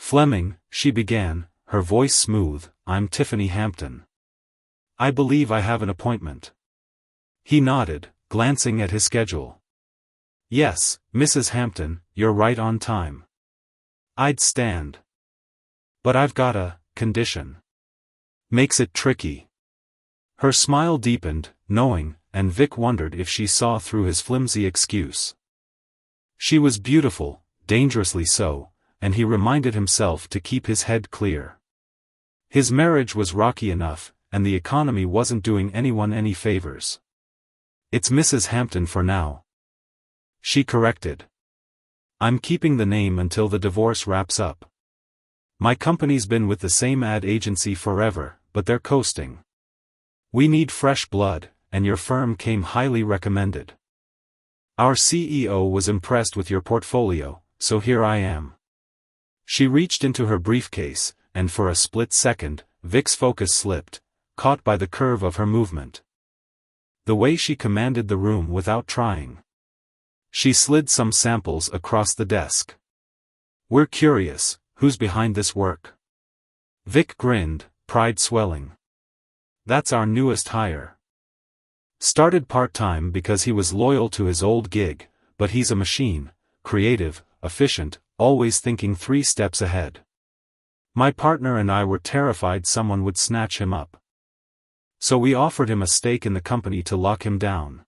Fleming, she began, her voice smooth, I'm Tiffany Hampton. I believe I have an appointment. He nodded, glancing at his schedule. Yes, Mrs. Hampton, you're right on time. I'd stand. But I've got a condition. Makes it tricky. Her smile deepened, knowing, and Vic wondered if she saw through his flimsy excuse. She was beautiful, dangerously so, and he reminded himself to keep his head clear. His marriage was rocky enough, and the economy wasn't doing anyone any favors. It's Mrs. Hampton for now. She corrected. I'm keeping the name until the divorce wraps up. My company's been with the same ad agency forever, but they're coasting. We need fresh blood, and your firm came highly recommended. Our CEO was impressed with your portfolio, so here I am. She reached into her briefcase, and for a split second, Vic's focus slipped, caught by the curve of her movement. The way she commanded the room without trying. She slid some samples across the desk. We're curious, who's behind this work? Vic grinned, pride swelling. That's our newest hire. Started part-time because he was loyal to his old gig, but he's a machine, creative, efficient, always thinking 3 steps ahead. My partner and I were terrified someone would snatch him up. So we offered him a stake in the company to lock him down.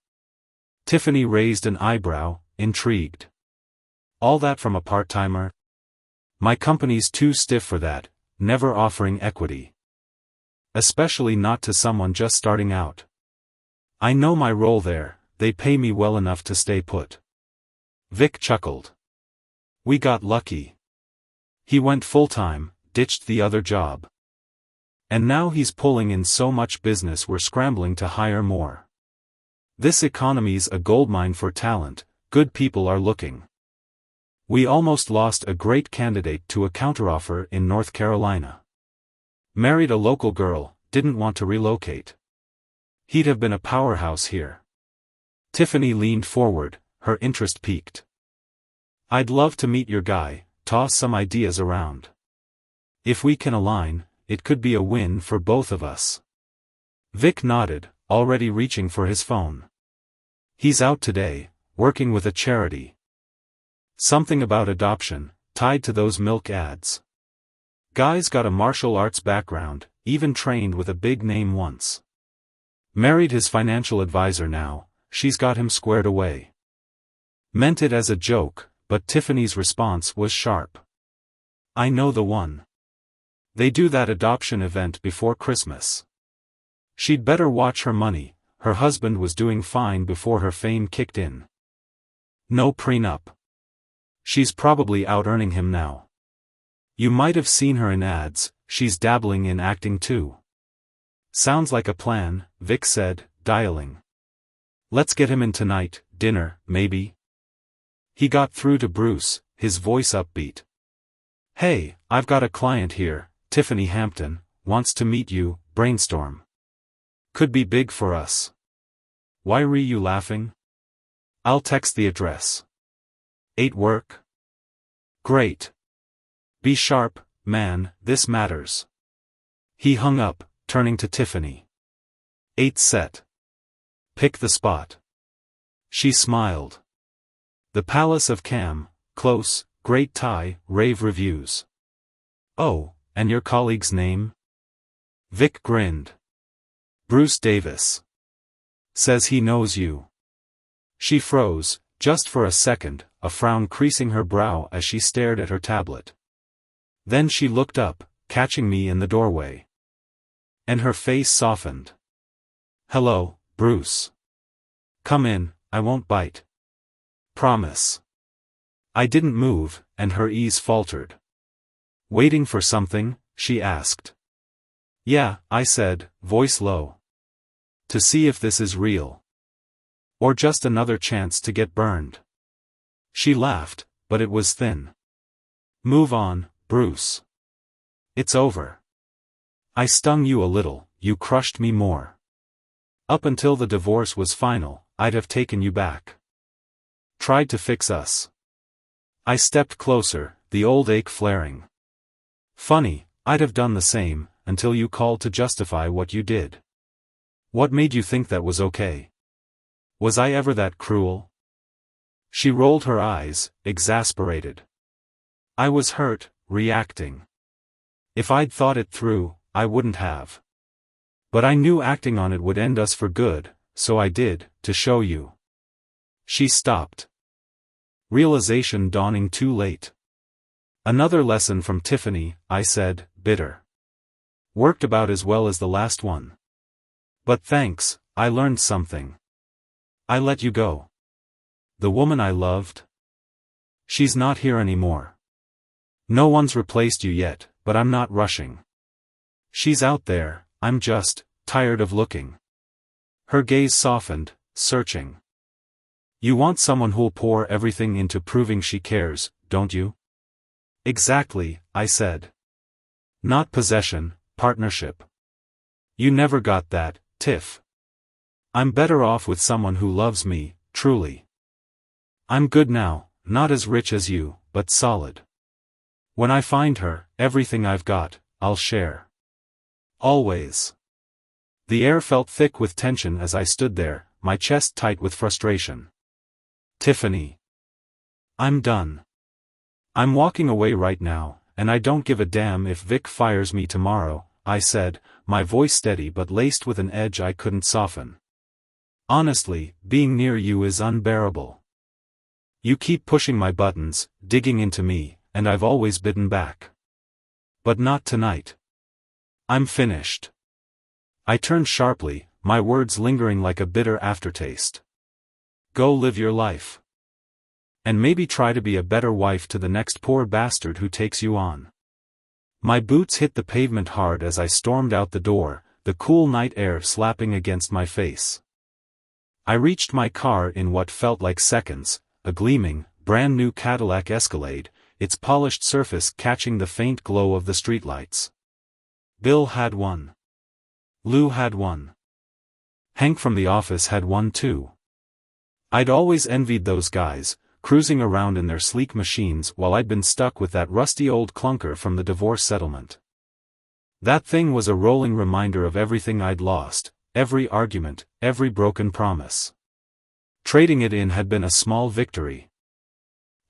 Tiffany raised an eyebrow, intrigued. All that from a part-timer? My company's too stiff for that, never offering equity. Especially not to someone just starting out. I know my role there, they pay me well enough to stay put. Vic chuckled. We got lucky. He went full-time, ditched the other job. And now he's pulling in so much business we're scrambling to hire more. This economy's a goldmine for talent, good people are looking. We almost lost a great candidate to a counteroffer in North Carolina. Married a local girl, didn't want to relocate. He'd have been a powerhouse here. Tiffany leaned forward, her interest piqued. I'd love to meet your guy, toss some ideas around. If we can align, it could be a win for both of us. Vic nodded, already reaching for his phone. He's out today, working with a charity. Something about adoption, tied to those milk ads. Guy's got a martial arts background, even trained with a big name once. Married his financial advisor now, she's got him squared away. Meant it as a joke, but Tiffany's response was sharp. I know the one. They do that adoption event before Christmas. She'd better watch her money, her husband was doing fine before her fame kicked in. No prenup. She's probably out earning him now. You might have seen her in ads, she's dabbling in acting too. Sounds like a plan, Vic said, dialing. Let's get him in tonight, dinner, maybe? He got through to Bruce, his voice upbeat. Hey, I've got a client here, Tiffany Hampton, wants to meet you, brainstorm. Could be big for us. Why are you laughing? I'll text the address. 8 work? Great. Be sharp, man, this matters. He hung up, turning to Tiffany. 8 set. Pick the spot. She smiled. The Palace of Cam, close, great tie, rave reviews. Oh, and your colleague's name? Vic grinned. Bruce Davis. Says he knows you. She froze, just for a second, a frown creasing her brow as she stared at her tablet. Then she looked up, catching me in the doorway. And her face softened. Hello, Bruce. Come in, I won't bite. Promise. I didn't move, and her ease faltered. Waiting for something? She asked. Yeah, I said, voice low. To see if this is real. Or just another chance to get burned. She laughed, but it was thin. Move on, Bruce. It's over. I stung you a little, you crushed me more. Up until the divorce was final, I'd have taken you back. Tried to fix us. I stepped closer, the old ache flaring. Funny, I'd have done the same, until you called to justify what you did. What made you think that was okay? Was I ever that cruel? She rolled her eyes, exasperated. I was hurt, reacting. If I'd thought it through, I wouldn't have. But I knew acting on it would end us for good, so I did, to show you. She stopped. Realization dawning too late. Another lesson from Tiffany, I said, bitter. Worked about as well as the last one. But thanks, I learned something. I let you go. The woman I loved? She's not here anymore. No one's replaced you yet, but I'm not rushing. She's out there, I'm just tired of looking. Her gaze softened, searching. You want someone who'll pour everything into proving she cares, don't you? Exactly, I said. Not possession, partnership. You never got that, Tiff. I'm better off with someone who loves me, truly. I'm good now, not as rich as you, but solid. When I find her, everything I've got, I'll share. Always. The air felt thick with tension as I stood there, my chest tight with frustration. Tiffany. I'm done. I'm walking away right now, and I don't give a damn if Vic fires me tomorrow, I said, my voice steady but laced with an edge I couldn't soften. Honestly, being near you is unbearable. You keep pushing my buttons, digging into me, and I've always bitten back. But not tonight. I'm finished. I turned sharply, my words lingering like a bitter aftertaste. Go live your life. And maybe try to be a better wife to the next poor bastard who takes you on. My boots hit the pavement hard as I stormed out the door, the cool night air slapping against my face. I reached my car in what felt like seconds, a gleaming, brand-new Cadillac Escalade, its polished surface catching the faint glow of the streetlights. Bill had one. Lou had one. Hank from the office had one too. I'd always envied those guys, cruising around in their sleek machines while I'd been stuck with that rusty old clunker from the divorce settlement. That thing was a rolling reminder of everything I'd lost, every argument, every broken promise. Trading it in had been a small victory.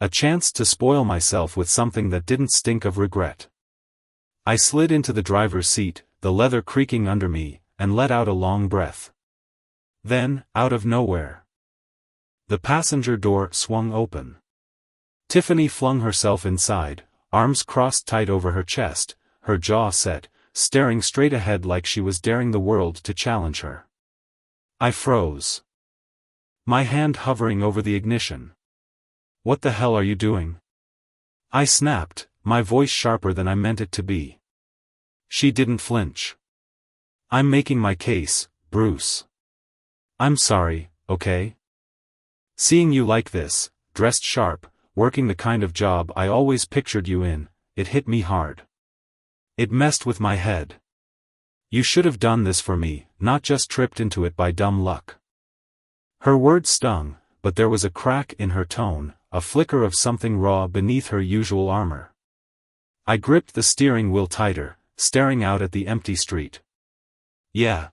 A chance to spoil myself with something that didn't stink of regret. I slid into the driver's seat, the leather creaking under me, and let out a long breath. Then, out of nowhere, the passenger door swung open. Tiffany flung herself inside, arms crossed tight over her chest, her jaw set, staring straight ahead like she was daring the world to challenge her. I froze. My hand hovering over the ignition. What the hell are you doing? I snapped, my voice sharper than I meant it to be. She didn't flinch. I'm making my case, Bruce. I'm sorry, okay? Seeing you like this, dressed sharp, working the kind of job I always pictured you in, it hit me hard. It messed with my head. You should have done this for me, not just tripped into it by dumb luck. Her words stung, but there was a crack in her tone, a flicker of something raw beneath her usual armor. I gripped the steering wheel tighter, staring out at the empty street. Yeah.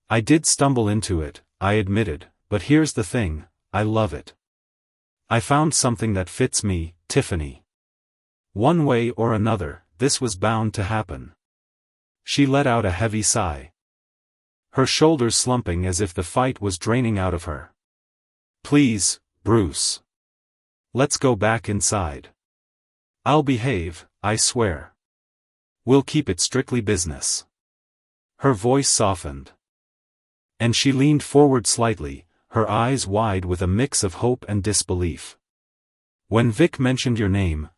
I did stumble into it, I admitted, but here's the thing, I love it. I found something that fits me, Tiffany. One way or another, this was bound to happen. She let out a heavy sigh. Her shoulders slumping as if the fight was draining out of her. Please, Bruce. Let's go back inside. I'll behave, I swear. We'll keep it strictly business. Her voice softened. And she leaned forward slightly, her eyes wide with a mix of hope and disbelief. When Vic mentioned your name,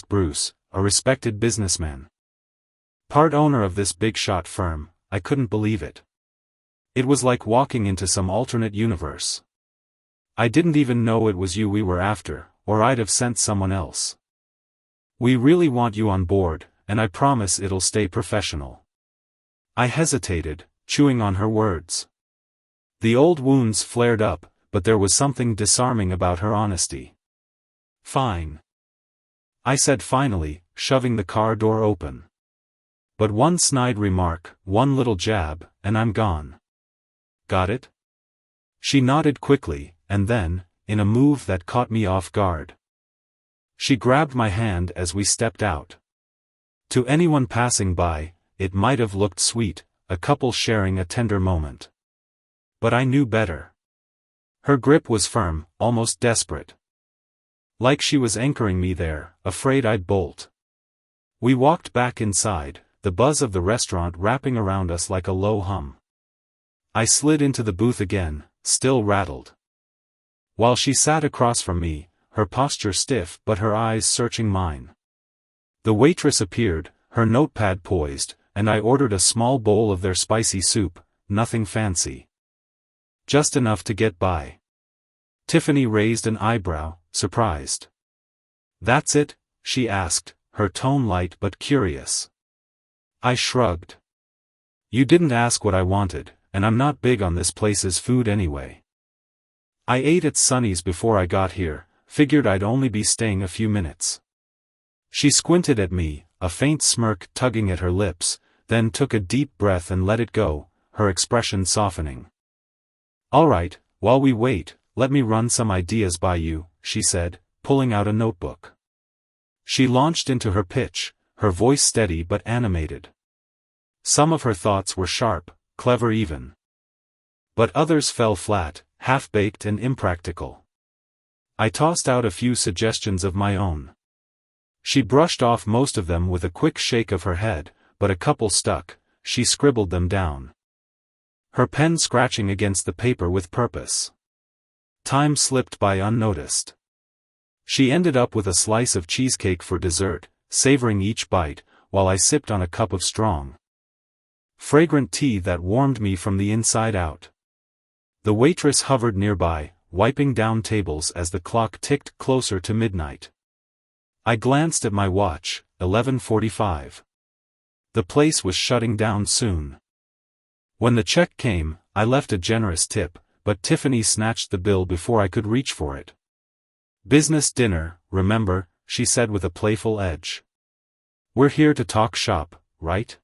Bruce, a respected businessman, part owner of this big shot firm, I couldn't believe it. It was like walking into some alternate universe. I didn't even know it was you we were after, or I'd have sent someone else. We really want you on board, and I promise it'll stay professional. I hesitated, chewing on her words. The old wounds flared up, but there was something disarming about her honesty. Fine. I said finally, shoving the car door open. But one snide remark, one little jab, and I'm gone. Got it? She nodded quickly, and then, in a move that caught me off guard, she grabbed my hand as we stepped out. To anyone passing by, it might have looked sweet, a couple sharing a tender moment. But I knew better. Her grip was firm, almost desperate. Like she was anchoring me there, afraid I'd bolt. We walked back inside, the buzz of the restaurant wrapping around us like a low hum. I slid into the booth again, still rattled. While she sat across from me, her posture stiff but her eyes searching mine. The waitress appeared, her notepad poised, and I ordered a small bowl of their spicy soup, nothing fancy. Just enough to get by. Tiffany raised an eyebrow, surprised. "That's it?" she asked, her tone light but curious. I shrugged. "You didn't ask what I wanted, and I'm not big on this place's food anyway. I ate at Sonny's before I got here, figured I'd only be staying a few minutes." She squinted at me, a faint smirk tugging at her lips, then took a deep breath and let it go, her expression softening. "All right, while we wait, let me run some ideas by you," she said, pulling out a notebook. She launched into her pitch, her voice steady but animated. Some of her thoughts were sharp, clever even. But others fell flat, half-baked and impractical. I tossed out a few suggestions of my own. She brushed off most of them with a quick shake of her head, but a couple stuck. She scribbled them down, her pen scratching against the paper with purpose. Time slipped by unnoticed. She ended up with a slice of cheesecake for dessert, savoring each bite, while I sipped on a cup of strong, fragrant tea that warmed me from the inside out. The waitress hovered nearby, wiping down tables as the clock ticked closer to midnight. I glanced at my watch, 11:45. The place was shutting down soon. When the check came, I left a generous tip, but Tiffany snatched the bill before I could reach for it. "Business dinner, remember," she said with a playful edge. "We're here to talk shop, right?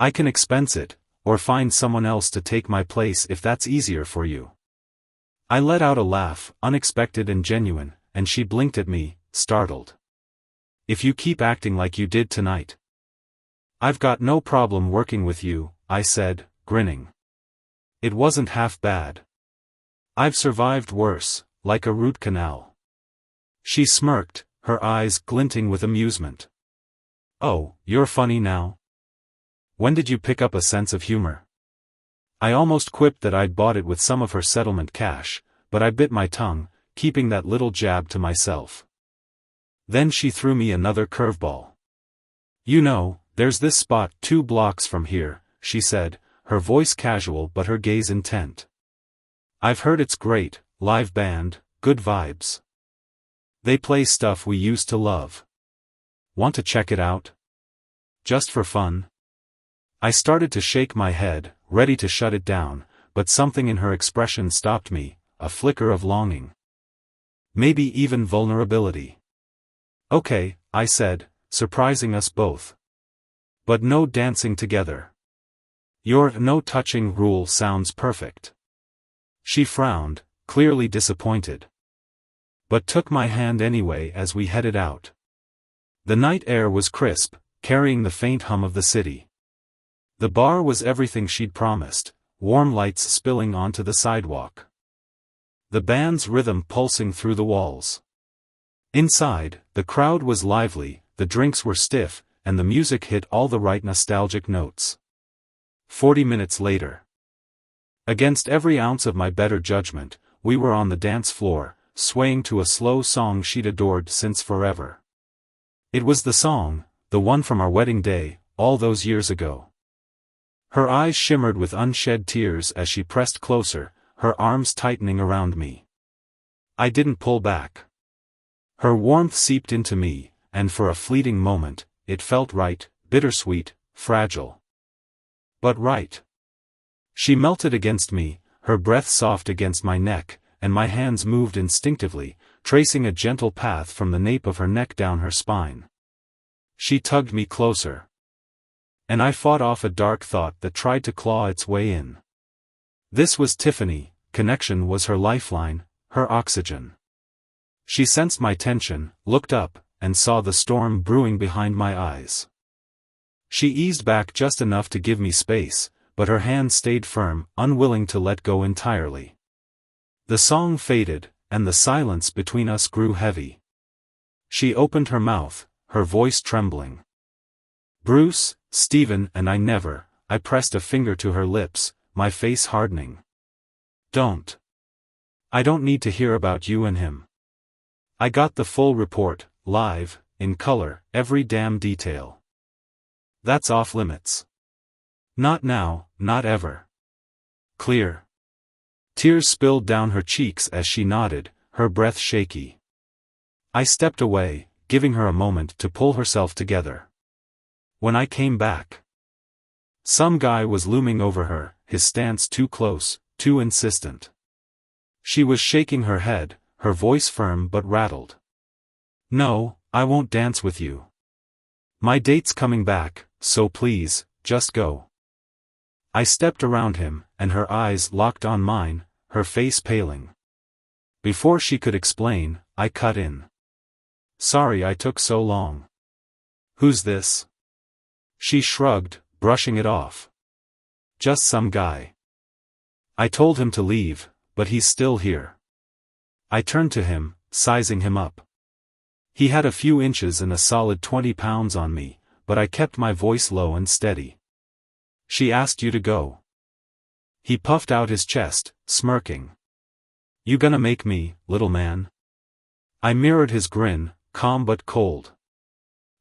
I can expense it, or find someone else to take my place if that's easier for you." I let out a laugh, unexpected and genuine, and she blinked at me, startled. "If you keep acting like you did tonight, I've got no problem working with you," I said, grinning. It wasn't half bad. I've survived worse, like a root canal. She smirked, her eyes glinting with amusement. "Oh, you're funny now? When did you pick up a sense of humor?" I almost quipped that I'd bought it with some of her settlement cash, but I bit my tongue, keeping that little jab to myself. Then she threw me another curveball. "You know, there's this spot 2 blocks from here," she said, her voice casual but her gaze intent. "I've heard it's great, live band, good vibes. They play stuff we used to love. Want to check it out? Just for fun?" I started to shake my head, ready to shut it down, but something in her expression stopped me, a flicker of longing. Maybe even vulnerability. "Okay," I said, surprising us both. "But no dancing together. Your no touching rule sounds perfect." She frowned, clearly disappointed, but took my hand anyway as we headed out. The night air was crisp, carrying the faint hum of the city. The bar was everything she'd promised, warm lights spilling onto the sidewalk, the band's rhythm pulsing through the walls. Inside, the crowd was lively, the drinks were stiff, and the music hit all the right nostalgic notes. 40 minutes later, against every ounce of my better judgment, we were on the dance floor, swaying to a slow song she'd adored since forever. It was the song, the one from our wedding day, all those years ago. Her eyes shimmered with unshed tears as she pressed closer, her arms tightening around me. I didn't pull back. Her warmth seeped into me, and for a fleeting moment, it felt right, bittersweet, fragile. But right. She melted against me, her breath soft against my neck, and my hands moved instinctively, tracing a gentle path from the nape of her neck down her spine. She tugged me closer. And I fought off a dark thought that tried to claw its way in. This was Tiffany, connection was her lifeline, her oxygen. She sensed my tension, looked up, and saw the storm brewing behind my eyes. She eased back just enough to give me space, but her hand stayed firm, unwilling to let go entirely. The song faded, and the silence between us grew heavy. She opened her mouth, her voice trembling. Bruce, Stephen and I pressed a finger to her lips, my face hardening. Don't. I don't need to hear about you and him. I got the full report, live, in color, every damn detail. That's off limits. Not now, not ever. Clear. Tears spilled down her cheeks as she nodded, her breath shaky. I stepped away, giving her a moment to pull herself together. When I came back, some guy was looming over her, his stance too close, too insistent. She was shaking her head, her voice firm but rattled. No, I won't dance with you. My date's coming back, so please, just go. I stepped around him, and her eyes locked on mine, her face paling. Before she could explain, I cut in. Sorry I took so long. Who's this? She shrugged, brushing it off. Just some guy. I told him to leave, but he's still here. I turned to him, sizing him up. He had a few inches and a solid 20 pounds on me, but I kept my voice low and steady. She asked you to go. He puffed out his chest, smirking. You gonna make me, little man? I mirrored his grin, calm but cold.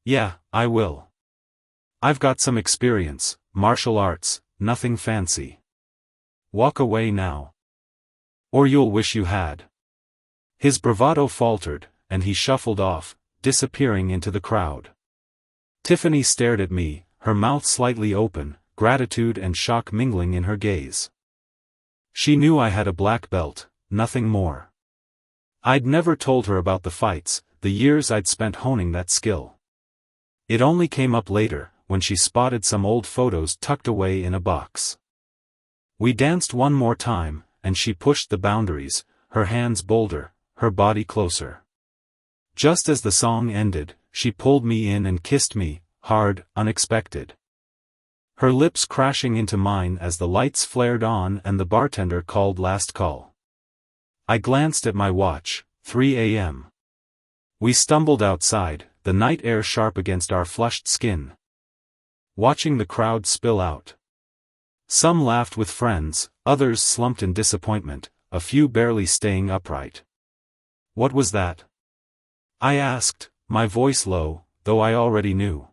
Yeah, I will. I've got some experience, martial arts, nothing fancy. Walk away now. Or you'll wish you had. His bravado faltered, and he shuffled off, disappearing into the crowd. Tiffany stared at me, her mouth slightly open, gratitude and shock mingling in her gaze. She knew I had a black belt, nothing more. I'd never told her about the fights, the years I'd spent honing that skill. It only came up later, when she spotted some old photos tucked away in a box. We danced one more time, and she pushed the boundaries, her hands bolder, her body closer. Just as the song ended, she pulled me in and kissed me, hard, unexpected. Her lips crashing into mine as the lights flared on and the bartender called last call. I glanced at my watch, 3 a.m. We stumbled outside, the night air sharp against our flushed skin. Watching the crowd spill out. Some laughed with friends, others slumped in disappointment, a few barely staying upright. What was that? I asked, my voice low, though I already knew.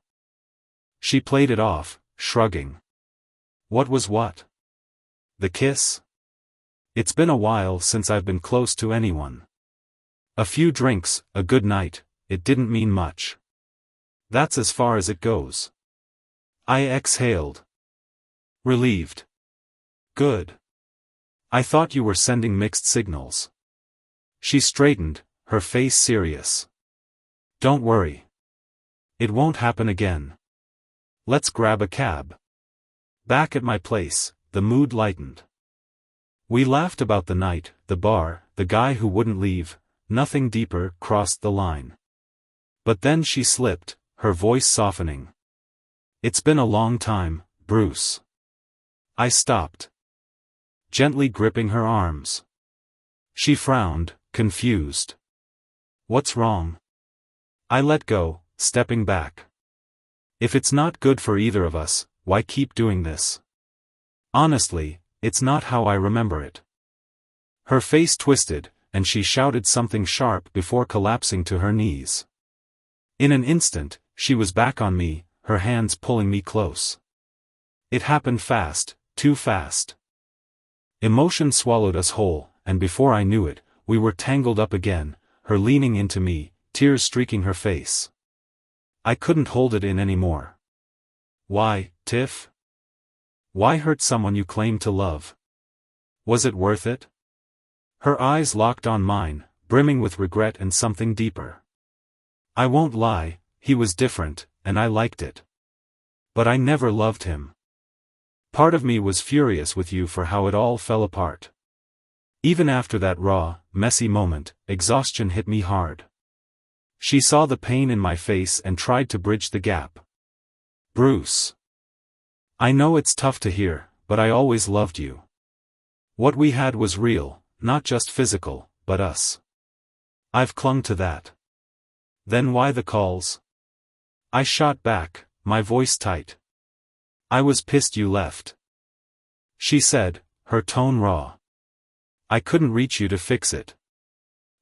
She played it off, shrugging. What was what? The kiss? It's been a while since I've been close to anyone. A few drinks, a good night, it didn't mean much. That's as far as it goes. I exhaled. Relieved. Good. I thought you were sending mixed signals. She straightened, her face serious. Don't worry. It won't happen again. Let's grab a cab. Back at my place, the mood lightened. We laughed about the night, the bar, the guy who wouldn't leave, nothing deeper crossed the line. But then she slipped, her voice softening. It's been a long time, Bruce. I stopped. Gently gripping her arms. She frowned, confused. What's wrong? I let go, stepping back. If it's not good for either of us, why keep doing this? Honestly, it's not how I remember it. Her face twisted, and she shouted something sharp before collapsing to her knees. In an instant, she was back on me, her hands pulling me close. It happened fast, too fast. Emotion swallowed us whole, and before I knew it, we were tangled up again, her leaning into me, tears streaking her face. I couldn't hold it in anymore. Why, Tiff? Why hurt someone you claim to love? Was it worth it? Her eyes locked on mine, brimming with regret and something deeper. I won't lie, he was different, and I liked it. But I never loved him. Part of me was furious with you for how it all fell apart. Even after that raw, messy moment, exhaustion hit me hard. She saw the pain in my face and tried to bridge the gap. Bruce. I know it's tough to hear, but I always loved you. What we had was real, not just physical, but us. I've clung to that. Then why the calls? I shot back, my voice tight. I was pissed you left. She said, her tone raw. I couldn't reach you to fix it.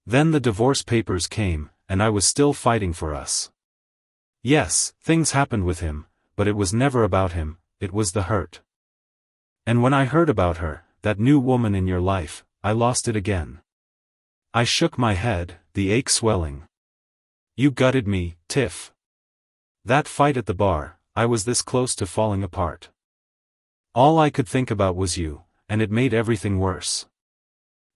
Then the divorce papers came, and I was still fighting for us. Yes, things happened with him, but it was never about him, it was the hurt. And when I heard about her, that new woman in your life, I lost it again. I shook my head, the ache swelling. You gutted me, Tiff. That fight at the bar, I was this close to falling apart. All I could think about was you, and it made everything worse.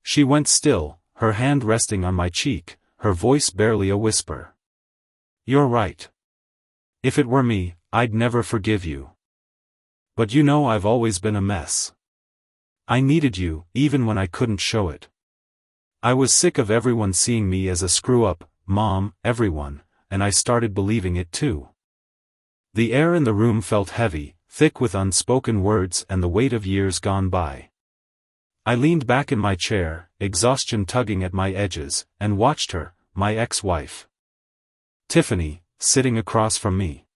She went still, her hand resting on my cheek, her voice barely a whisper. You're right. If it were me, I'd never forgive you. But you know I've always been a mess. I needed you, even when I couldn't show it. I was sick of everyone seeing me as a screw-up, Mom, everyone, and I started believing it too. The air in the room felt heavy, thick with unspoken words and the weight of years gone by. I leaned back in my chair, exhaustion tugging at my edges, and watched her, my ex-wife. Tiffany, sitting across from me.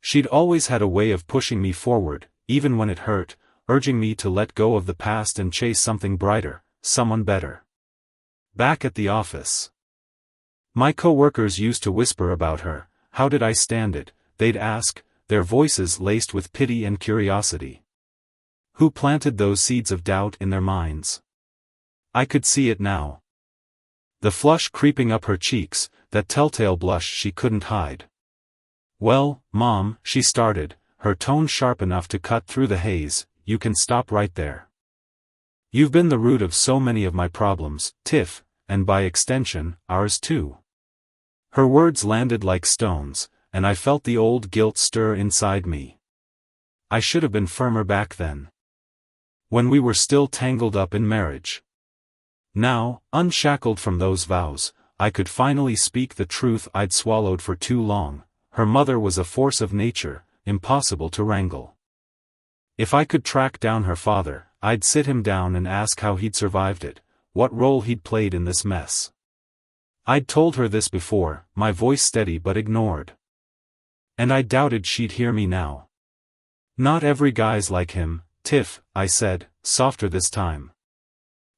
She'd always had a way of pushing me forward, even when it hurt, urging me to let go of the past and chase something brighter, someone better. Back at the office. My co-workers used to whisper about her, how did I stand it, they'd ask, their voices laced with pity and curiosity. Who planted those seeds of doubt in their minds? I could see it now. The flush creeping up her cheeks, that telltale blush she couldn't hide. Well, Mom, she started, her tone sharp enough to cut through the haze, you can stop right there. You've been the root of so many of my problems, Tiff, and by extension, ours too. Her words landed like stones, and I felt the old guilt stir inside me. I should have been firmer back then. When we were still tangled up in marriage. Now, unshackled from those vows, I could finally speak the truth I'd swallowed for too long. Her mother was a force of nature, impossible to wrangle. If I could track down her father, I'd sit him down and ask how he'd survived it, what role he'd played in this mess. I'd told her this before, my voice steady but ignored. And I doubted she'd hear me now. Not every guy's like him, Tiff, I said, softer this time.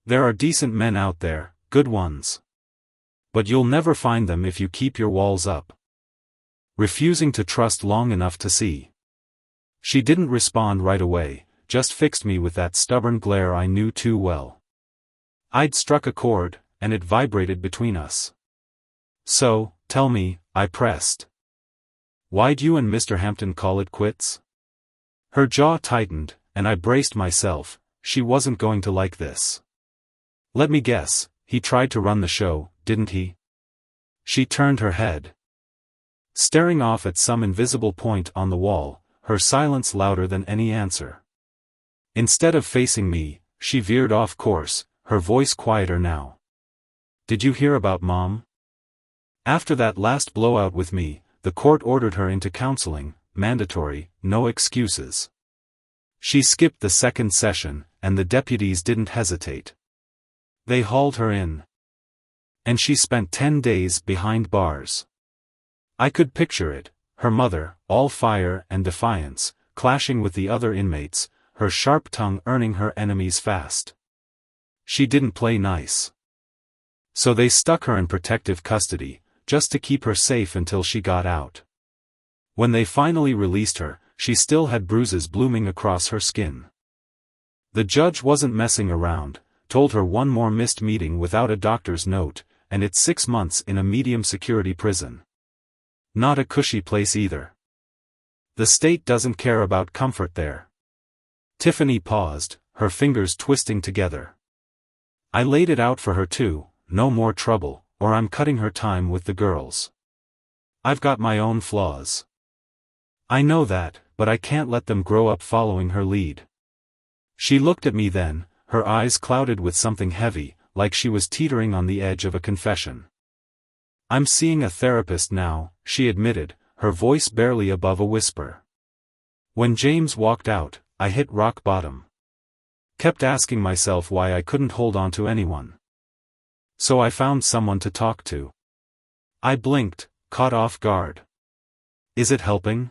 There are decent men out there, good ones. But you'll never find them if you keep your walls up. Refusing to trust long enough to see. She didn't respond right away, just fixed me with that stubborn glare I knew too well. I'd struck a chord, and it vibrated between us. So, tell me, I pressed. Why'd you and Mr. Hampton call it quits? Her jaw tightened, and I braced myself, she wasn't going to like this. Let me guess, he tried to run the show, didn't he? She turned her head. Staring off at some invisible point on the wall, her silence louder than any answer. Instead of facing me, she veered off course, her voice quieter now. Did you hear about Mom? After that last blowout with me, the court ordered her into counseling, mandatory, no excuses. She skipped the second session, and the deputies didn't hesitate. They hauled her in. And she spent 10 days behind bars. I could picture it, her mother, all fire and defiance, clashing with the other inmates, her sharp tongue earning her enemies fast. She didn't play nice. So they stuck her in protective custody, just to keep her safe until she got out. When they finally released her, she still had bruises blooming across her skin. The judge wasn't messing around, told her one more missed meeting without a doctor's note, and it's 6 months in a medium-security prison. Not a cushy place either. The state doesn't care about comfort there. Tiffany paused, her fingers twisting together. I laid it out for her too, no more trouble, or I'm cutting her time with the girls. I've got my own flaws. I know that, but I can't let them grow up following her lead. She looked at me then, her eyes clouded with something heavy, like she was teetering on the edge of a confession. I'm seeing a therapist now, she admitted, her voice barely above a whisper. When James walked out, I hit rock bottom. Kept asking myself why I couldn't hold on to anyone. So I found someone to talk to. I blinked, caught off guard. Is it helping?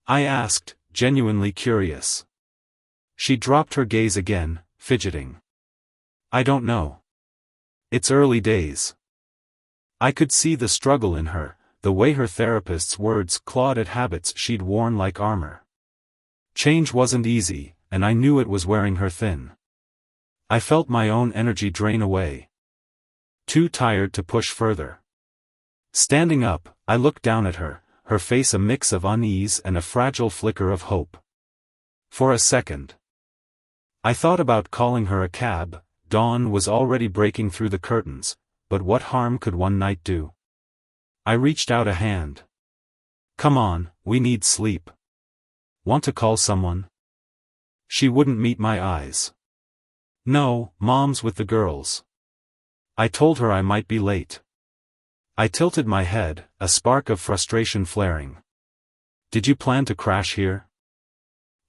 I asked, genuinely curious. She dropped her gaze again, fidgeting. I don't know. It's early days. I could see the struggle in her, the way her therapist's words clawed at habits she'd worn like armor. Change wasn't easy, and I knew it was wearing her thin. I felt my own energy drain away. Too tired to push further. Standing up, I looked down at her, her face a mix of unease and a fragile flicker of hope. For a second, I thought about calling her a cab. Dawn was already breaking through the curtains, but what harm could one night do? I reached out a hand. Come on, we need sleep. Want to call someone? She wouldn't meet my eyes. No, Mom's with the girls. I told her I might be late. I tilted my head, a spark of frustration flaring. Did you plan to crash here?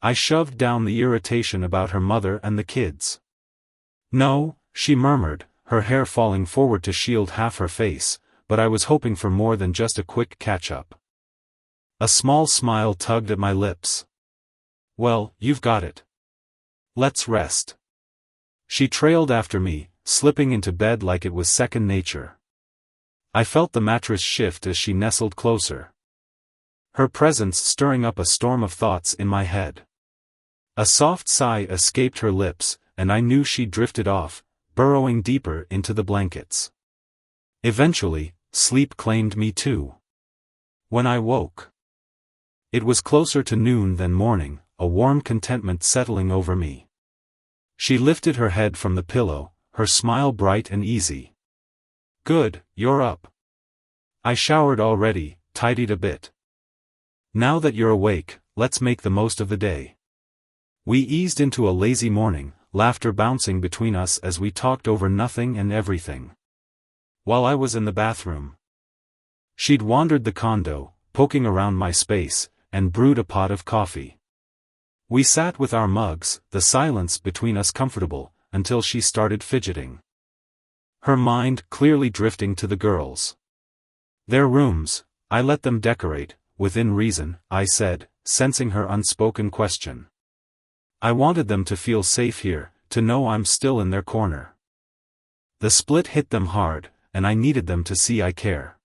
I shoved down the irritation about her mother and the kids. No, she murmured, her hair falling forward to shield half her face, but I was hoping for more than just a quick catch-up. A small smile tugged at my lips. Well, you've got it. Let's rest. She trailed after me, slipping into bed like it was second nature. I felt the mattress shift as she nestled closer. Her presence stirring up a storm of thoughts in my head. A soft sigh escaped her lips, and I knew she drifted off, burrowing deeper into the blankets. Eventually, sleep claimed me too. When I woke, it was closer to noon than morning, a warm contentment settling over me. She lifted her head from the pillow, her smile bright and easy. Good, you're up. I showered already, tidied a bit. Now that you're awake, let's make the most of the day. We eased into a lazy morning, laughter bouncing between us as we talked over nothing and everything. While I was in the bathroom, she'd wandered the condo, poking around my space, and brewed a pot of coffee. We sat with our mugs, the silence between us comfortable, until she started fidgeting. Her mind clearly drifting to the girls. Their rooms, I let them decorate, within reason, I said, sensing her unspoken question. I wanted them to feel safe here, to know I'm still in their corner. The split hit them hard, and I needed them to see I care.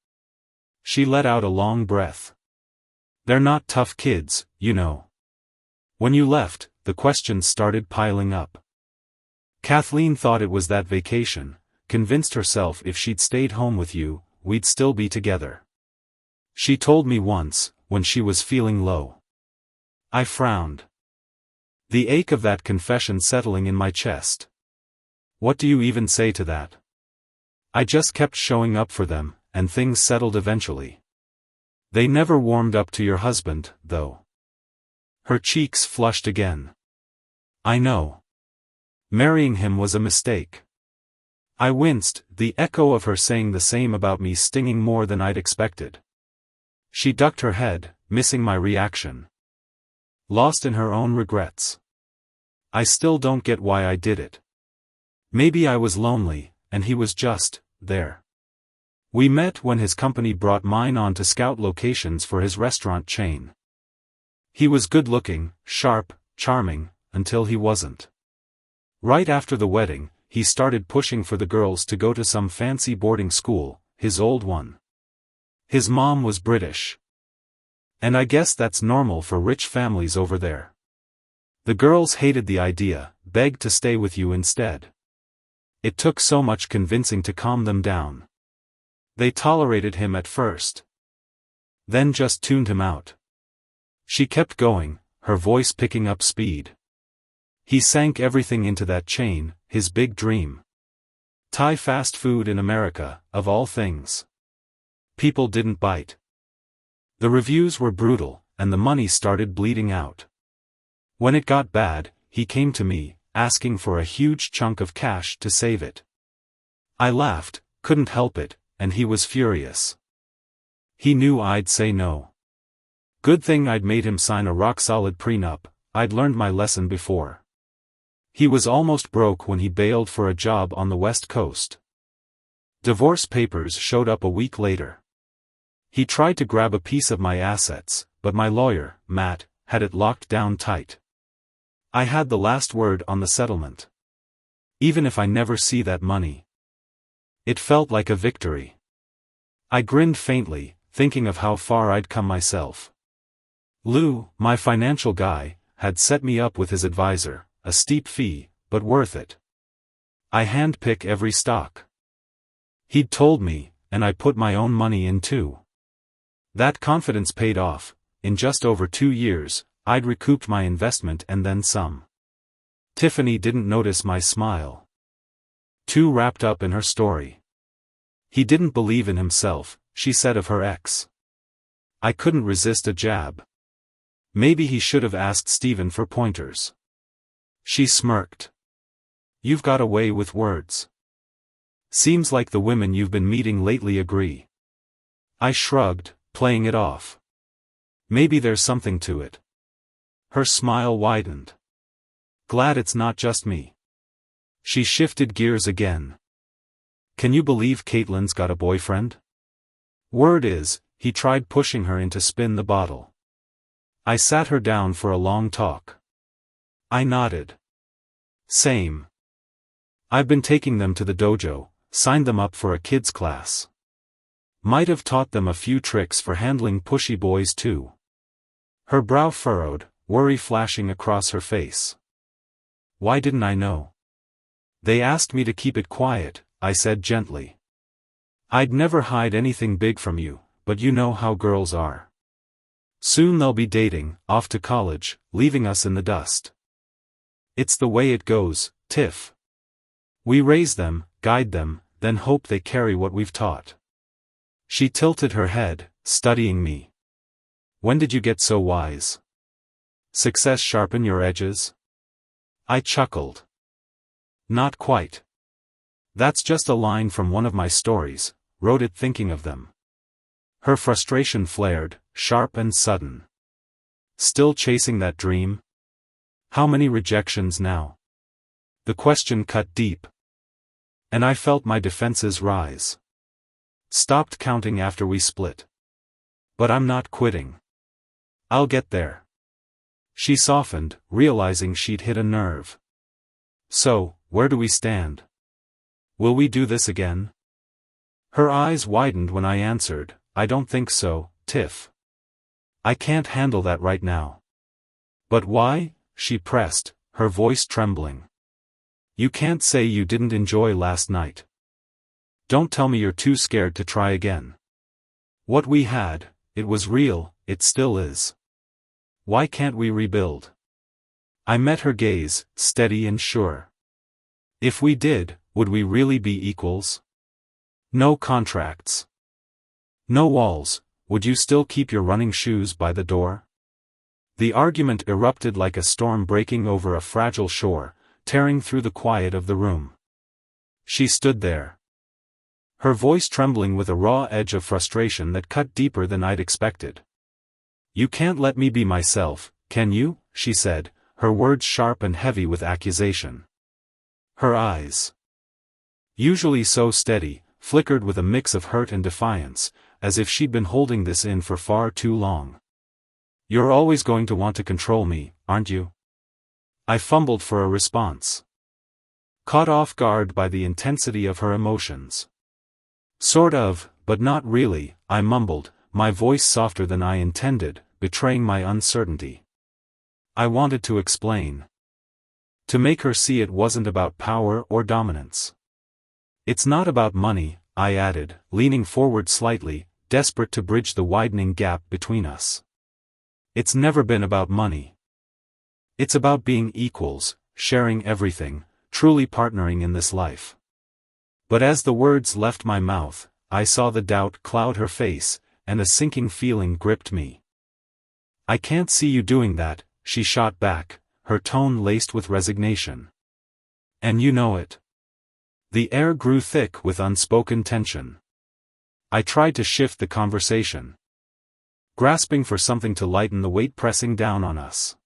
She let out a long breath. They're not tough kids, you know. When you left, the questions started piling up. Kathleen thought it was that vacation, convinced herself if she'd stayed home with you, we'd still be together. She told me once, when she was feeling low. I frowned. The ache of that confession settling in my chest. What do you even say to that? I just kept showing up for them, and things settled eventually. They never warmed up to your husband, though. Her cheeks flushed again. I know. Marrying him was a mistake. I winced, the echo of her saying the same about me stinging more than I'd expected. She ducked her head, missing my reaction. Lost in her own regrets. I still don't get why I did it. Maybe I was lonely, and he was just there. We met when his company brought mine on to scout locations for his restaurant chain. He was good-looking, sharp, charming, until he wasn't. Right after the wedding, he started pushing for the girls to go to some fancy boarding school, his old one. His mom was British. And I guess that's normal for rich families over there. The girls hated the idea, begged to stay with you instead. It took so much convincing to calm them down. They tolerated him at first. Then just tuned him out. She kept going, her voice picking up speed. He sank everything into that chain, his big dream. Thai fast food in America, of all things. People didn't bite. The reviews were brutal, and the money started bleeding out. When it got bad, he came to me, asking for a huge chunk of cash to save it. I laughed, couldn't help it, and he was furious. He knew I'd say no. Good thing I'd made him sign a rock-solid prenup. I'd learned my lesson before. He was almost broke when he bailed for a job on the West Coast. Divorce papers showed up a week later. He tried to grab a piece of my assets, but my lawyer, Matt, had it locked down tight. I had the last word on the settlement. Even if I never see that money. It felt like a victory. I grinned faintly, thinking of how far I'd come myself. Lou, my financial guy, had set me up with his advisor, a steep fee, but worth it. I handpick every stock. He'd told me, and I put my own money in too. That confidence paid off. In just over 2 years, I'd recouped my investment and then some. Tiffany didn't notice my smile. Too wrapped up in her story. He didn't believe in himself, she said of her ex. I couldn't resist a jab. Maybe he should have asked Stephen for pointers. She smirked. You've got a way with words. Seems like the women you've been meeting lately agree. I shrugged, playing it off. Maybe there's something to it. Her smile widened. Glad it's not just me. She shifted gears again. Can you believe Caitlin's got a boyfriend? Word is, he tried pushing her in to spin the bottle. I sat her down for a long talk. I nodded. Same. I've been taking them to the dojo, signed them up for a kids class. Might have taught them a few tricks for handling pushy boys too. Her brow furrowed, worry flashing across her face. Why didn't I know? They asked me to keep it quiet, I said gently. I'd never hide anything big from you, but you know how girls are. Soon they'll be dating, off to college, leaving us in the dust. It's the way it goes, Tiff. We raise them, guide them, then hope they carry what we've taught. She tilted her head, studying me. When did you get so wise? Success sharpen your edges? I chuckled. Not quite. That's just a line from one of my stories, wrote it thinking of them. Her frustration flared, sharp and sudden. Still chasing that dream? How many rejections now? The question cut deep. And I felt my defenses rise. Stopped counting after we split. But I'm not quitting. I'll get there. She softened, realizing she'd hit a nerve. So, where do we stand? Will we do this again? Her eyes widened when I answered, I don't think so, Tiff. I can't handle that right now. But why? She pressed, her voice trembling. You can't say you didn't enjoy last night. Don't tell me you're too scared to try again. What we had, it was real, it still is. Why can't we rebuild? I met her gaze, steady and sure. If we did, would we really be equals? No contracts. No walls, would you still keep your running shoes by the door? The argument erupted like a storm breaking over a fragile shore, tearing through the quiet of the room. She stood there. Her voice trembling with a raw edge of frustration that cut deeper than I'd expected. You can't let me be myself, can you? She said, her words sharp and heavy with accusation. Her eyes, usually so steady, flickered with a mix of hurt and defiance, as if she'd been holding this in for far too long. You're always going to want to control me, aren't you? I fumbled for a response. Caught off guard by the intensity of her emotions. Sort of, but not really, I mumbled, my voice softer than I intended, betraying my uncertainty. I wanted to explain. To make her see it wasn't about power or dominance. It's not about money, I added, leaning forward slightly, desperate to bridge the widening gap between us. It's never been about money. It's about being equals, sharing everything, truly partnering in this life. But as the words left my mouth, I saw the doubt cloud her face, and a sinking feeling gripped me. "I can't see you doing that," she shot back, her tone laced with resignation. "And you know it." The air grew thick with unspoken tension. I tried to shift the conversation, grasping for something to lighten the weight pressing down on us.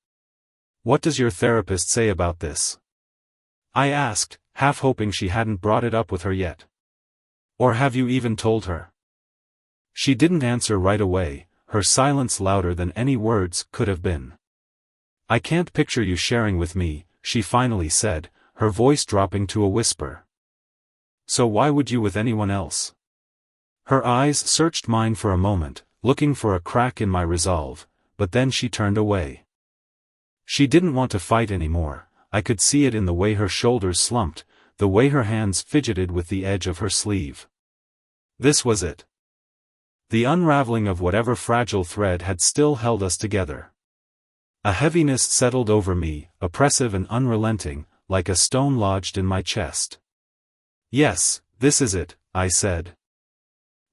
"What does your therapist say about this?" I asked, half hoping she hadn't brought it up with her yet. "Or have you even told her?" She didn't answer right away, her silence louder than any words could have been. "I can't picture you sharing with me," she finally said, her voice dropping to a whisper. "So why would you with anyone else?" Her eyes searched mine for a moment, looking for a crack in my resolve, but then she turned away. She didn't want to fight anymore. I could see it in the way her shoulders slumped, the way her hands fidgeted with the edge of her sleeve. This was it. The unraveling of whatever fragile thread had still held us together. A heaviness settled over me, oppressive and unrelenting, like a stone lodged in my chest. "Yes, this is it," I said.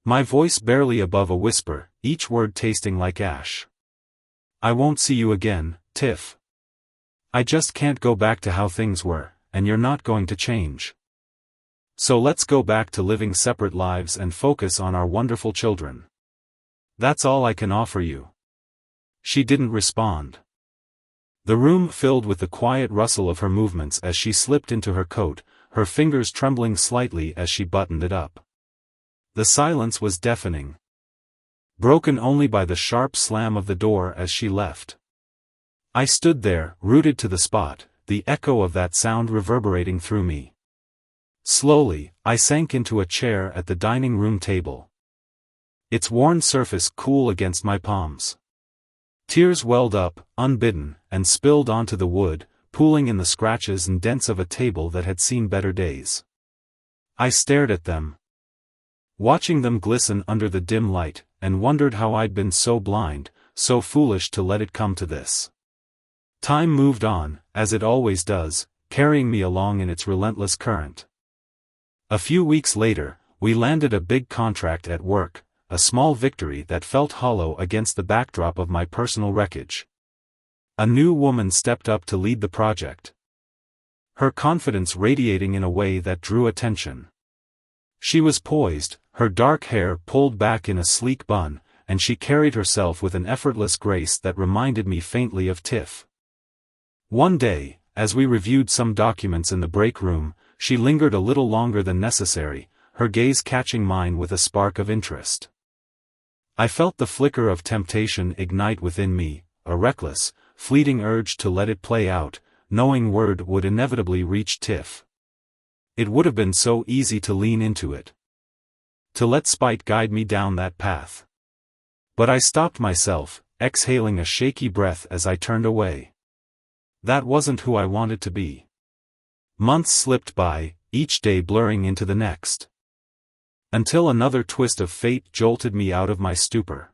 My voice barely above a whisper, each word tasting like ash. "I won't see you again, Tiff. I just can't go back to how things were, and you're not going to change. So let's go back to living separate lives and focus on our wonderful children. That's all I can offer you." She didn't respond. The room filled with the quiet rustle of her movements as she slipped into her coat, her fingers trembling slightly as she buttoned it up. The silence was deafening, broken only by the sharp slam of the door as she left. I stood there, rooted to the spot, the echo of that sound reverberating through me. Slowly, I sank into a chair at the dining room table, its worn surface cool against my palms. Tears welled up, unbidden, and spilled onto the wood, pooling in the scratches and dents of a table that had seen better days. I stared at them, watching them glisten under the dim light, and wondered how I'd been so blind, so foolish to let it come to this. Time moved on, as it always does, carrying me along in its relentless current. A few weeks later, we landed a big contract at work, a small victory that felt hollow against the backdrop of my personal wreckage. A new woman stepped up to lead the project, her confidence radiating in a way that drew attention. She was poised, her dark hair pulled back in a sleek bun, and she carried herself with an effortless grace that reminded me faintly of Tiff. One day, as we reviewed some documents in the break room, she lingered a little longer than necessary, her gaze catching mine with a spark of interest. I felt the flicker of temptation ignite within me, a reckless, fleeting urge to let it play out, knowing word would inevitably reach Tiff. It would have been so easy to lean into it, to let spite guide me down that path. But I stopped myself, exhaling a shaky breath as I turned away. That wasn't who I wanted to be. Months slipped by, each day blurring into the next, until another twist of fate jolted me out of my stupor.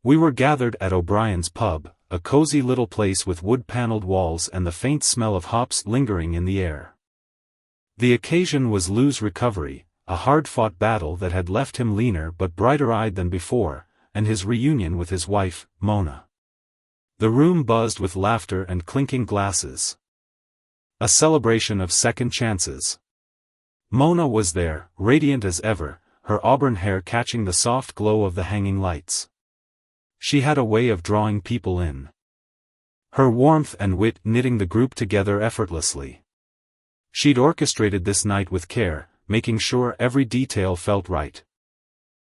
We were gathered at O'Brien's pub, a cozy little place with wood-paneled walls and the faint smell of hops lingering in the air. The occasion was Lou's recovery, a hard-fought battle that had left him leaner but brighter-eyed than before, and his reunion with his wife, Mona. The room buzzed with laughter and clinking glasses. A celebration of second chances. Mona was there, radiant as ever, her auburn hair catching the soft glow of the hanging lights. She had a way of drawing people in, her warmth and wit knitting the group together effortlessly. She'd orchestrated this night with care, making sure every detail felt right.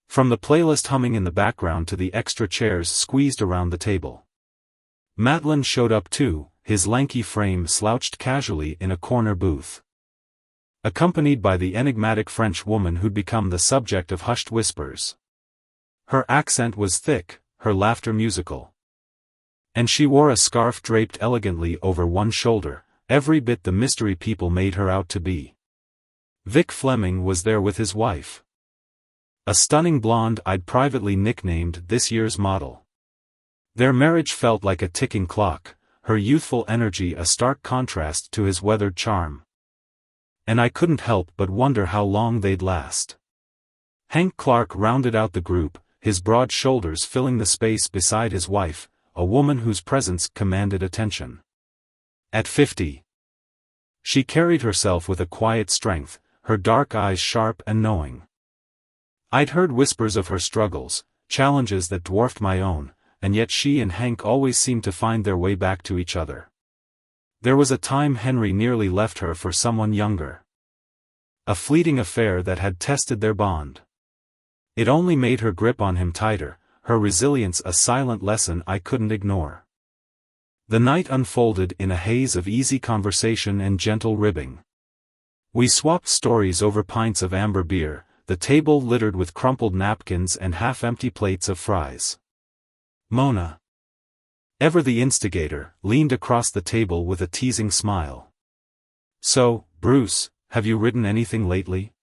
From the playlist humming in the background to the extra chairs squeezed around the table. Madeline showed up too, his lanky frame slouched casually in a corner booth, accompanied by the enigmatic French woman who'd become the subject of hushed whispers. Her accent was thick, her laughter musical. And she wore a scarf draped elegantly over one shoulder, every bit the mystery people made her out to be. Vic Fleming was there with his wife, a stunning blonde I'd privately nicknamed this year's model. Their marriage felt like a ticking clock, her youthful energy a stark contrast to his weathered charm. And I couldn't help but wonder how long they'd last. Hank Clark rounded out the group, his broad shoulders filling the space beside his wife, a woman whose presence commanded attention. At 50, she carried herself with a quiet strength, her dark eyes sharp and knowing. I'd heard whispers of her struggles, challenges that dwarfed my own, and yet she and Hank always seemed to find their way back to each other. There was a time Henry nearly left her for someone younger. A fleeting affair that had tested their bond. It only made her grip on him tighter, her resilience a silent lesson I couldn't ignore. The night unfolded in a haze of easy conversation and gentle ribbing. We swapped stories over pints of amber beer, the table littered with crumpled napkins and half-empty plates of fries. Mona, ever the instigator, leaned across the table with a teasing smile. "So, Bruce, have you written anything lately?"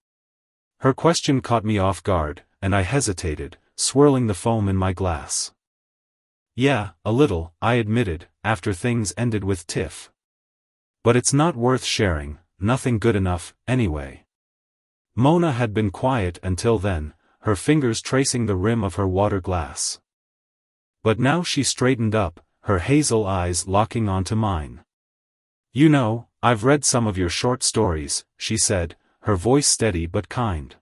Her question caught me off guard, and I hesitated, swirling the foam in my glass. "Yeah, a little," I admitted, after things ended with Tiff. "But it's not worth sharing, nothing good enough, anyway." Mona had been quiet until then, her fingers tracing the rim of her water glass. But now she straightened up, her hazel eyes locking onto mine. "You know, I've read some of your short stories," she said, her voice steady but kind.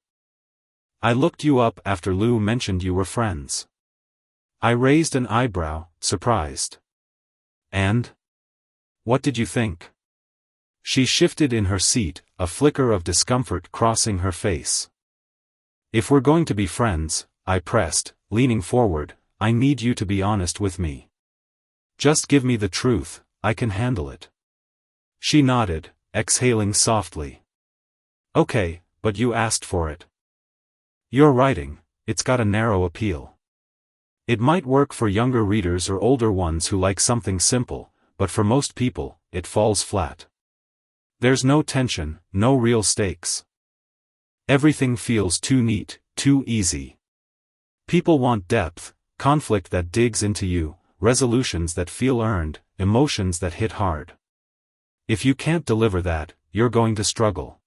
"I looked you up after Lou mentioned you were friends." I raised an eyebrow, surprised. "And? What did you think?" She shifted in her seat, a flicker of discomfort crossing her face. "If we're going to be friends," I pressed, leaning forward, "I need you to be honest with me. Just give me the truth, I can handle it." She nodded, exhaling softly. "Okay, but you asked for it. Your writing, it's got a narrow appeal. It might work for younger readers or older ones who like something simple, but for most people, it falls flat. There's no tension, no real stakes. Everything feels too neat, too easy. People want depth, conflict that digs into you, resolutions that feel earned, emotions that hit hard. If you can't deliver that, you're going to struggle."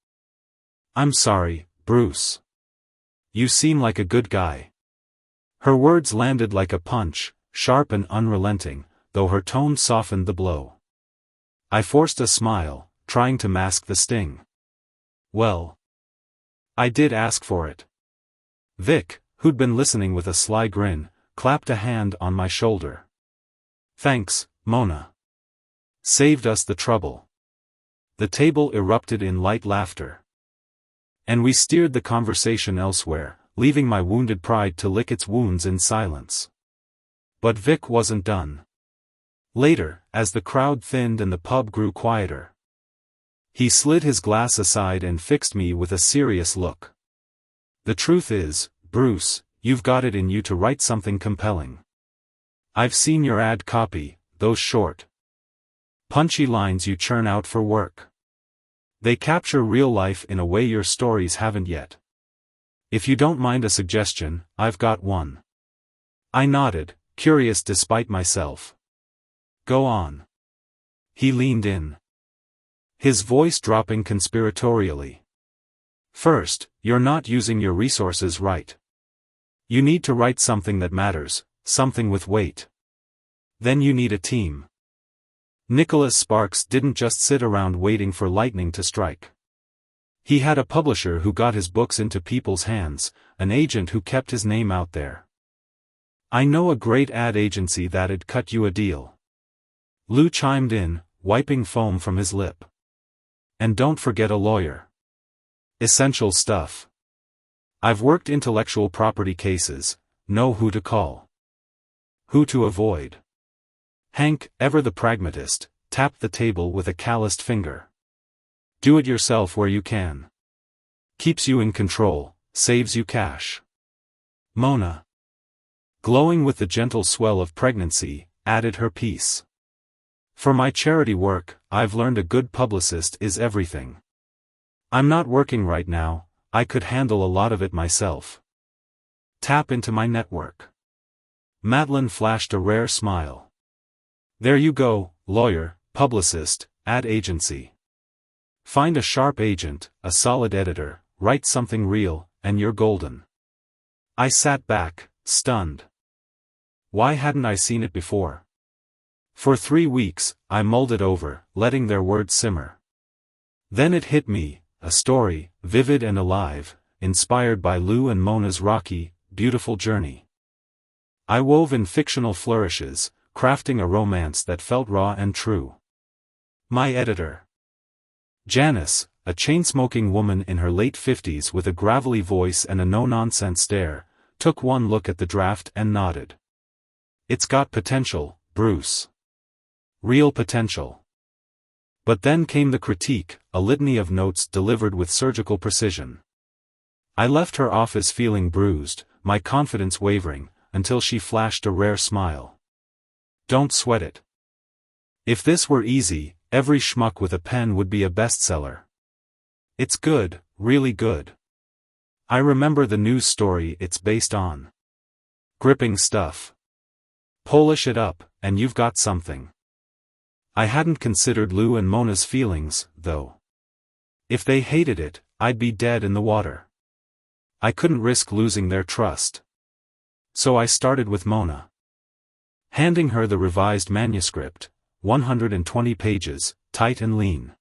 "I'm sorry, Bruce. You seem like a good guy." Her words landed like a punch, sharp and unrelenting, though her tone softened the blow. I forced a smile, trying to mask the sting. "Well, I did ask for it." Vic, who'd been listening with a sly grin, clapped a hand on my shoulder. "Thanks, Mona. Saved us the trouble." The table erupted in light laughter. And we steered the conversation elsewhere, leaving my wounded pride to lick its wounds in silence. But Vic wasn't done. Later, as the crowd thinned and the pub grew quieter, he slid his glass aside and fixed me with a serious look. "The truth is, Bruce, you've got it in you to write something compelling. I've seen your ad copy, those short, punchy lines you churn out for work. They capture real life in a way your stories haven't yet. If you don't mind a suggestion, I've got one." I nodded, curious despite myself. "Go on." He leaned in, his voice dropping conspiratorially. "First, you're not using your resources right. You need to write something that matters, something with weight. Then you need a team. Nicholas Sparks didn't just sit around waiting for lightning to strike. He had a publisher who got his books into people's hands, an agent who kept his name out there. I know a great ad agency that'd cut you a deal." Lou chimed in, wiping foam from his lip. "And don't forget a lawyer. Essential stuff. I've worked intellectual property cases, know who to call. Who to avoid." Hank, ever the pragmatist, tapped the table with a calloused finger. "Do it yourself where you can. Keeps you in control, saves you cash." Mona, glowing with the gentle swell of pregnancy, added her piece. "For my charity work, I've learned a good publicist is everything. I'm not working right now, I could handle a lot of it myself. Tap into my network." Madeline flashed a rare smile. "There you go, lawyer, publicist, ad agency. Find a sharp agent, a solid editor, write something real, and you're golden." I sat back, stunned. Why hadn't I seen it before? For 3 weeks, I mulled it over, letting their words simmer. Then it hit me, a story, vivid and alive, inspired by Lou and Mona's rocky, beautiful journey. I wove in fictional flourishes, crafting a romance that felt raw and true. My editor, Janice, a chain-smoking woman in her late 50s with a gravelly voice and a no-nonsense stare, took one look at the draft and nodded. It's got potential, Bruce. Real potential. But then came the critique, a litany of notes delivered with surgical precision. I left her office feeling bruised, my confidence wavering, until she flashed a rare smile. Don't sweat it. If this were easy, every schmuck with a pen would be a bestseller. It's good, really good. I remember the news story it's based on. Gripping stuff. Polish it up, and you've got something. I hadn't considered Lou and Mona's feelings, though. If they hated it, I'd be dead in the water. I couldn't risk losing their trust. So I started with Mona. Handing her the revised manuscript, 120 pages, tight and lean.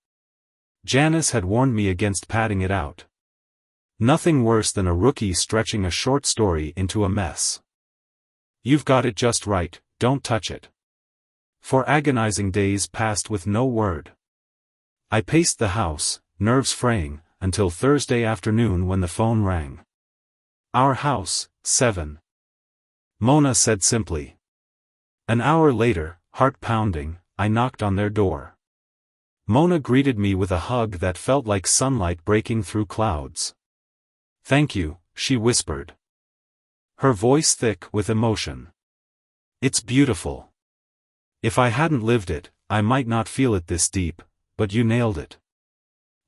Janice had warned me against padding it out. Nothing worse than a rookie stretching a short story into a mess. You've got it just right, don't touch it. 4 agonizing days passed with no word. I paced the house, nerves fraying, until Thursday afternoon when the phone rang. Our house, 7. Mona said simply. An hour later, heart pounding, I knocked on their door. Mona greeted me with a hug that felt like sunlight breaking through clouds. Thank you, she whispered. Her voice thick with emotion. It's beautiful. If I hadn't lived it, I might not feel it this deep, but you nailed it.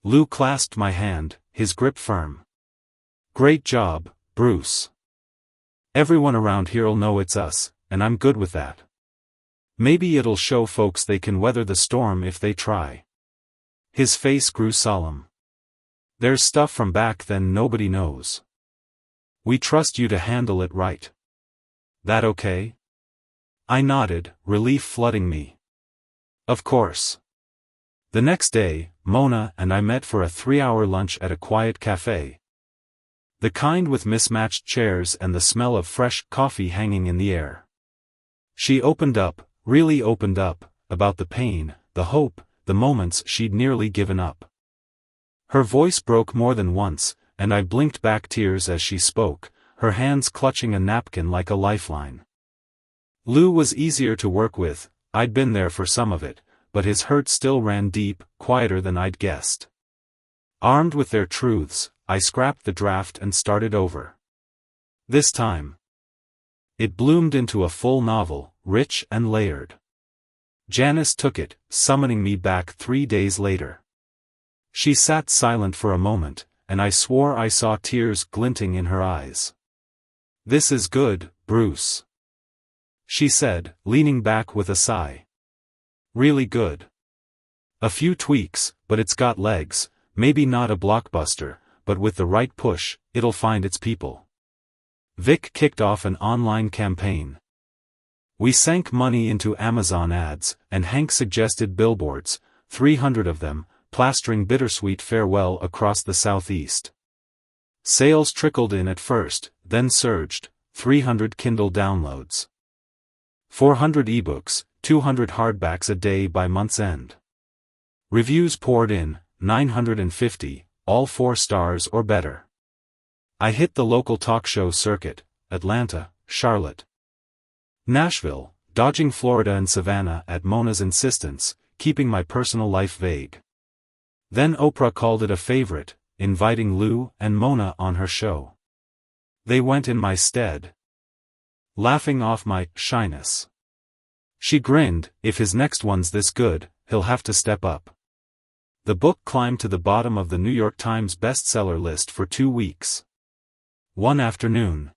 Lou clasped my hand, his grip firm. Great job, Bruce. Everyone around here'll know it's us, and I'm good with that. Maybe it'll show folks they can weather the storm if they try. His face grew solemn. There's stuff from back then nobody knows. We trust you to handle it right. That okay? I nodded, relief flooding me. Of course. The next day, Mona and I met for a 3-hour lunch at a quiet cafe. The kind with mismatched chairs and the smell of fresh coffee hanging in the air. She opened up, really opened up, about the pain, the hope, the moments she'd nearly given up. Her voice broke more than once, and I blinked back tears as she spoke, her hands clutching a napkin like a lifeline. Lou was easier to work with, I'd been there for some of it, but his hurt still ran deep, quieter than I'd guessed. Armed with their truths, I scrapped the draft and started over. This time. It bloomed into a full novel, rich and layered. Janice took it, summoning me back 3 days later. She sat silent for a moment, and I swore I saw tears glinting in her eyes. This is good, Bruce. She said, leaning back with a sigh. Really good. A few tweaks, but it's got legs, maybe not a blockbuster, but with the right push, it'll find its people. Vic kicked off an online campaign. We sank money into Amazon ads, and Hank suggested billboards, 300 of them, plastering bittersweet farewell across the Southeast. Sales trickled in at first, then surged, 300 Kindle downloads. 400 ebooks, 200 hardbacks a day by month's end. Reviews poured in, 950, all 4 stars or better. I hit the local talk show circuit, Atlanta, Charlotte, Nashville, dodging Florida and Savannah at Mona's insistence, keeping my personal life vague. Then Oprah called it a favorite, inviting Lou and Mona on her show. They went in my stead, laughing off my shyness. She grinned, if his next one's this good, he'll have to step up. The book climbed to the bottom of the New York Times bestseller list for 2 weeks. One afternoon,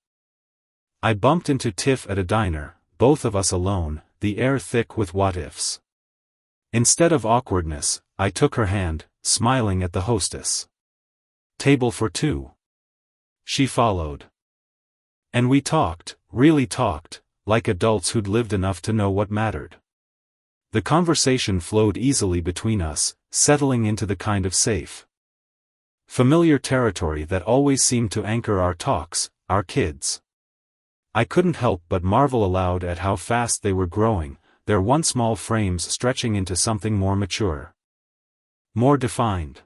I bumped into Tiff at a diner, both of us alone, the air thick with what-ifs. Instead of awkwardness, I took her hand, smiling at the hostess. Table for 2. She followed. And we talked, really talked, like adults who'd lived enough to know what mattered. The conversation flowed easily between us, settling into the kind of safe, familiar territory that always seemed to anchor our talks, our kids. I couldn't help but marvel aloud at how fast they were growing, their once small frames stretching into something more mature, more defined.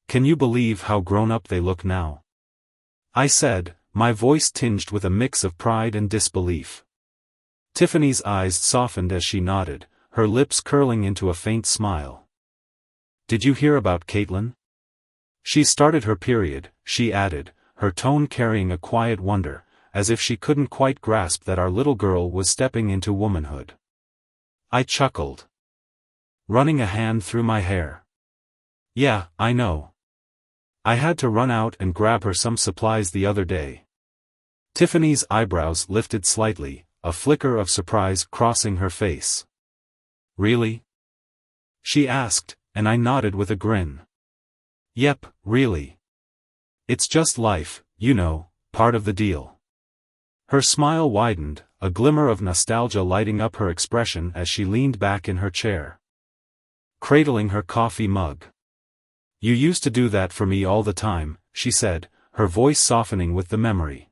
"Can you believe how grown-up they look now?" I said, my voice tinged with a mix of pride and disbelief. Tiffany's eyes softened as she nodded, her lips curling into a faint smile. "Did you hear about Caitlin? She started her period," she added, her tone carrying a quiet wonder, as if she couldn't quite grasp that our little girl was stepping into womanhood. I chuckled, running a hand through my hair. "Yeah, I know. I had to run out and grab her some supplies the other day." Tiffany's eyebrows lifted slightly, a flicker of surprise crossing her face. "Really?" she asked, and I nodded with a grin. "Yep, really. It's just life, you know, part of the deal." Her smile widened, a glimmer of nostalgia lighting up her expression as she leaned back in her chair, cradling her coffee mug. "You used to do that for me all the time," she said, her voice softening with the memory.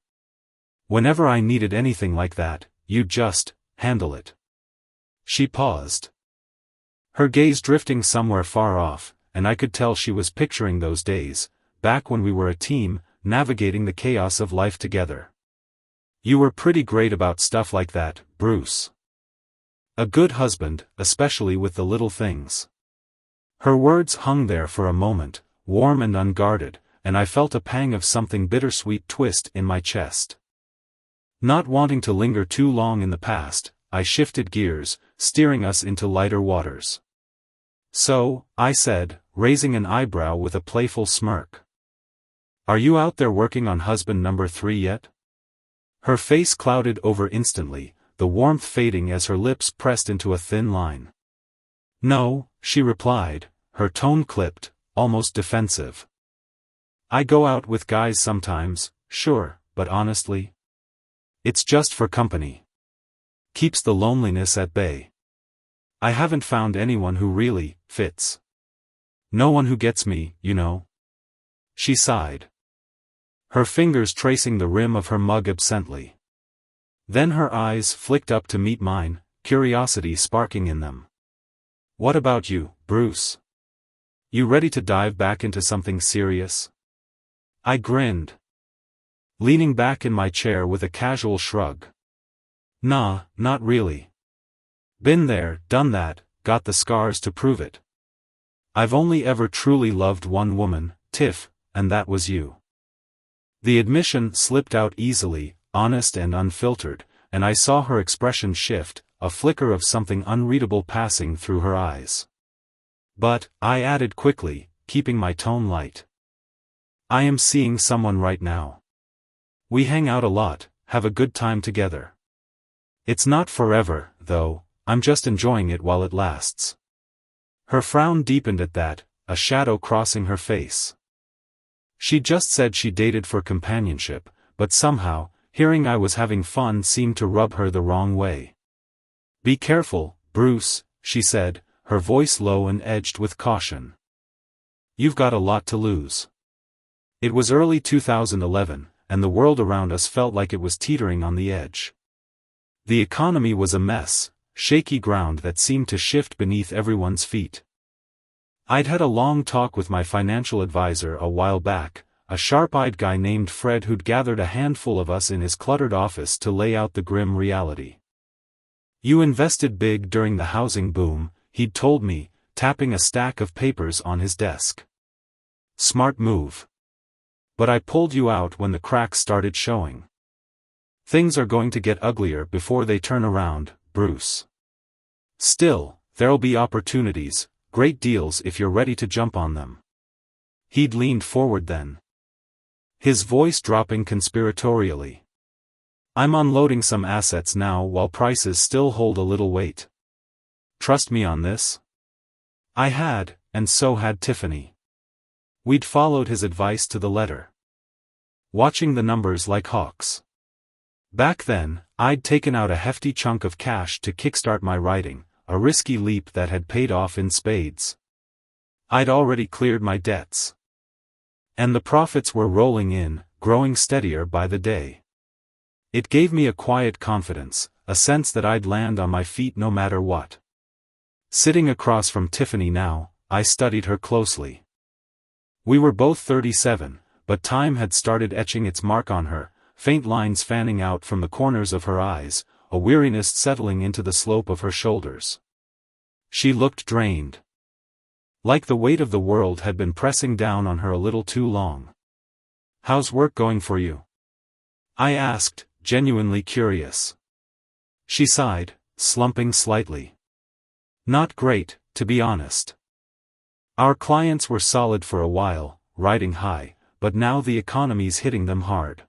"Whenever I needed anything like that, you'd just handle it." She paused, her gaze drifting somewhere far off, and I could tell she was picturing those days, back when we were a team, navigating the chaos of life together. "You were pretty great about stuff like that, Bruce. A good husband, especially with the little things." Her words hung there for a moment, warm and unguarded, and I felt a pang of something bittersweet twist in my chest. Not wanting to linger too long in the past, I shifted gears, steering us into lighter waters. "So," I said, raising an eyebrow with a playful smirk, "are you out there working on husband number 3 yet?" Her face clouded over instantly, the warmth fading as her lips pressed into a thin line. "No," she replied, her tone clipped, almost defensive. "I go out with guys sometimes, sure, but honestly, it's just for company. Keeps the loneliness at bay. I haven't found anyone who really fits. No one who gets me, you know." She sighed, her fingers tracing the rim of her mug absently. Then her eyes flicked up to meet mine, curiosity sparking in them. "What about you, Bruce? You ready to dive back into something serious?" I grinned, leaning back in my chair with a casual shrug. "Nah, not really. Been there, done that, got the scars to prove it. I've only ever truly loved one woman, Tiff, and that was you." The admission slipped out easily, honest and unfiltered, and I saw her expression shift, a flicker of something unreadable passing through her eyes. "But," I added quickly, keeping my tone light, "I am seeing someone right now. We hang out a lot, have a good time together. It's not forever, though, I'm just enjoying it while it lasts." Her frown deepened at that, a shadow crossing her face. She just said she dated for companionship, but somehow, hearing I was having fun seemed to rub her the wrong way. "Be careful, Bruce," she said, her voice low and edged with caution. "You've got a lot to lose." It was early 2011, and the world around us felt like it was teetering on the edge. The economy was a mess, shaky ground that seemed to shift beneath everyone's feet. I'd had a long talk with my financial advisor a while back, a sharp-eyed guy named Fred who'd gathered a handful of us in his cluttered office to lay out the grim reality. "You invested big during the housing boom," he'd told me, tapping a stack of papers on his desk. "Smart move. But I pulled you out when the cracks started showing. Things are going to get uglier before they turn around, Bruce. Still, there'll be opportunities, great deals if you're ready to jump on them." He'd leaned forward then, his voice dropping conspiratorially. "I'm unloading some assets now while prices still hold a little weight. Trust me on this?" I had, and so had Tiffany. We'd followed his advice to the letter, watching the numbers like hawks. Back then, I'd taken out a hefty chunk of cash to kickstart my writing, a risky leap that had paid off in spades. I'd already cleared my debts. And the profits were rolling in, growing steadier by the day. It gave me a quiet confidence, a sense that I'd land on my feet no matter what. Sitting across from Tiffany now, I studied her closely. We were both 37, but time had started etching its mark on her, faint lines fanning out from the corners of her eyes, a weariness settling into the slope of her shoulders. She looked drained. Like the weight of the world had been pressing down on her a little too long. "How's work going for you?" I asked, genuinely curious. She sighed, slumping slightly. "Not great, to be honest. Our clients were solid for a while, riding high, but now the economy's hitting them hard.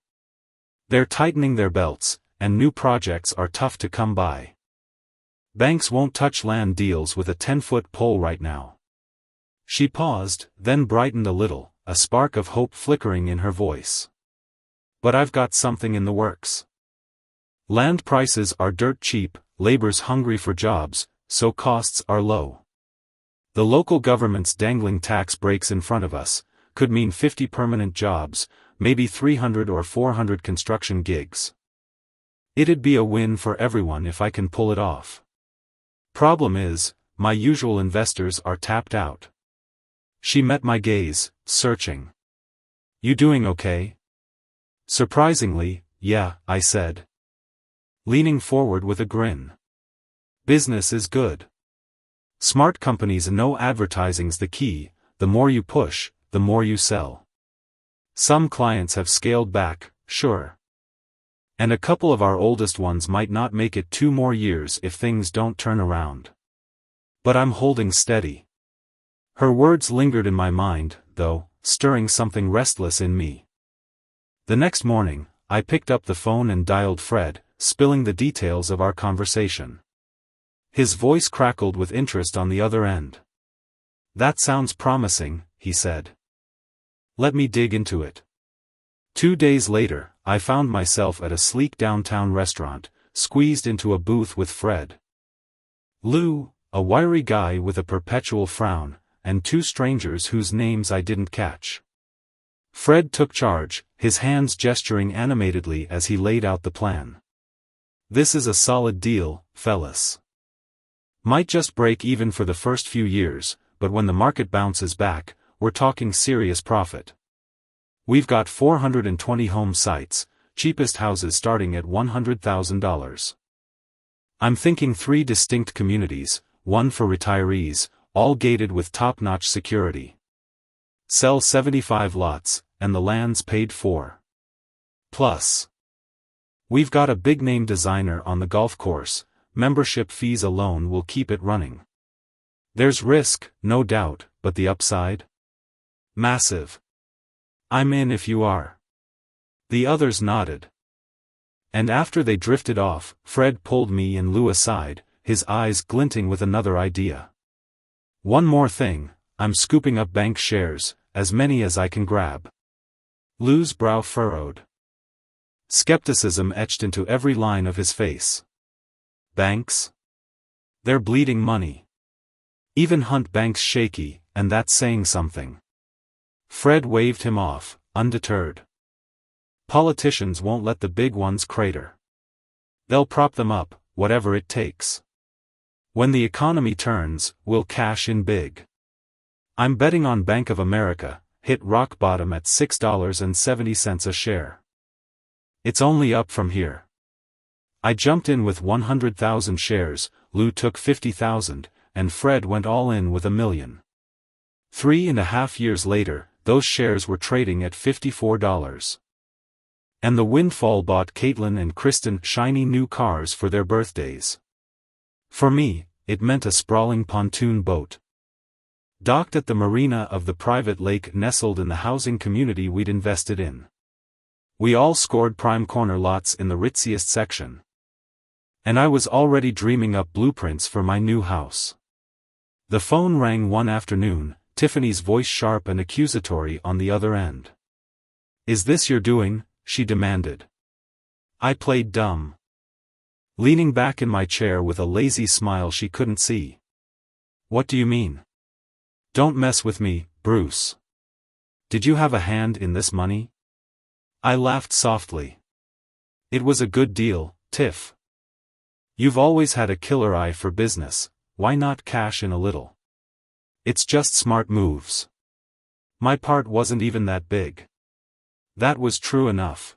They're tightening their belts, and new projects are tough to come by. Banks won't touch land deals with a 10-foot pole right now." She paused, then brightened a little, a spark of hope flickering in her voice. "But I've got something in the works. Land prices are dirt cheap, labor's hungry for jobs, so costs are low. The local government's dangling tax breaks in front of us could mean 50 permanent jobs, maybe 300 or 400 construction gigs. It'd be a win for everyone if I can pull it off. Problem is, my usual investors are tapped out." She met my gaze, searching. "You doing okay?" "Surprisingly, yeah," I said, leaning forward with a grin. "Business is good. Smart companies know advertising's the key, the more you push, the more you sell. Some clients have scaled back, sure. And a couple of our oldest ones might not make it 2 more years if things don't turn around. But I'm holding steady." Her words lingered in my mind, though, stirring something restless in me. The next morning, I picked up the phone and dialed Fred, spilling the details of our conversation. His voice crackled with interest on the other end. "That sounds promising," he said. "Let me dig into it." 2 days later, I found myself at a sleek downtown restaurant, squeezed into a booth with Fred. Lou, a wiry guy with a perpetual frown, and 2 strangers whose names I didn't catch. Fred took charge, his hands gesturing animatedly as he laid out the plan. "This is a solid deal, fellas. Might just break even for the first few years, but when the market bounces back, we're talking serious profit. We've got 420 home sites, cheapest houses starting at $100,000. I'm thinking 3 distinct communities, one for retirees, all gated with top-notch security. Sell 75 lots, and the land's paid for. Plus, we've got a big-name designer on the golf course, membership fees alone will keep it running. There's risk, no doubt, but the upside? Massive. I'm in if you are." The others nodded. And after they drifted off, Fred pulled me and Lou aside, his eyes glinting with another idea. "One more thing, I'm scooping up bank shares, as many as I can grab." Lou's brow furrowed. Skepticism etched into every line of his face. "Banks? They're bleeding money. Even Hunt Bank's shaky, and that's saying something." Fred waved him off, undeterred. "Politicians won't let the big ones crater. They'll prop them up, whatever it takes. When the economy turns, we'll cash in big. I'm betting on Bank of America, hit rock bottom at $6.70 a share. It's only up from here." I jumped in with 100,000 shares, Lou took 50,000, and Fred went all in with $1 million. 3.5 years later, those shares were trading at $54. And the windfall bought Caitlin and Kristen shiny new cars for their birthdays. For me, it meant a sprawling pontoon boat. Docked at the marina of the private lake nestled in the housing community we'd invested in. We all scored prime corner lots in the ritziest section. And I was already dreaming up blueprints for my new house. The phone rang one afternoon, Tiffany's voice sharp and accusatory on the other end. "Is this your doing?" she demanded. I played dumb. leaning back in my chair with a lazy smile she couldn't see. What do you mean? Don't mess with me, Bruce. Did you have a hand in this money? I laughed softly. It was a good deal, Tiff. You've always had a killer eye for business, why not cash in a little? It's just smart moves. My part wasn't even that big. That was true enough.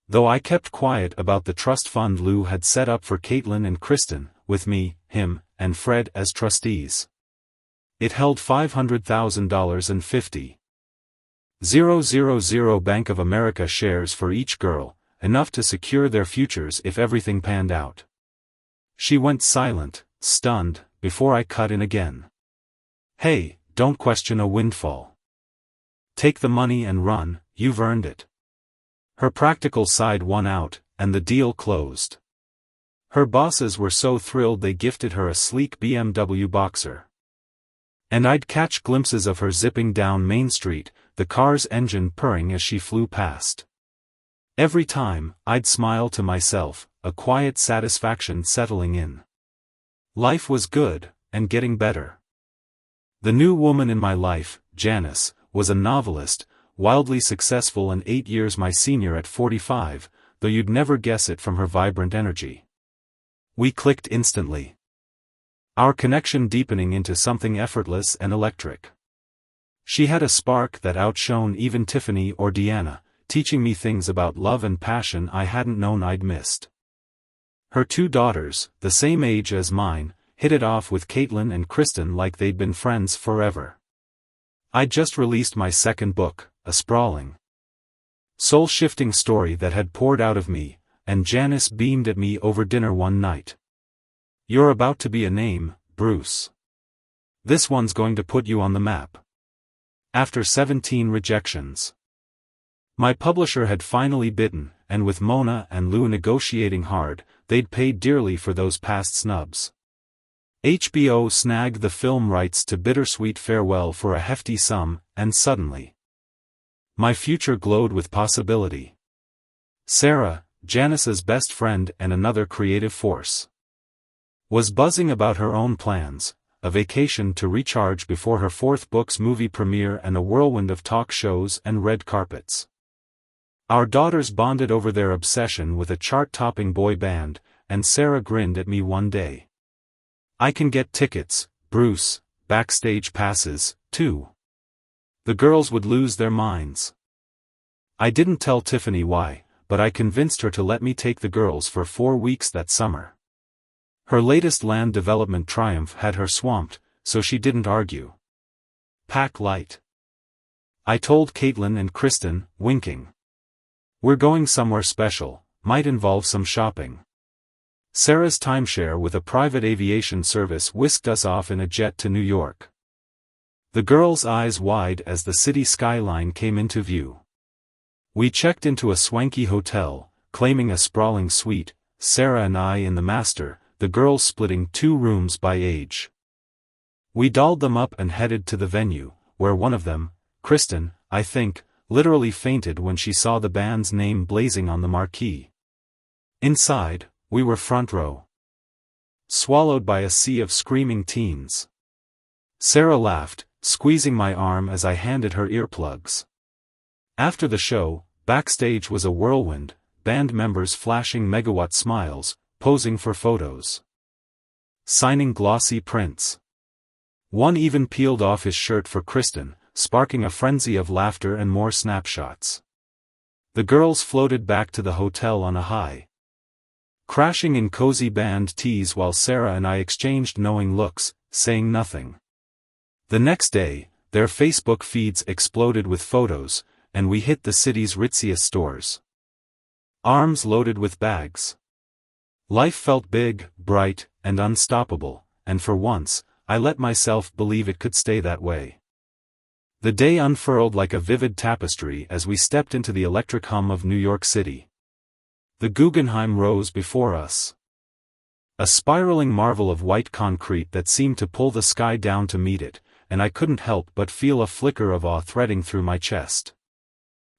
Though I kept quiet about the trust fund Lou had set up for Caitlin and Kristen, with me, him, and Fred as trustees. It held $500,000 and 50,000 Bank of America shares for each girl, enough to secure their futures if everything panned out. She went silent, stunned, before I cut in again. Hey, don't question a windfall. Take the money and run, you've earned it. Her practical side won out, and the deal closed. Her bosses were so thrilled they gifted her a sleek BMW Boxer. And I'd catch glimpses of her zipping down Main Street, the car's engine purring as she flew past. Every time, I'd smile to myself, a quiet satisfaction settling in. Life was good, and getting better. The new woman in my life, Janice, was a novelist, wildly successful and 8 years my senior at 45, though you'd never guess it from her vibrant energy. We clicked instantly. Our connection deepening into something effortless and electric. She had a spark that outshone even Tiffany or Deanna, teaching me things about love and passion I hadn't known I'd missed. Her 2 daughters, the same age as mine, hit it off with Caitlin and Kristen like they'd been friends forever. I'd just released my second book, a sprawling, soul-shifting story that had poured out of me, and Janice beamed at me over dinner one night. You're about to be a name, Bruce. This one's going to put you on the map. After 17 rejections. My publisher had finally bitten, and with Mona and Lou negotiating hard, they'd paid dearly for those past snubs. HBO snagged the film rights to Bittersweet Farewell for a hefty sum, and suddenly, my future glowed with possibility. Sarah, Janice's best friend and another creative force, was buzzing about her own plans, a vacation to recharge before her 4th book's movie premiere and a whirlwind of talk shows and red carpets. Our daughters bonded over their obsession with a chart-topping boy band, and Sarah grinned at me one day. I can get tickets, Bruce, backstage passes, too. The girls would lose their minds. I didn't tell Tiffany why, but I convinced her to let me take the girls for 4 weeks that summer. Her latest land development triumph had her swamped, so she didn't argue. Pack light. I told Caitlin and Kristen, winking. We're going somewhere special, might involve some shopping. Sarah's timeshare with a private aviation service whisked us off in a jet to New York. The girls' eyes wide as the city skyline came into view. We checked into a swanky hotel, claiming a sprawling suite, Sarah and I in the master, the girls splitting 2 rooms by age. We dolled them up and headed to the venue, where one of them, Kristen, I think, literally fainted when she saw the band's name blazing on the marquee. Inside, we were front row, swallowed by a sea of screaming teens. Sarah laughed, squeezing my arm as I handed her earplugs. After the show, backstage was a whirlwind, band members flashing megawatt smiles, posing for photos, signing glossy prints. One even peeled off his shirt for Kristen, sparking a frenzy of laughter and more snapshots. The girls floated back to the hotel on a high, crashing in cozy band tees while Sarah and I exchanged knowing looks, saying nothing. The next day, their Facebook feeds exploded with photos, and we hit the city's ritziest stores, arms loaded with bags. Life felt big, bright, and unstoppable, and for once, I let myself believe it could stay that way. The day unfurled like a vivid tapestry as we stepped into the electric hum of New York City. The Guggenheim rose before us, a spiraling marvel of white concrete that seemed to pull the sky down to meet it, and I couldn't help but feel a flicker of awe threading through my chest.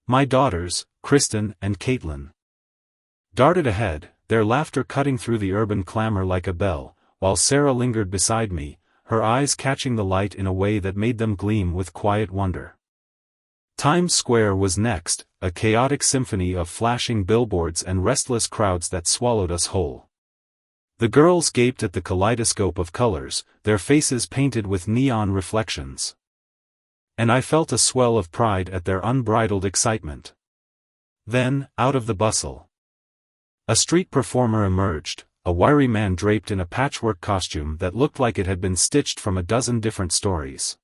My daughters, Kristen and Caitlin, darted ahead, their laughter cutting through the urban clamor like a bell, while Sarah lingered beside me, her eyes catching the light in a way that made them gleam with quiet wonder. Times Square was next, a chaotic symphony of flashing billboards and restless crowds that swallowed us whole. The girls gaped at the kaleidoscope of colors, their faces painted with neon reflections. And I felt a swell of pride at their unbridled excitement. Then, out of the bustle, a street performer emerged, a wiry man draped in a patchwork costume that looked like it had been stitched from a dozen different stories.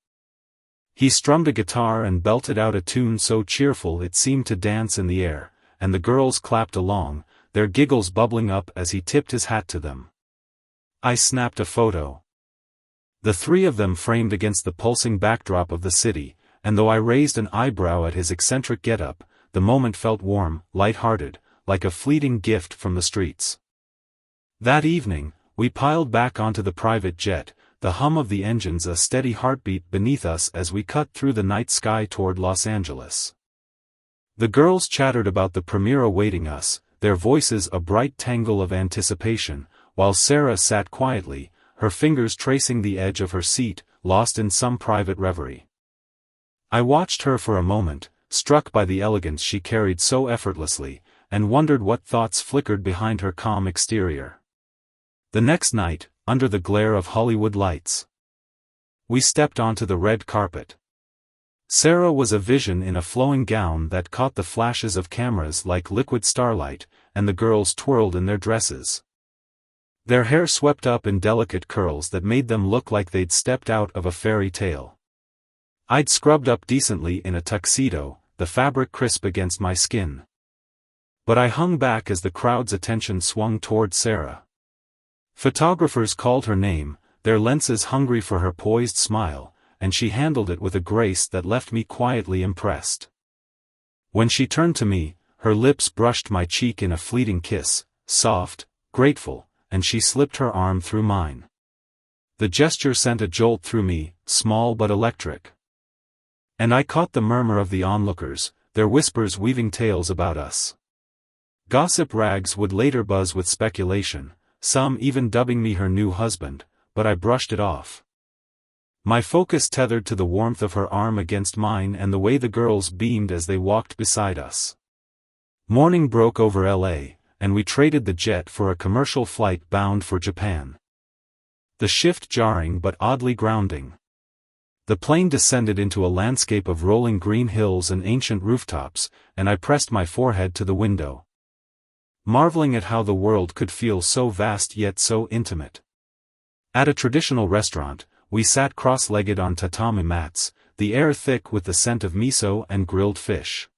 He strummed a guitar and belted out a tune so cheerful it seemed to dance in the air, and the girls clapped along, their giggles bubbling up as he tipped his hat to them. I snapped a photo. The three of them framed against the pulsing backdrop of the city, and though I raised an eyebrow at his eccentric getup, the moment felt warm, light-hearted, like a fleeting gift from the streets. That evening, we piled back onto the private jet, the hum of the engines a steady heartbeat beneath us as we cut through the night sky toward Los Angeles. The girls chattered about the premiere awaiting us, their voices a bright tangle of anticipation, while Sarah sat quietly, her fingers tracing the edge of her seat, lost in some private reverie. I watched her for a moment, struck by the elegance she carried so effortlessly, and wondered what thoughts flickered behind her calm exterior. The next night, under the glare of Hollywood lights, we stepped onto the red carpet. Sarah was a vision in a flowing gown that caught the flashes of cameras like liquid starlight, and the girls twirled in their dresses. Their hair swept up in delicate curls that made them look like they'd stepped out of a fairy tale. I'd scrubbed up decently in a tuxedo, the fabric crisp against my skin. But I hung back as the crowd's attention swung toward Sarah. Photographers called her name, their lenses hungry for her poised smile, and she handled it with a grace that left me quietly impressed. When she turned to me, her lips brushed my cheek in a fleeting kiss, soft, grateful, and she slipped her arm through mine. The gesture sent a jolt through me, small but electric. And I caught the murmur of the onlookers, their whispers weaving tales about us. Gossip rags would later buzz with speculation, some even dubbing me her new husband, but I brushed it off. My focus tethered to the warmth of her arm against mine and the way the girls beamed as they walked beside us. Morning broke over LA, and we traded the jet for a commercial flight bound for Japan. The shift jarring but oddly grounding. The plane descended into a landscape of rolling green hills and ancient rooftops, and I pressed my forehead to the window, marveling at how the world could feel so vast yet so intimate. At a traditional restaurant, we sat cross-legged on tatami mats, the air thick with the scent of miso and grilled fish.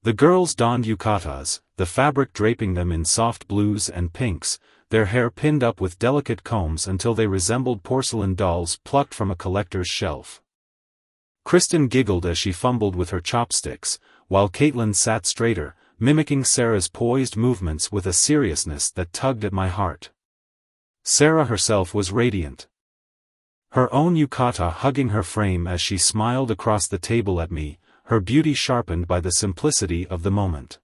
The girls donned yukatas, the fabric draping them in soft blues and pinks, their hair pinned up with delicate combs until they resembled porcelain dolls plucked from a collector's shelf. Kristen giggled as she fumbled with her chopsticks, while Caitlin sat straighter, mimicking Sarah's poised movements with a seriousness that tugged at my heart. Sarah herself was radiant, her own yukata hugging her frame as she smiled across the table at me, her beauty sharpened by the simplicity of the moment.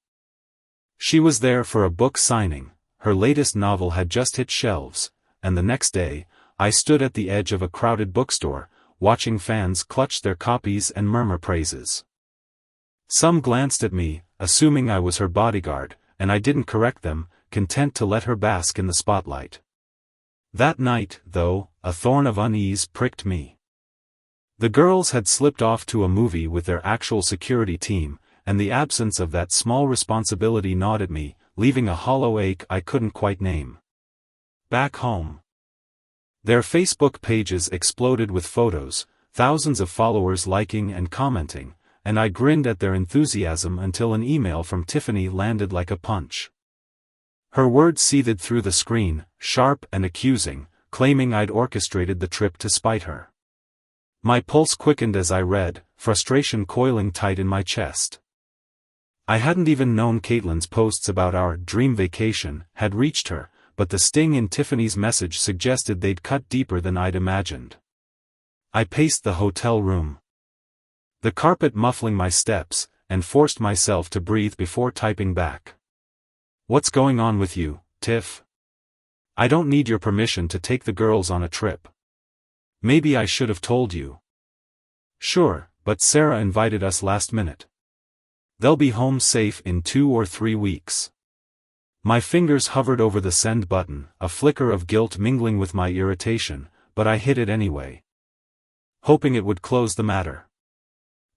She was there for a book signing, her latest novel had just hit shelves, and the next day, I stood at the edge of a crowded bookstore, watching fans clutch their copies and murmur praises. Some glanced at me, assuming I was her bodyguard, and I didn't correct them, content to let her bask in the spotlight. That night, though, a thorn of unease pricked me. The girls had slipped off to a movie with their actual security team, and the absence of that small responsibility gnawed at me, leaving a hollow ache I couldn't quite name. Back home, their Facebook pages exploded with photos, thousands of followers liking and commenting, and I grinned at their enthusiasm until an email from Tiffany landed like a punch. Her words seethed through the screen, sharp and accusing, claiming I'd orchestrated the trip to spite her. My pulse quickened as I read, frustration coiling tight in my chest. I hadn't even known Caitlin's posts about our dream vacation had reached her, but the sting in Tiffany's message suggested they'd cut deeper than I'd imagined. I paced the hotel room, the carpet muffling my steps, and forced myself to breathe before typing back. What's going on with you, Tiff? I don't need your permission to take the girls on a trip. Maybe I should have told you. Sure, but Sarah invited us last minute. They'll be home safe in 2 or 3 weeks. My fingers hovered over the send button, a flicker of guilt mingling with my irritation, but I hit it anyway, hoping it would close the matter.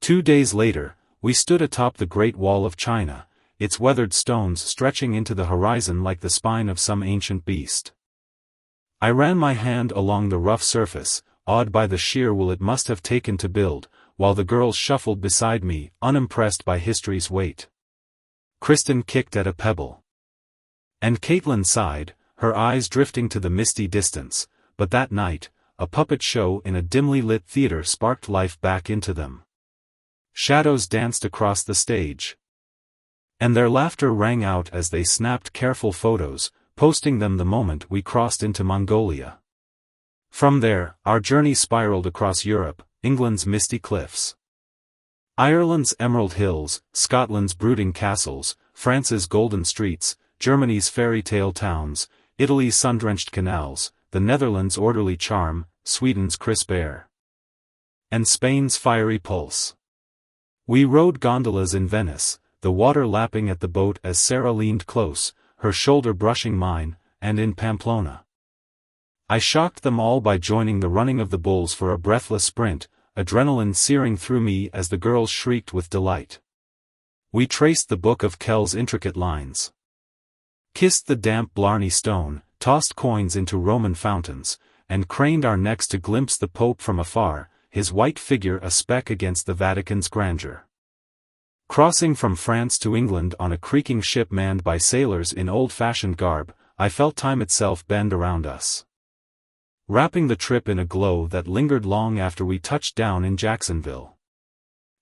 2 days later, we stood atop the Great Wall of China, its weathered stones stretching into the horizon like the spine of some ancient beast. I ran my hand along the rough surface, awed by the sheer will it must have taken to build, while the girls shuffled beside me, unimpressed by history's weight. Kristen kicked at a pebble. And Caitlin sighed, her eyes drifting to the misty distance, but that night, a puppet show in a dimly lit theater sparked life back into them. Shadows danced across the stage. And their laughter rang out as they snapped careful photos, posting them the moment we crossed into Mongolia. From there, our journey spiraled across Europe, England's misty cliffs, Ireland's emerald hills, Scotland's brooding castles, France's golden streets, Germany's fairy tale towns, Italy's sun-drenched canals, the Netherlands' orderly charm, Sweden's crisp air, and Spain's fiery pulse. We rode gondolas in Venice, the water lapping at the boat as Sarah leaned close, her shoulder brushing mine, and in Pamplona. I shocked them all by joining the running of the bulls for a breathless sprint, adrenaline searing through me as the girls shrieked with delight. We traced the Book of Kells' intricate lines, kissed the damp Blarney Stone, tossed coins into Roman fountains, and craned our necks to glimpse the Pope from afar, his white figure a speck against the Vatican's grandeur. Crossing from France to England on a creaking ship manned by sailors in old-fashioned garb, I felt time itself bend around us, wrapping the trip in a glow that lingered long after we touched down in Jacksonville.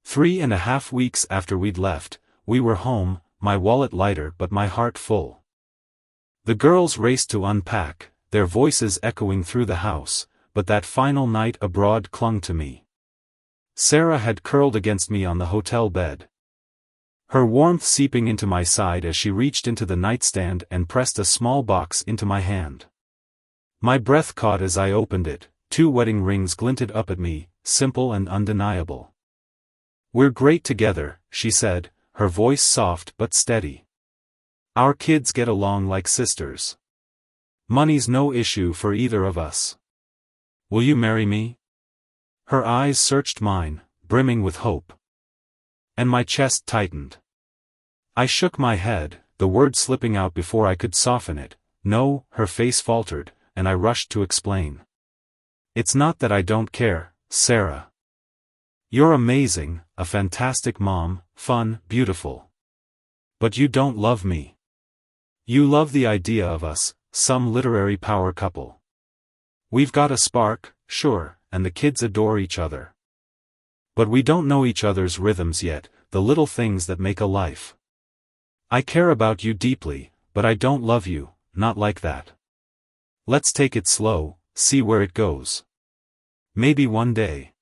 3.5 weeks after we'd left, we were home, my wallet lighter but my heart full. The girls raced to unpack, their voices echoing through the house, but that final night abroad clung to me. Sarah had curled against me on the hotel bed, her warmth seeping into my side as she reached into the nightstand and pressed a small box into my hand. My breath caught as I opened it, 2 wedding rings glinted up at me, simple and undeniable. "We're great together," she said, her voice soft but steady. "Our kids get along like sisters. Money's no issue for either of us. Will you marry me?" Her eyes searched mine, brimming with hope. And my chest tightened. I shook my head, the word slipping out before I could soften it. "No," her face faltered, and I rushed to explain. "It's not that I don't care, Sarah. You're amazing, a fantastic mom, fun, beautiful. But you don't love me. You love the idea of us, some literary power couple. We've got a spark, sure, and the kids adore each other. But we don't know each other's rhythms yet, the little things that make a life. I care about you deeply, but I don't love you, not like that. Let's take it slow, see where it goes. Maybe one day."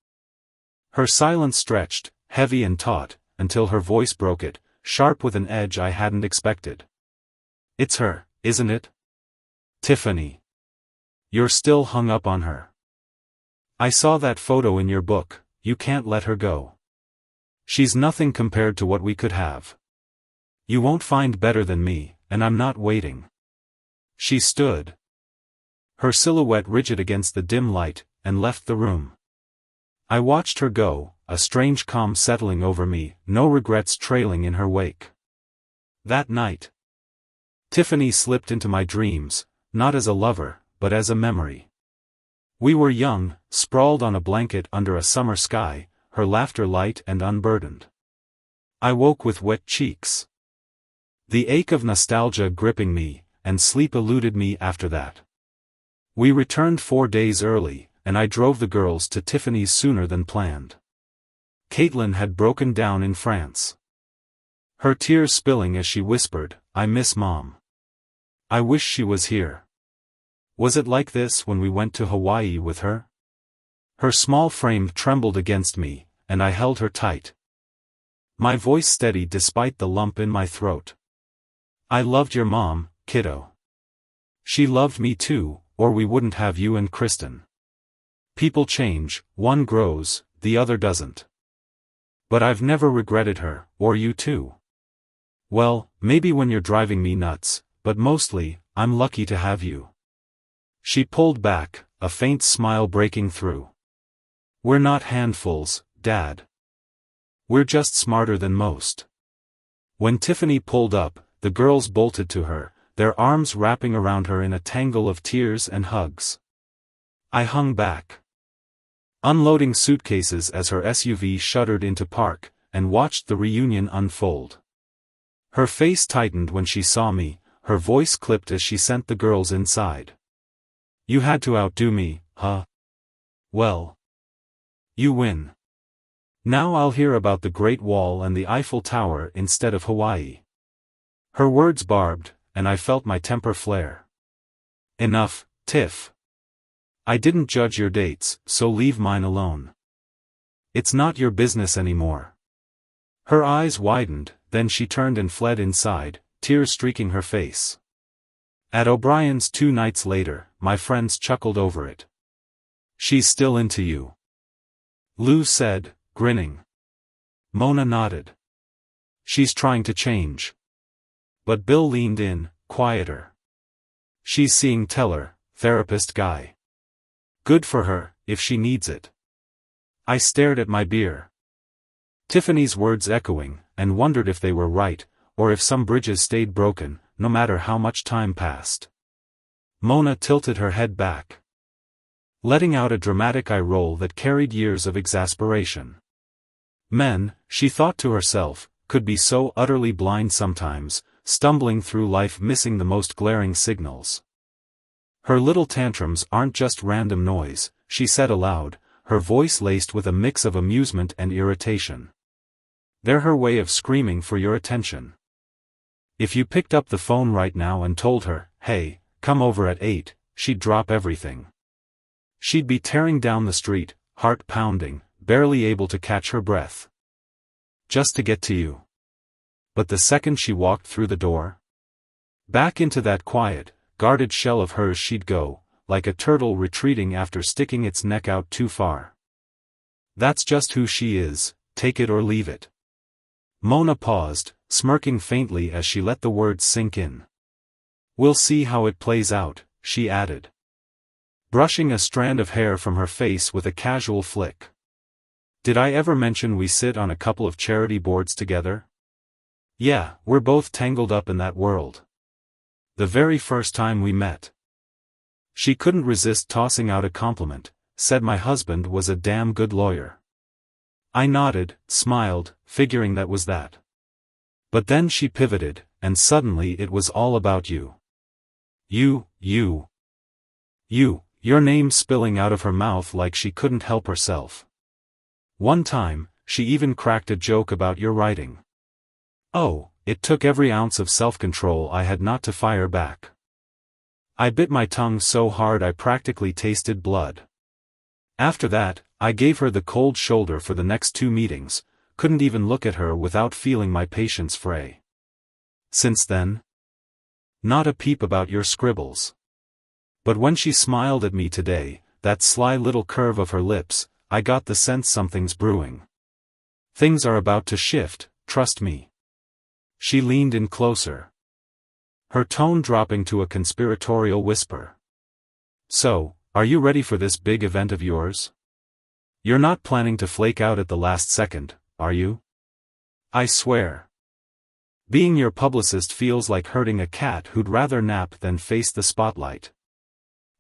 Her silence stretched, heavy and taut, until her voice broke it, sharp with an edge I hadn't expected. "It's her, isn't it? Tiffany. You're still hung up on her. I saw that photo in your book, you can't let her go. She's nothing compared to what we could have. You won't find better than me, and I'm not waiting." She stood, her silhouette rigid against the dim light, and left the room. I watched her go, a strange calm settling over me, no regrets trailing in her wake. That night, Tiffany slipped into my dreams, not as a lover, but as a memory. We were young, sprawled on a blanket under a summer sky, her laughter light and unburdened. I woke with wet cheeks, the ache of nostalgia gripping me, and sleep eluded me after that. We returned 4 days early, and I drove the girls to Tiffany's sooner than planned. Caitlin had broken down in France, her tears spilling as she whispered, "I miss Mom. I wish she was here." Was it like this when we went to Hawaii with her? Her small frame trembled against me, and I held her tight, my voice steady despite the lump in my throat. I loved your mom, kiddo. She loved me too, or we wouldn't have you and Kristen. People change, one grows, the other doesn't. But I've never regretted her, or you too. Well, maybe when you're driving me nuts, but mostly, I'm lucky to have you. She pulled back, a faint smile breaking through. We're not handfuls, Dad. We're just smarter than most. When Tiffany pulled up, the girls bolted to her, their arms wrapping around her in a tangle of tears and hugs. I hung back, unloading suitcases as her SUV shuddered into park, and watched the reunion unfold. Her face tightened when she saw me, her voice clipped as she sent the girls inside. You had to outdo me, huh? Well, you win. Now I'll hear about the Great Wall and the Eiffel Tower instead of Hawaii. Her words barbed, and I felt my temper flare. Enough, Tiff. I didn't judge your dates, so leave mine alone. It's not your business anymore. Her eyes widened, then she turned and fled inside, tears streaking her face. At O'Brien's 2 nights later, my friends chuckled over it. She's still into you, Lou said, grinning. Mona nodded. She's trying to change. But Bill leaned in, quieter. She's seeing Teller, therapist guy. Good for her, if she needs it. I stared at my beer. Tiffany's words echoing, and wondered if they were right, or if some bridges stayed broken, no matter how much time passed. Mona tilted her head back, letting out a dramatic eye roll that carried years of exasperation. Men, she thought to herself, could be so utterly blind sometimes, stumbling through life missing the most glaring signals. Her little tantrums aren't just random noise, she said aloud, her voice laced with a mix of amusement and irritation. They're her way of screaming for your attention. If you picked up the phone right now and told her, hey, come over at 8, she'd drop everything. She'd be tearing down the street, heart pounding, barely able to catch her breath. Just to get to you. But the second she walked through the door, back into that quiet, guarded shell of hers she'd go, like a turtle retreating after sticking its neck out too far. That's just who she is, take it or leave it. Mona paused, smirking faintly as she let the words sink in. We'll see how it plays out, she added, brushing a strand of hair from her face with a casual flick. Did I ever mention we sit on a couple of charity boards together? Yeah, we're both tangled up in that world. The very first time we met. She couldn't resist tossing out a compliment, said my husband was a damn good lawyer. I nodded, smiled, figuring that was that. But then she pivoted, and suddenly it was all about you. You, your name spilling out of her mouth like she couldn't help herself. One time, she even cracked a joke about your writing. Oh, it took every ounce of self-control I had not to fire back. I bit my tongue so hard I practically tasted blood. After that, I gave her the cold shoulder for the next 2 meetings, couldn't even look at her without feeling my patience fray. Since then, not a peep about your scribbles. But when she smiled at me today, that sly little curve of her lips, I got the sense something's brewing. Things are about to shift, trust me. She leaned in closer, her tone dropping to a conspiratorial whisper. So, are you ready for this big event of yours? You're not planning to flake out at the last second, are you? I swear. Being your publicist feels like herding a cat who'd rather nap than face the spotlight.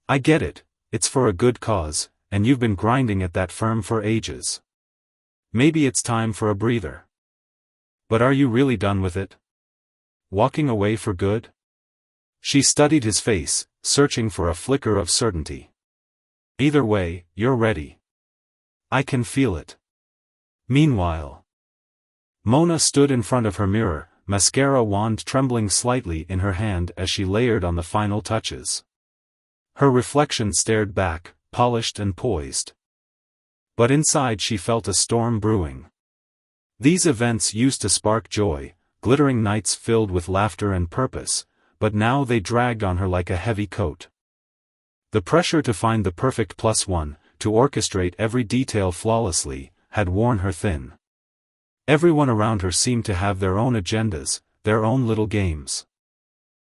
I get it, it's for a good cause, and you've been grinding at that firm for ages. Maybe it's time for a breather. But are you really done with it? Walking away for good? She studied his face, searching for a flicker of certainty. Either way, you're ready. I can feel it. Meanwhile, Mona stood in front of her mirror, mascara wand trembling slightly in her hand as she layered on the final touches. Her reflection stared back, polished and poised. But inside she felt a storm brewing. These events used to spark joy, glittering nights filled with laughter and purpose, but now they dragged on her like a heavy coat. The pressure to find the perfect +1, to orchestrate every detail flawlessly, had worn her thin. Everyone around her seemed to have their own agendas, their own little games.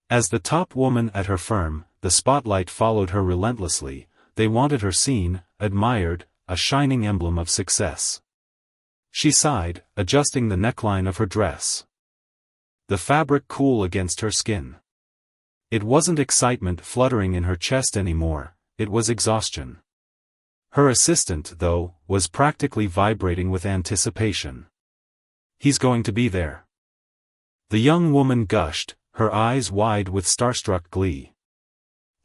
As the top woman at her firm, the spotlight followed her relentlessly. They wanted her seen, admired, a shining emblem of success. She sighed, adjusting the neckline of her dress. The fabric cool against her skin. It wasn't excitement fluttering in her chest anymore, it was exhaustion. Her assistant, though, was practically vibrating with anticipation. He's going to be there. The young woman gushed, her eyes wide with starstruck glee.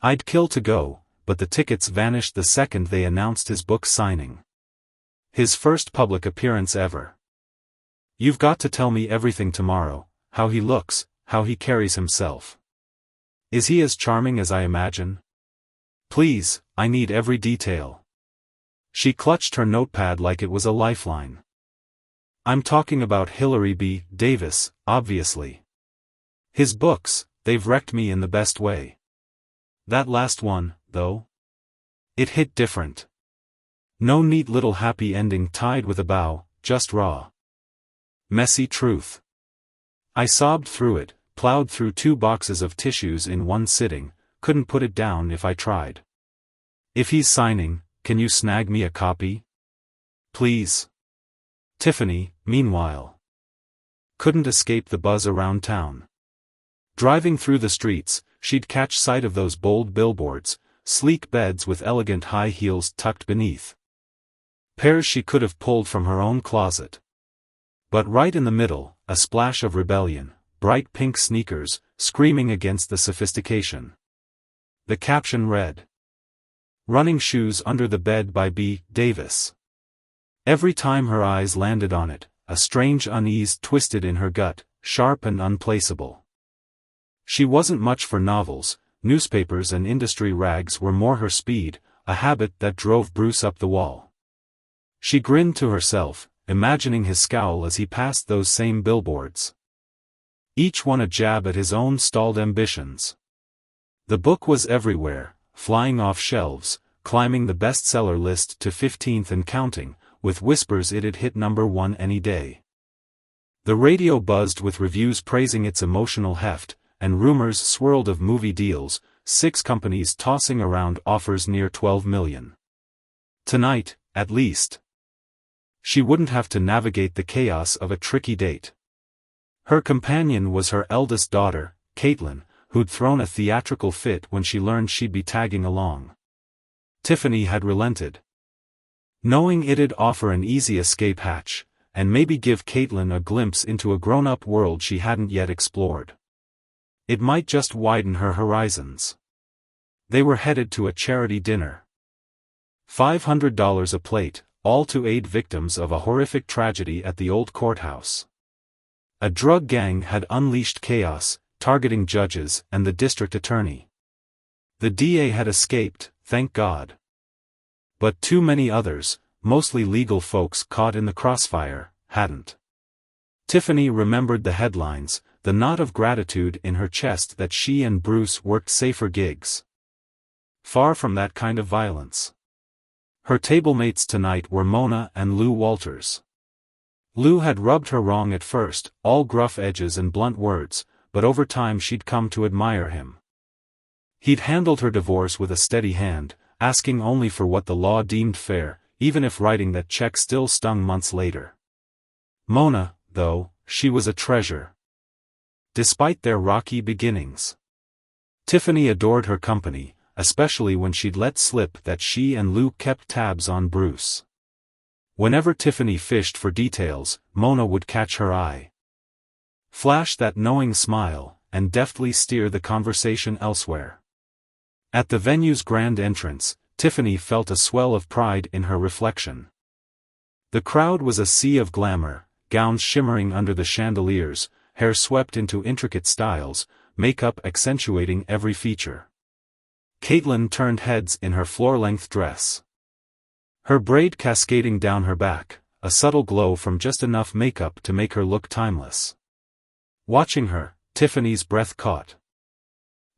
I'd kill to go, but the tickets vanished the second they announced his book signing. His first public appearance ever. You've got to tell me everything tomorrow, how he looks, how he carries himself. Is he as charming as I imagine? Please, I need every detail. She clutched her notepad like it was a lifeline. I'm talking about Hilary B. Davis, obviously. His books, they've wrecked me in the best way. That last one, though? It hit different. No neat little happy ending tied with a bow, just raw, messy truth. I sobbed through it, plowed through 2 boxes of tissues in one sitting, couldn't put it down if I tried. If he's signing, can you snag me a copy? Please. Tiffany, meanwhile, couldn't escape the buzz around town. Driving through the streets, she'd catch sight of those bold billboards, sleek beds with elegant high heels tucked beneath. Pairs she could have pulled from her own closet. But right in the middle, a splash of rebellion, bright pink sneakers, screaming against the sophistication. The caption read, "Running shoes under the bed by B. Davis." Every time her eyes landed on it, a strange unease twisted in her gut, sharp and unplaceable. She wasn't much for novels, newspapers and industry rags were more her speed, a habit that drove Bruce up the wall. She grinned to herself, imagining his scowl as he passed those same billboards. Each one a jab at his own stalled ambitions. The book was everywhere, flying off shelves, climbing the bestseller list to 15th and counting, with whispers it'd hit #1 any day. The radio buzzed with reviews praising its emotional heft, and rumors swirled of movie deals, 6 companies tossing around offers near $12 million. Tonight, at least, she wouldn't have to navigate the chaos of a tricky date. Her companion was her eldest daughter, Caitlin, who'd thrown a theatrical fit when she learned she'd be tagging along. Tiffany had relented, knowing it'd offer an easy escape hatch, and maybe give Caitlin a glimpse into a grown-up world she hadn't yet explored. It might just widen her horizons. They were headed to a charity dinner. $500 a plate, all to aid victims of a horrific tragedy at the old courthouse. A drug gang had unleashed chaos, targeting judges and the district attorney. The DA had escaped, thank God. But too many others, mostly legal folks caught in the crossfire, hadn't. Tiffany remembered the headlines, the knot of gratitude in her chest that she and Bruce worked safer gigs. Far from that kind of violence. Her tablemates tonight were Mona and Lou Walters. Lou had rubbed her wrong at first, all gruff edges and blunt words, but over time she'd come to admire him. He'd handled her divorce with a steady hand, asking only for what the law deemed fair, even if writing that check still stung months later. Mona, though, she was a treasure. Despite their rocky beginnings, Tiffany adored her company, especially when she'd let slip that she and Lou kept tabs on Bruce. Whenever Tiffany fished for details, Mona would catch her eye, flash that knowing smile, and deftly steer the conversation elsewhere. At the venue's grand entrance, Tiffany felt a swell of pride in her reflection. The crowd was a sea of glamour, gowns shimmering under the chandeliers, hair swept into intricate styles, makeup accentuating every feature. Caitlin turned heads in her floor-length dress, her braid cascading down her back, a subtle glow from just enough makeup to make her look timeless. Watching her, Tiffany's breath caught.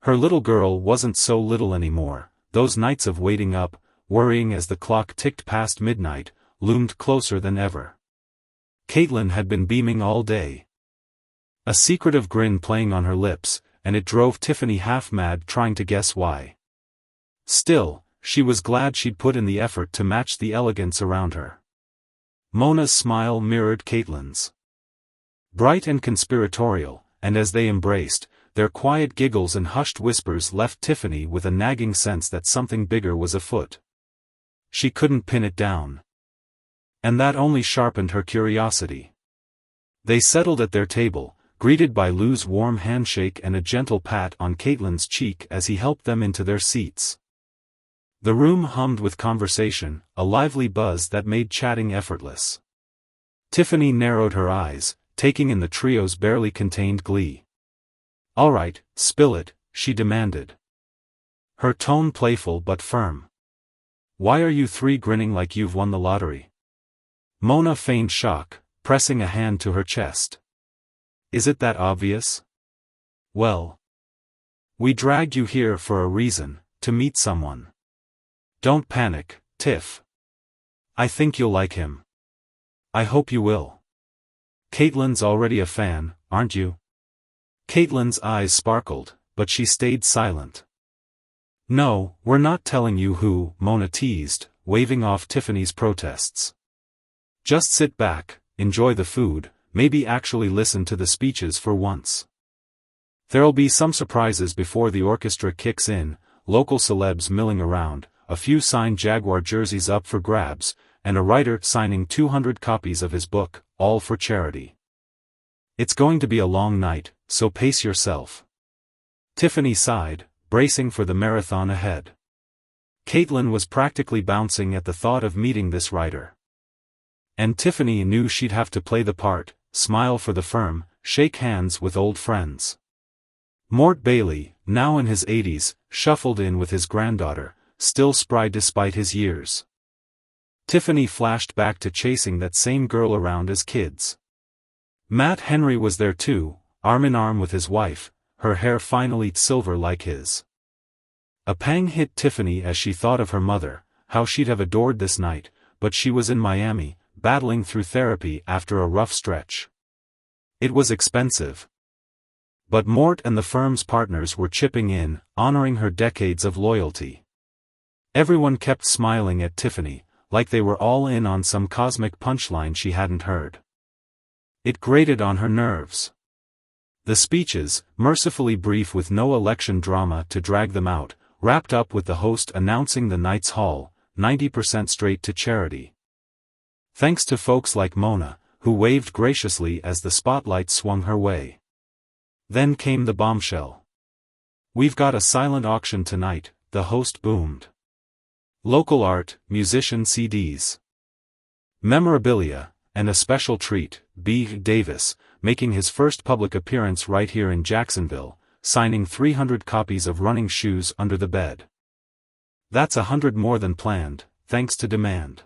Her little girl wasn't so little anymore. Those nights of waiting up, worrying as the clock ticked past midnight, loomed closer than ever. Caitlin had been beaming all day. A secretive grin playing on her lips, and it drove Tiffany half mad trying to guess why. Still, she was glad she'd put in the effort to match the elegance around her. Mona's smile mirrored Caitlin's. Bright and conspiratorial, and as they embraced, their quiet giggles and hushed whispers left Tiffany with a nagging sense that something bigger was afoot. She couldn't pin it down. And that only sharpened her curiosity. They settled at their table, greeted by Lou's warm handshake and a gentle pat on Caitlin's cheek as he helped them into their seats. The room hummed with conversation, a lively buzz that made chatting effortless. Tiffany narrowed her eyes, taking in the trio's barely contained glee. "All right, spill it," she demanded. Her tone playful but firm. "Why are you three grinning like you've won the lottery?" Mona feigned shock, pressing a hand to her chest. "Is it that obvious?" "Well, we dragged you here for a reason, to meet someone. Don't panic, Tiff. I think you'll like him. I hope you will. Caitlin's already a fan, aren't you?" Caitlin's eyes sparkled, but she stayed silent. "No, we're not telling you who," Mona teased, waving off Tiffany's protests. "Just sit back, enjoy the food, maybe actually listen to the speeches for once. There'll be some surprises before the orchestra kicks in, local celebs milling around, a few signed Jaguar jerseys up for grabs, and a writer signing 200 copies of his book, all for charity. It's going to be a long night, so pace yourself." Tiffany sighed, bracing for the marathon ahead. Caitlin was practically bouncing at the thought of meeting this writer. And Tiffany knew she'd have to play the part, smile for the firm, shake hands with old friends. Mort Bailey, now in his 80s, shuffled in with his granddaughter, still spry despite his years. Tiffany flashed back to chasing that same girl around as kids. Matt Henry was there too, arm in arm with his wife, her hair finally silver like his. A pang hit Tiffany as she thought of her mother, how she'd have adored this night, but she was in Miami, battling through therapy after a rough stretch. It was expensive. But Mort and the firm's partners were chipping in, honoring her decades of loyalty. Everyone kept smiling at Tiffany, like they were all in on some cosmic punchline she hadn't heard. It grated on her nerves. The speeches, mercifully brief with no election drama to drag them out, wrapped up with the host announcing the night's haul, 90% straight to charity. Thanks to folks like Mona, who waved graciously as the spotlight swung her way. Then came the bombshell. "We've got a silent auction tonight," the host boomed. "Local art, musician CDs, memorabilia, and a special treat, B. Davis, making his first public appearance right here in Jacksonville, signing 300 copies of Running Shoes Under the Bed. That's 100 more than planned, thanks to demand.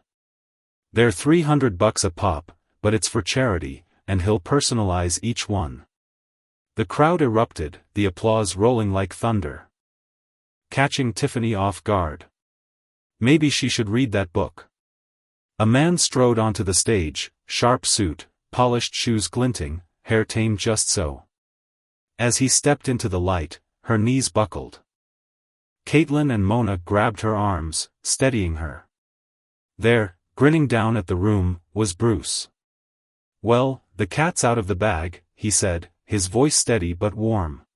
They're $300 a pop, but it's for charity, and he'll personalize each one." The crowd erupted, the applause rolling like thunder. Catching Tiffany off guard. Maybe she should read that book. A man strode onto the stage, sharp suit, polished shoes glinting, hair tamed just so. As he stepped into the light, her knees buckled. Caitlin and Mona grabbed her arms, steadying her. There, grinning down at the room, was Bruce. "Well, the cat's out of the bag," he said, his voice steady but warm.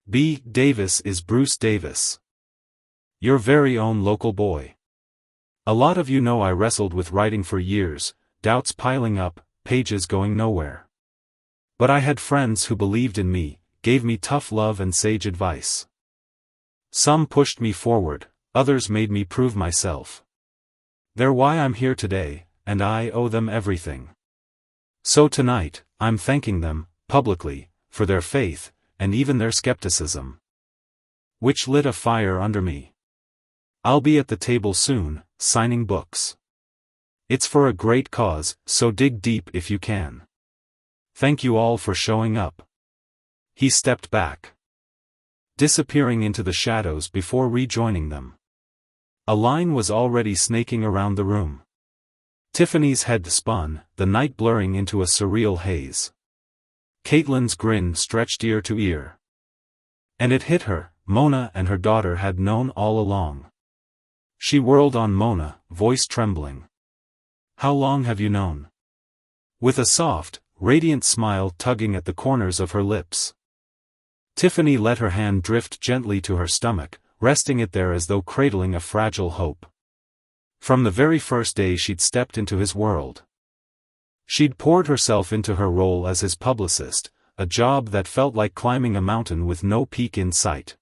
"B. Davis is Bruce Davis. Your very own local boy. A lot of you know I wrestled with writing for years, doubts piling up, pages going nowhere. But I had friends who believed in me, gave me tough love and sage advice. Some pushed me forward, others made me prove myself. They're why I'm here today, and I owe them everything. So tonight, I'm thanking them, publicly, for their faith, and even their skepticism. Which lit a fire under me. I'll be at the table soon, signing books. It's for a great cause, so dig deep if you can. Thank you all for showing up." He stepped back, disappearing into the shadows before rejoining them. A line was already snaking around the room. Tiffany's head spun, the night blurring into a surreal haze. Caitlin's grin stretched ear to ear. And it hit her, Mona and her daughter had known all along. She whirled on Mona, voice trembling. How long have you known? With a soft, radiant smile tugging at the corners of her lips. Tiffany let her hand drift gently to her stomach, resting it there as though cradling a fragile hope. From the very first day she'd stepped into his world. She'd poured herself into her role as his publicist, a job that felt like climbing a mountain with no peak in sight.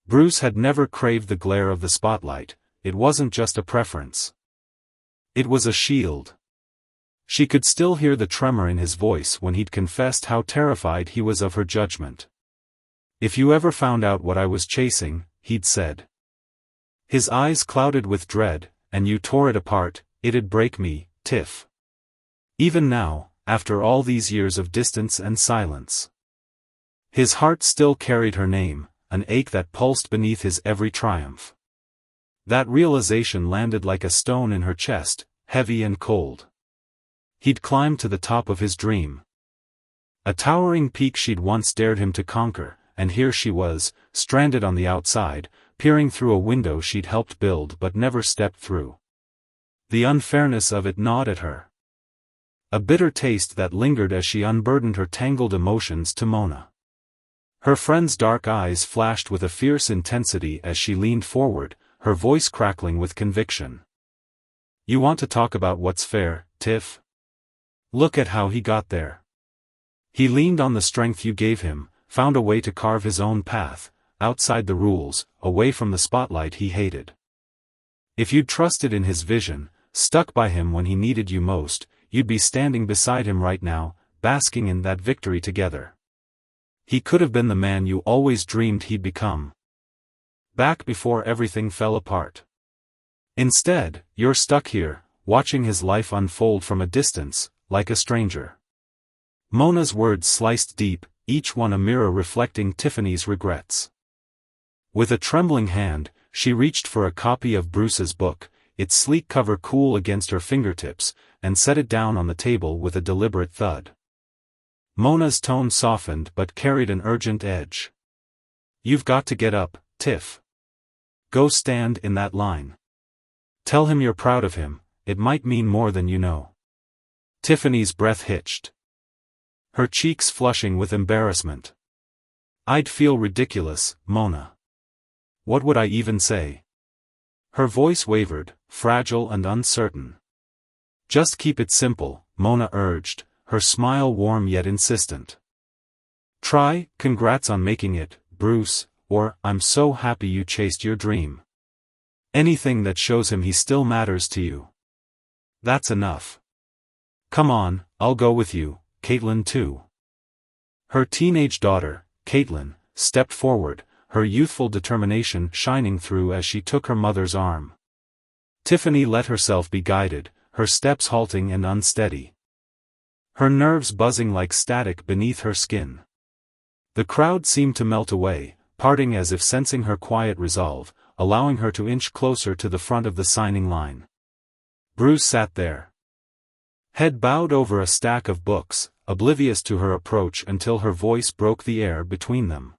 Bruce had never craved the glare of the spotlight, it wasn't just a preference. It was a shield. She could still hear the tremor in his voice when he'd confessed how terrified he was of her judgment. If you ever found out what I was chasing, he'd said. His eyes clouded with dread, and you tore it apart, it'd break me, Tiff. Even now, after all these years of distance and silence. His heart still carried her name, an ache that pulsed beneath his every triumph. That realization landed like a stone in her chest, heavy and cold. He'd climbed to the top of his dream. A towering peak she'd once dared him to conquer, and here she was, stranded on the outside, peering through a window she'd helped build but never stepped through. The unfairness of it gnawed at her. A bitter taste that lingered as she unburdened her tangled emotions to Mona. Her friend's dark eyes flashed with a fierce intensity as she leaned forward, her voice crackling with conviction. You want to talk about what's fair, Tiff? Look at how he got there. He leaned on the strength you gave him, found a way to carve his own path, outside the rules, away from the spotlight he hated. If you'd trusted in his vision, stuck by him when he needed you most, you'd be standing beside him right now, basking in that victory together. He could have been the man you always dreamed he'd become. Back before everything fell apart. Instead, you're stuck here, watching his life unfold from a distance, like a stranger. Mona's words sliced deep, each one a mirror reflecting Tiffany's regrets. With a trembling hand, she reached for a copy of Bruce's book, its sleek cover cool against her fingertips, and set it down on the table with a deliberate thud. Mona's tone softened but carried an urgent edge. You've got to get up, Tiff. Go stand in that line. Tell him you're proud of him, it might mean more than you know. Tiffany's breath hitched. Her cheeks flushing with embarrassment. I'd feel ridiculous, Mona. What would I even say? Her voice wavered, fragile and uncertain. Just keep it simple, Mona urged, her smile warm yet insistent. Try, congrats on making it, Bruce, or I'm so happy you chased your dream. Anything that shows him he still matters to you. That's enough. Come on, I'll go with you, Caitlin too. Her teenage daughter, Caitlin, stepped forward, her youthful determination shining through as she took her mother's arm. Tiffany let herself be guided, her steps halting and unsteady. Her nerves buzzing like static beneath her skin. The crowd seemed to melt away, parting as if sensing her quiet resolve, allowing her to inch closer to the front of the signing line. Bruce sat there, head bowed over a stack of books, oblivious to her approach until her voice broke the air between them.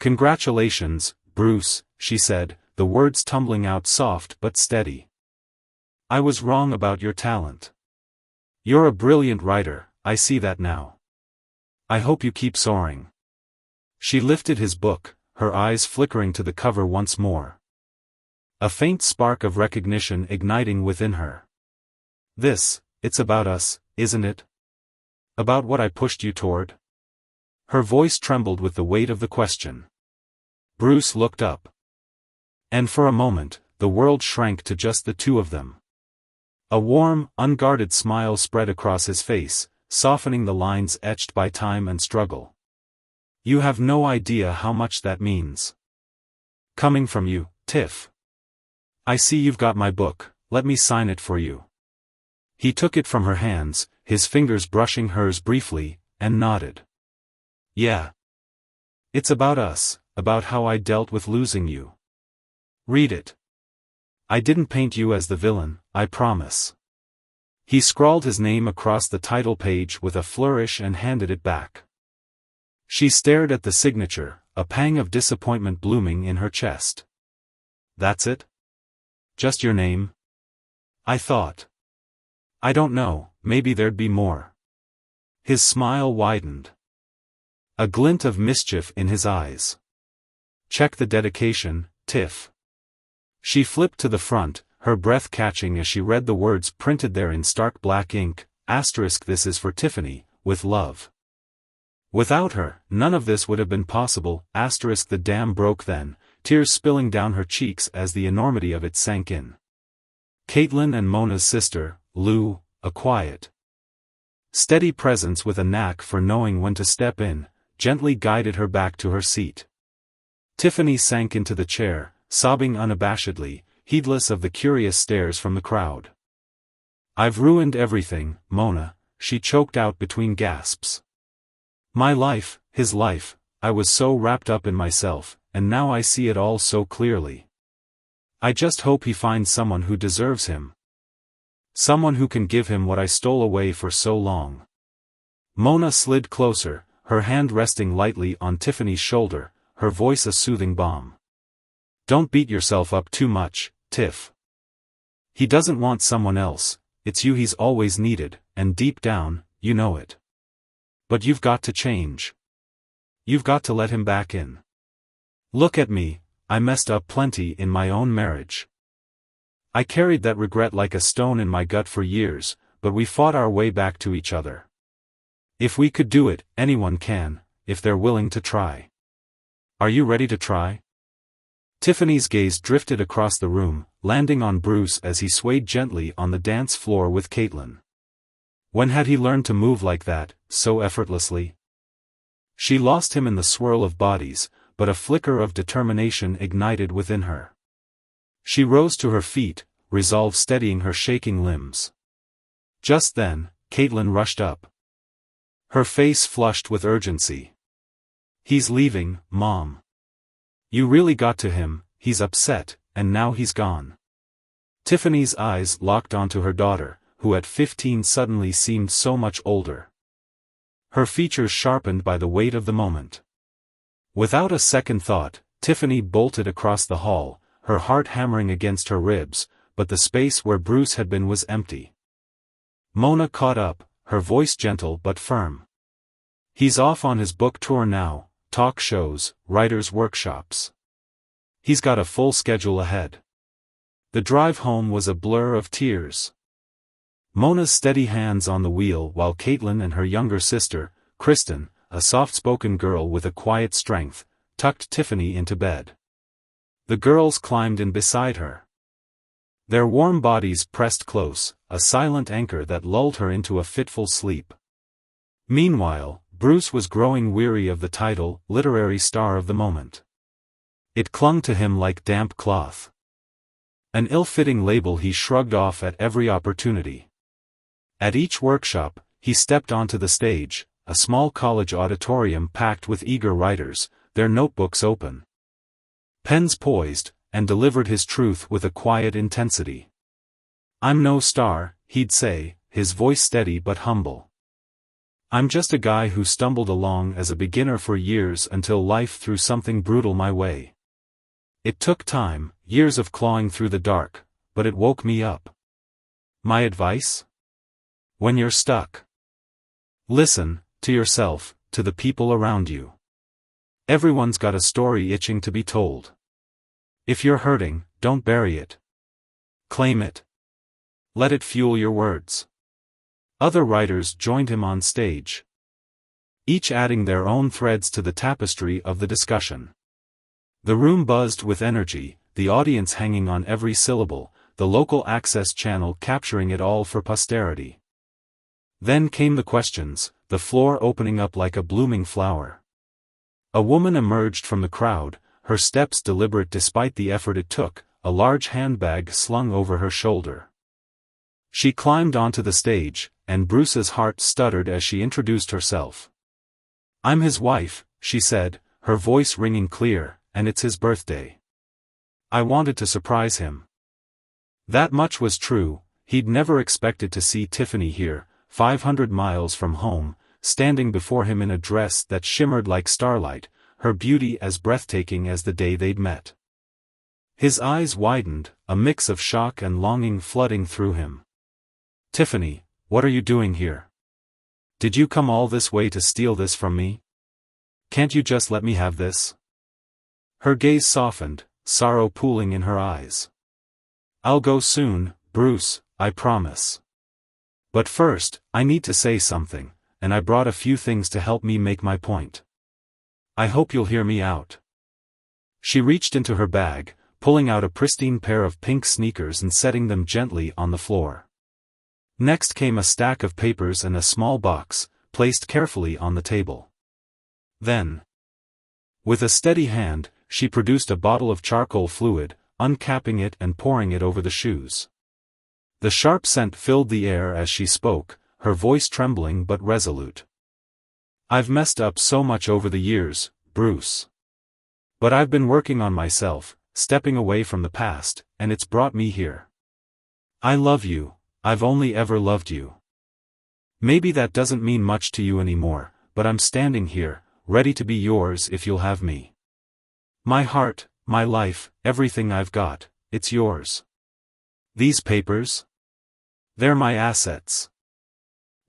Congratulations, Bruce, she said, the words tumbling out soft but steady. I was wrong about your talent. You're a brilliant writer, I see that now. I hope you keep soaring. She lifted his book, her eyes flickering to the cover once more. A faint spark of recognition igniting within her. It's about us, isn't it? About what I pushed you toward? Her voice trembled with the weight of the question. Bruce looked up. And for a moment, the world shrank to just the two of them. A warm, unguarded smile spread across his face, softening the lines etched by time and struggle. You have no idea how much that means. Coming from you, Tiff. I see you've got my book, let me sign it for you. He took it from her hands, his fingers brushing hers briefly, and nodded. Yeah, It's about us, about how I dealt with losing you. Read it. I didn't paint you as the villain, I promise. He scrawled his name across the title page with a flourish and handed it back. She stared at the signature, a pang of disappointment blooming in her chest. That's it? Just your name? I thought. I don't know, maybe there'd be more. His smile widened. A glint of mischief in his eyes. Check the dedication, Tiff. She flipped to the front, her breath catching as she read the words printed there in stark black ink, *, this is for Tiffany, with love. Without her, none of this would have been possible, *, the dam broke then, tears spilling down her cheeks as the enormity of it sank in. Caitlin and Mona's sister, Lou, a quiet, steady presence with a knack for knowing when to step in, gently guided her back to her seat. Tiffany sank into the chair, sobbing unabashedly, heedless of the curious stares from the crowd. I've ruined everything, Mona, she choked out between gasps. My life, his life, I was so wrapped up in myself, and now I see it all so clearly. I just hope he finds someone who deserves him. Someone who can give him what I stole away for so long. Mona slid closer, her hand resting lightly on Tiffany's shoulder, her voice a soothing balm. Don't beat yourself up too much, Tiff. He doesn't want someone else, it's you he's always needed, and deep down, you know it. But you've got to change. You've got to let him back in. Look at me, I messed up plenty in my own marriage. I carried that regret like a stone in my gut for years, but we fought our way back to each other. If we could do it, anyone can, if they're willing to try. Are you ready to try? Tiffany's gaze drifted across the room, landing on Bruce as he swayed gently on the dance floor with Caitlin. When had he learned to move like that, so effortlessly? She lost him in the swirl of bodies, but a flicker of determination ignited within her. She rose to her feet, resolve steadying her shaking limbs. Just then, Caitlin rushed up. Her face flushed with urgency. He's leaving, Mom. You really got to him, he's upset, and now he's gone. Tiffany's eyes locked onto her daughter, who at 15 suddenly seemed so much older. Her features sharpened by the weight of the moment. Without a second thought, Tiffany bolted across the hall, her heart hammering against her ribs, but the space where Bruce had been was empty. Mona caught up, her voice gentle but firm. He's off on his book tour now, talk shows, writers' workshops. He's got a full schedule ahead. The drive home was a blur of tears. Mona's steady hands on the wheel while Caitlin and her younger sister, Kristen, a soft-spoken girl with a quiet strength, tucked Tiffany into bed. The girls climbed in beside her. Their warm bodies pressed close, a silent anchor that lulled her into a fitful sleep. Meanwhile, Bruce was growing weary of the title, literary star of the moment. It clung to him like damp cloth. An ill-fitting label he shrugged off at every opportunity. At each workshop, he stepped onto the stage, a small college auditorium packed with eager writers, their notebooks open. Pens poised, and delivered his truth with a quiet intensity. I'm no star, he'd say, his voice steady but humble. I'm just a guy who stumbled along as a beginner for years until life threw something brutal my way. It took time, years of clawing through the dark, but it woke me up. My advice? When you're stuck, listen, to yourself, to the people around you. Everyone's got a story itching to be told. If you're hurting, don't bury it. Claim it. Let it fuel your words. Other writers joined him on stage, each adding their own threads to the tapestry of the discussion. The room buzzed with energy, the audience hanging on every syllable, the local access channel capturing it all for posterity. Then came the questions, the floor opening up like a blooming flower. A woman emerged from the crowd, her steps deliberate despite the effort it took, a large handbag slung over her shoulder. She climbed onto the stage, and Bruce's heart stuttered as she introduced herself. I'm his wife, she said, her voice ringing clear, and it's his birthday. I wanted to surprise him. That much was true, he'd never expected to see Tiffany here, 500 miles from home, standing before him in a dress that shimmered like starlight, her beauty as breathtaking as the day they'd met. His eyes widened, a mix of shock and longing flooding through him. Tiffany, what are you doing here? Did you come all this way to steal this from me? Can't you just let me have this? Her gaze softened, sorrow pooling in her eyes. I'll go soon, Bruce, I promise. But first, I need to say something, and I brought a few things to help me make my point. I hope you'll hear me out. She reached into her bag, pulling out a pristine pair of pink sneakers and setting them gently on the floor. Next came a stack of papers and a small box, placed carefully on the table. Then, with a steady hand, she produced a bottle of charcoal fluid, uncapping it and pouring it over the shoes. The sharp scent filled the air as she spoke, her voice trembling but resolute. I've messed up so much over the years, Bruce. But I've been working on myself, stepping away from the past, and it's brought me here. I love you, I've only ever loved you. Maybe that doesn't mean much to you anymore, but I'm standing here, ready to be yours if you'll have me. My heart, my life, everything I've got, it's yours. These papers? They're my assets.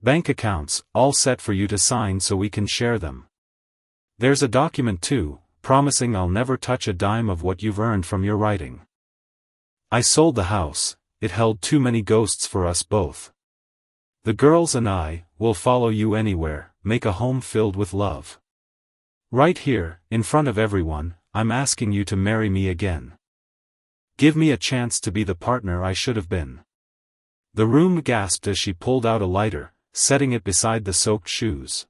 Bank accounts, all set for you to sign so we can share them. There's a document too, promising I'll never touch a dime of what you've earned from your writing. I sold the house, it held too many ghosts for us both. The girls and I will follow you anywhere, make a home filled with love. Right here, in front of everyone, I'm asking you to marry me again. Give me a chance to be the partner I should have been. The room gasped as she pulled out a lighter, setting it beside the soaked shoes.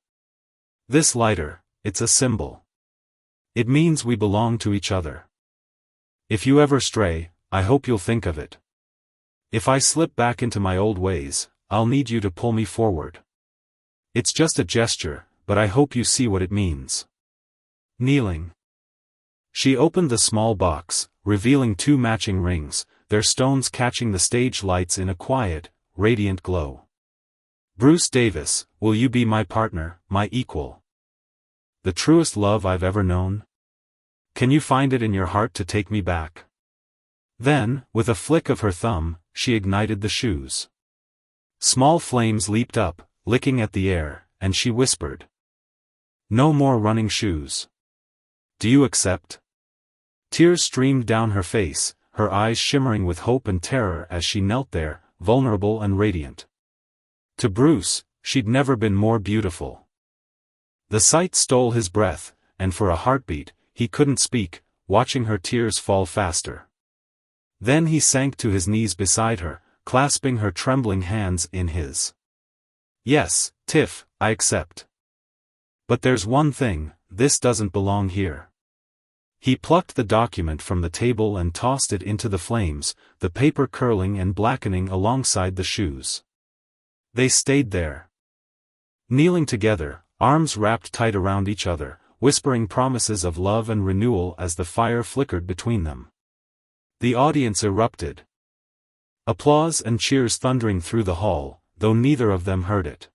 This lighter, it's a symbol. It means we belong to each other. If you ever stray, I hope you'll think of it. If I slip back into my old ways, I'll need you to pull me forward. It's just a gesture, but I hope you see what it means. Kneeling. She opened the small box, revealing 2 matching rings, their stones catching the stage lights in a quiet, radiant glow. Bruce Davis, will you be my partner, my equal? The truest love I've ever known? Can you find it in your heart to take me back? Then, with a flick of her thumb, she ignited the shoes. Small flames leaped up, licking at the air, and she whispered. No more running shoes. Do you accept? Tears streamed down her face, her eyes shimmering with hope and terror as she knelt there, vulnerable and radiant. To Bruce, she'd never been more beautiful. The sight stole his breath, and for a heartbeat, he couldn't speak, watching her tears fall faster. Then he sank to his knees beside her, clasping her trembling hands in his. Yes, Tiff, I accept. But there's one thing, this doesn't belong here. He plucked the document from the table and tossed it into the flames, the paper curling and blackening alongside the shoes. They stayed there. Kneeling together, arms wrapped tight around each other, whispering promises of love and renewal as the fire flickered between them. The audience erupted. Applause and cheers thundering through the hall, though neither of them heard it.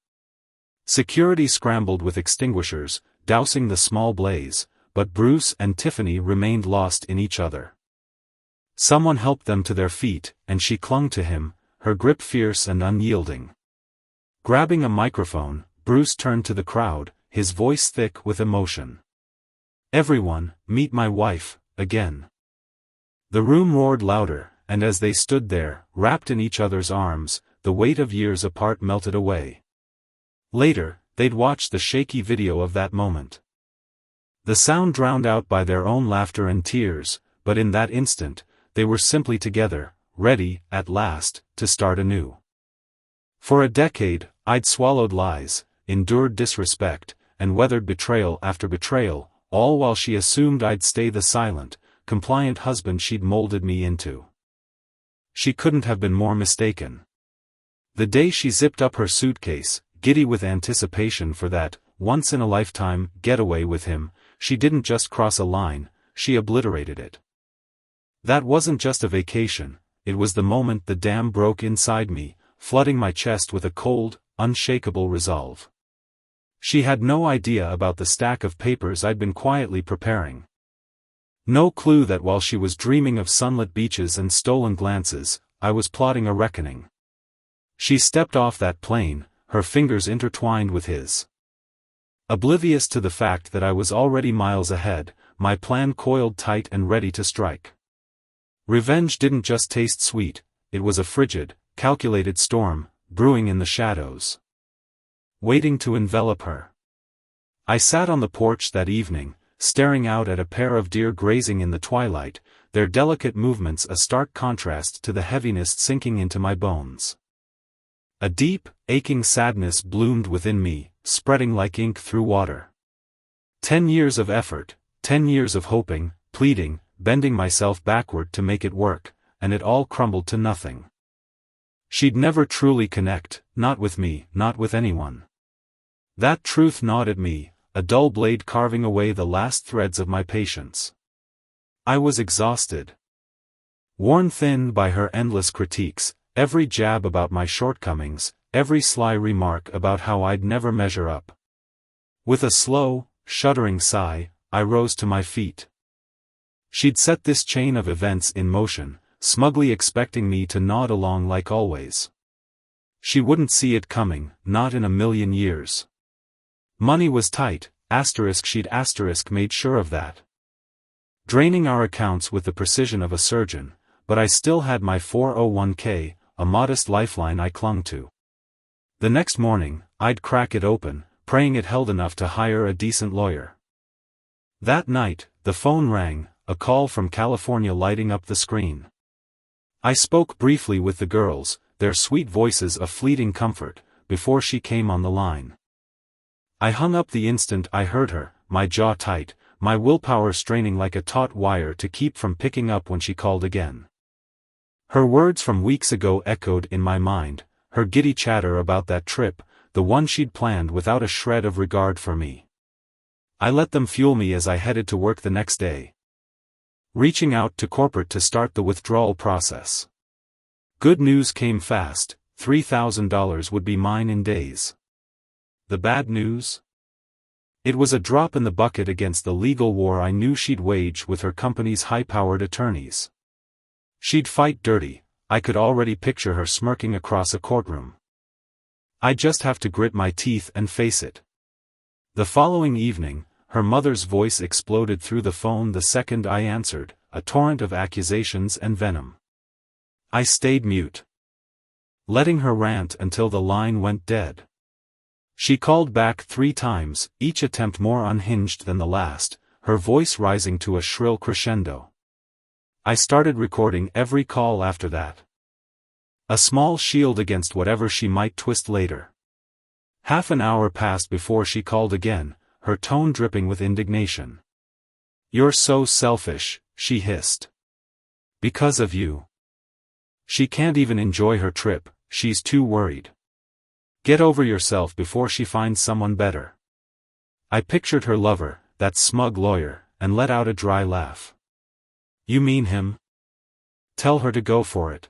Security scrambled with extinguishers, dousing the small blaze, but Bruce and Tiffany remained lost in each other. Someone helped them to their feet, and she clung to him, her grip fierce and unyielding. Grabbing a microphone, Bruce turned to the crowd, his voice thick with emotion. Everyone, meet my wife, again. The room roared louder, and as they stood there, wrapped in each other's arms, the weight of years apart melted away. Later, they'd watch the shaky video of that moment. The sound drowned out by their own laughter and tears, but in that instant, they were simply together, ready, at last, to start anew. For a decade, I'd swallowed lies, endured disrespect, and weathered betrayal after betrayal, all while she assumed I'd stay the silent, compliant husband she'd molded me into. She couldn't have been more mistaken. The day she zipped up her suitcase, giddy with anticipation for that once-in-a-lifetime getaway with him, she didn't just cross a line, she obliterated it. That wasn't just a vacation, it was the moment the dam broke inside me, flooding my chest with a cold, unshakable resolve. She had no idea about the stack of papers I'd been quietly preparing. No clue that while she was dreaming of sunlit beaches and stolen glances, I was plotting a reckoning. She stepped off that plane, her fingers intertwined with his. Oblivious to the fact that I was already miles ahead, my plan coiled tight and ready to strike. Revenge didn't just taste sweet, it was a frigid, calculated storm, brewing in the shadows, waiting to envelop her. I sat on the porch that evening, staring out at a pair of deer grazing in the twilight, their delicate movements a stark contrast to the heaviness sinking into my bones. A deep, aching sadness bloomed within me, spreading like ink through water. 10 years of effort, 10 years of hoping, pleading, bending myself backward to make it work, and it all crumbled to nothing. She'd never truly connect, not with me, not with anyone. That truth gnawed at me, a dull blade carving away the last threads of my patience. I was exhausted. Worn thin by her endless critiques, every jab about my shortcomings, every sly remark about how I'd never measure up. With a slow, shuddering sigh, I rose to my feet. She'd set this chain of events in motion, smugly expecting me to nod along like always. She wouldn't see it coming, not in a million years. Money was tight, she'd made sure of that. Draining our accounts with the precision of a surgeon, but I still had my 401k, a modest lifeline I clung to. The next morning, I'd crack it open, praying it held enough to hire a decent lawyer. That night, the phone rang, a call from California lighting up the screen. I spoke briefly with the girls, their sweet voices a fleeting comfort, before she came on the line. I hung up the instant I heard her, my jaw tight, my willpower straining like a taut wire to keep from picking up when she called again. Her words from weeks ago echoed in my mind, her giddy chatter about that trip, the one she'd planned without a shred of regard for me. I let them fuel me as I headed to work the next day, reaching out to corporate to start the withdrawal process. Good news came fast, $3,000 would be mine in days. The bad news? It was a drop in the bucket against the legal war I knew she'd wage with her company's high-powered attorneys. She'd fight dirty, I could already picture her smirking across a courtroom. I'd just have to grit my teeth and face it. The following evening, her mother's voice exploded through the phone the second I answered, a torrent of accusations and venom. I stayed mute, letting her rant until the line went dead. She called back 3 times, each attempt more unhinged than the last, her voice rising to a shrill crescendo. I started recording every call after that. A small shield against whatever she might twist later. Half an hour passed before she called again, her tone dripping with indignation. "You're so selfish," she hissed. "Because of you. She can't even enjoy her trip, she's too worried. Get over yourself before she finds someone better." I pictured her lover, that smug lawyer, and let out a dry laugh. "You mean him? Tell her to go for it.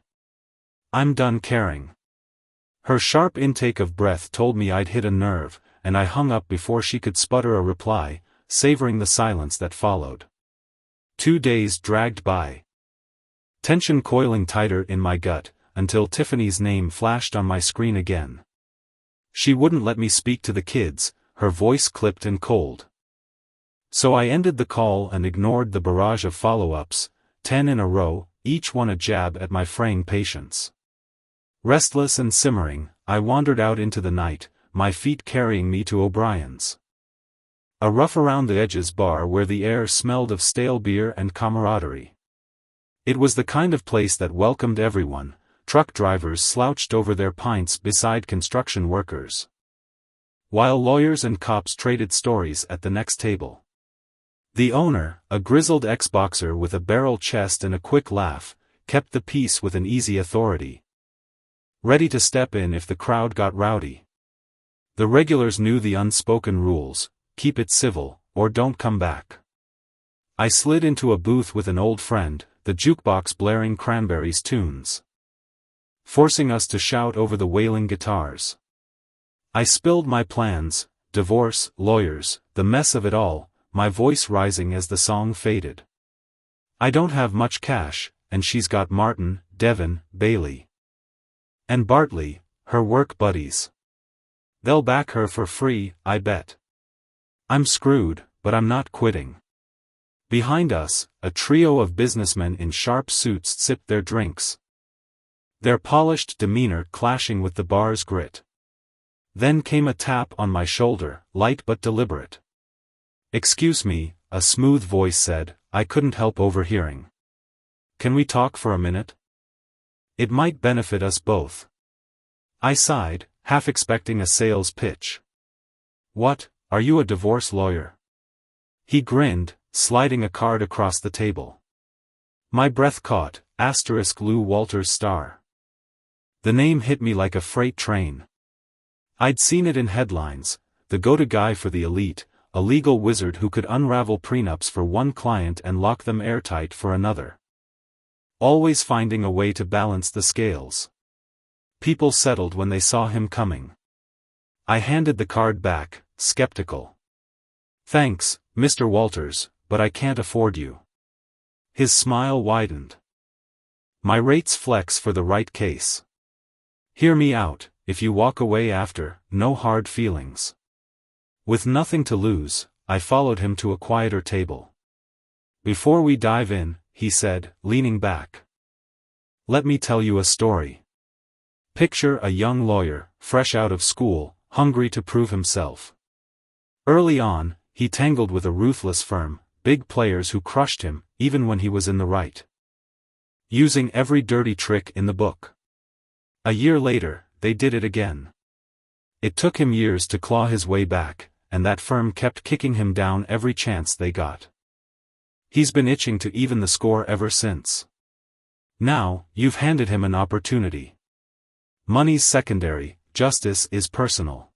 I'm done caring." Her sharp intake of breath told me I'd hit a nerve, and I hung up before she could sputter a reply, savoring the silence that followed. 2 days dragged by. Tension coiling tighter in my gut, until Tiffany's name flashed on my screen again. She wouldn't let me speak to the kids, her voice clipped and cold. So I ended the call and ignored the barrage of follow-ups, 10 in a row, each one a jab at my fraying patience. Restless and simmering, I wandered out into the night, my feet carrying me to O'Brien's, a rough-around-the-edges bar where the air smelled of stale beer and camaraderie. It was the kind of place that welcomed everyone. Truck drivers slouched over their pints beside construction workers, while lawyers and cops traded stories at the next table. The owner, a grizzled ex-boxer with a barrel chest and a quick laugh, kept the peace with an easy authority, ready to step in if the crowd got rowdy. The regulars knew the unspoken rules: keep it civil, or don't come back. I slid into a booth with an old friend, the jukebox blaring Cranberries tunes, forcing us to shout over the wailing guitars. I spilled my plans: divorce, lawyers, the mess of it all, my voice rising as the song faded. I don't have much cash, and she's got Martin, Devin, Bailey, and Bartley, her work buddies. They'll back her for free, I bet. I'm screwed, but I'm not quitting. Behind us, a trio of businessmen in sharp suits sipped their drinks, their polished demeanor clashing with the bar's grit. Then came a tap on my shoulder, light but deliberate. "Excuse me," a smooth voice said, I couldn't help overhearing. "Can we talk for a minute? It might benefit us both." I sighed, half expecting a sales pitch. "What, are you a divorce lawyer?" He grinned, sliding a card across the table. My breath caught, *Lou Walters star. The name hit me like a freight train. I'd seen it in headlines: the go-to guy for the elite, a legal wizard who could unravel prenups for one client and lock them airtight for another. Always finding a way to balance the scales. People settled when they saw him coming. I handed the card back, skeptical. "Thanks, Mr. Walters, but I can't afford you." His smile widened. "My rates flex for the right case. Hear me out, if you walk away after, no hard feelings." With nothing to lose, I followed him to a quieter table. "Before we dive in," he said, leaning back, "let me tell you a story." Picture a young lawyer, fresh out of school, hungry to prove himself. Early on, he tangled with a ruthless firm, big players who crushed him, even when he was in the right, using every dirty trick in the book. A year later, they did it again. It took him years to claw his way back, and that firm kept kicking him down every chance they got. He's been itching to even the score ever since. Now, you've handed him an opportunity. Money's secondary, justice is personal.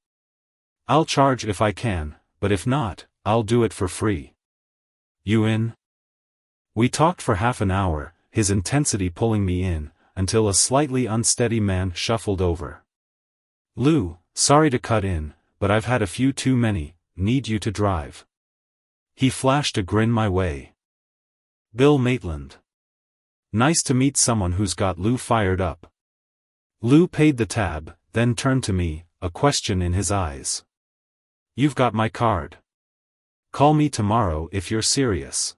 I'll charge if I can, but if not, I'll do it for free. You in? We talked for half an hour, his intensity pulling me in, until a slightly unsteady man shuffled over. "Lou, sorry to cut in, but I've had a few too many, need you to drive." He flashed a grin my way. "Bill Maitland. Nice to meet someone who's got Lou fired up." Lou paid the tab, then turned to me, a question in his eyes. "You've got my card. Call me tomorrow if you're serious."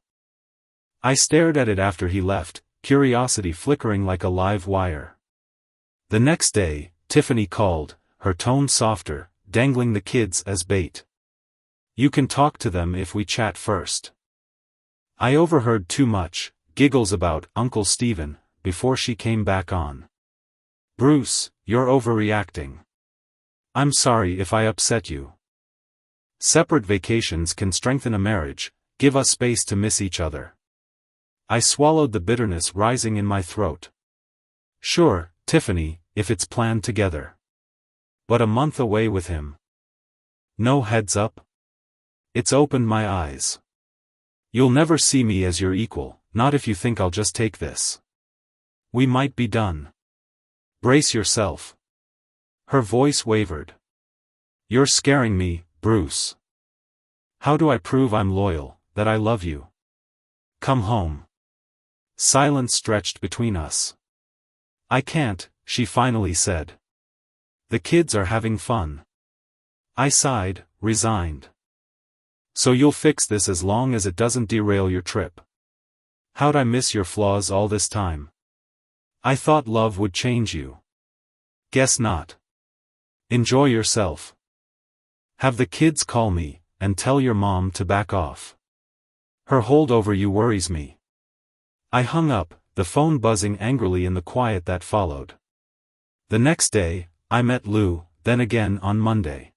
I stared at it after he left, curiosity flickering like a live wire. The next day, Tiffany called, her tone softer, dangling the kids as bait. "You can talk to them if we chat first." I overheard too much, giggles about Uncle Stephen, before she came back on. "Bruce, you're overreacting. I'm sorry if I upset you. Separate vacations can strengthen a marriage, give us space to miss each other." I swallowed the bitterness rising in my throat. "Sure, Tiffany, if it's planned together. But a month away with him. No heads up?" It's opened my eyes. "You'll never see me as your equal, not if you think I'll just take this. We might be done. Brace yourself." Her voice wavered. "You're scaring me, Bruce. How do I prove I'm loyal, that I love you? Come home." Silence stretched between us. "I can't," she finally said. "The kids are having fun." I sighed, resigned. "So you'll fix this as long as it doesn't derail your trip. How'd I miss your flaws all this time? I thought love would change you. Guess not. Enjoy yourself. Have the kids call me, and tell your mom to back off. Her hold over you worries me." I hung up, the phone buzzing angrily in the quiet that followed. The next day, I met Lou, then again on Monday.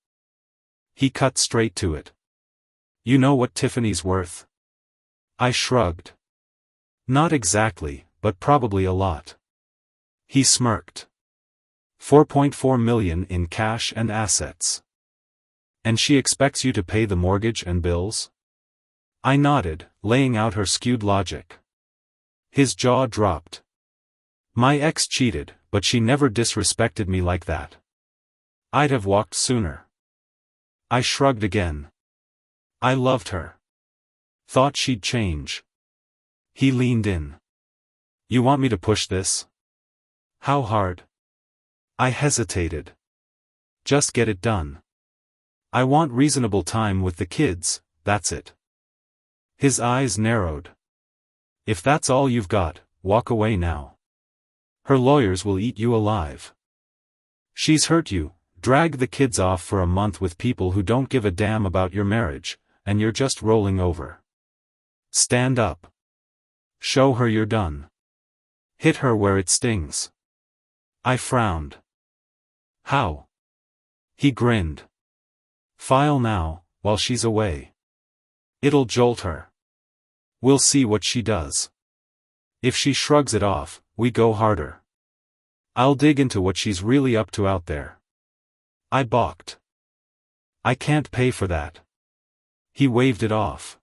He cut straight to it. "You know what Tiffany's worth?" I shrugged. "Not exactly, but probably a lot." He smirked. 4.4 million in cash and assets. And she expects you to pay the mortgage and bills? I nodded, laying out her skewed logic. His jaw dropped. My ex cheated, but she never disrespected me like that. I'd have walked sooner. I shrugged again. I loved her. Thought she'd change. He leaned in. You want me to push this? How hard? I hesitated. Just get it done. I want reasonable time with the kids, that's it. His eyes narrowed. If that's all you've got, walk away now. Her lawyers will eat you alive. She's hurt you, drag the kids off for a month with people who don't give a damn about your marriage, and you're just rolling over. Stand up. Show her you're done. Hit her where it stings. I frowned. How? He grinned. File now, while she's away. It'll jolt her. We'll see what she does. If she shrugs it off, we go harder. I'll dig into what she's really up to out there. I balked. I can't pay for that. He waved it off.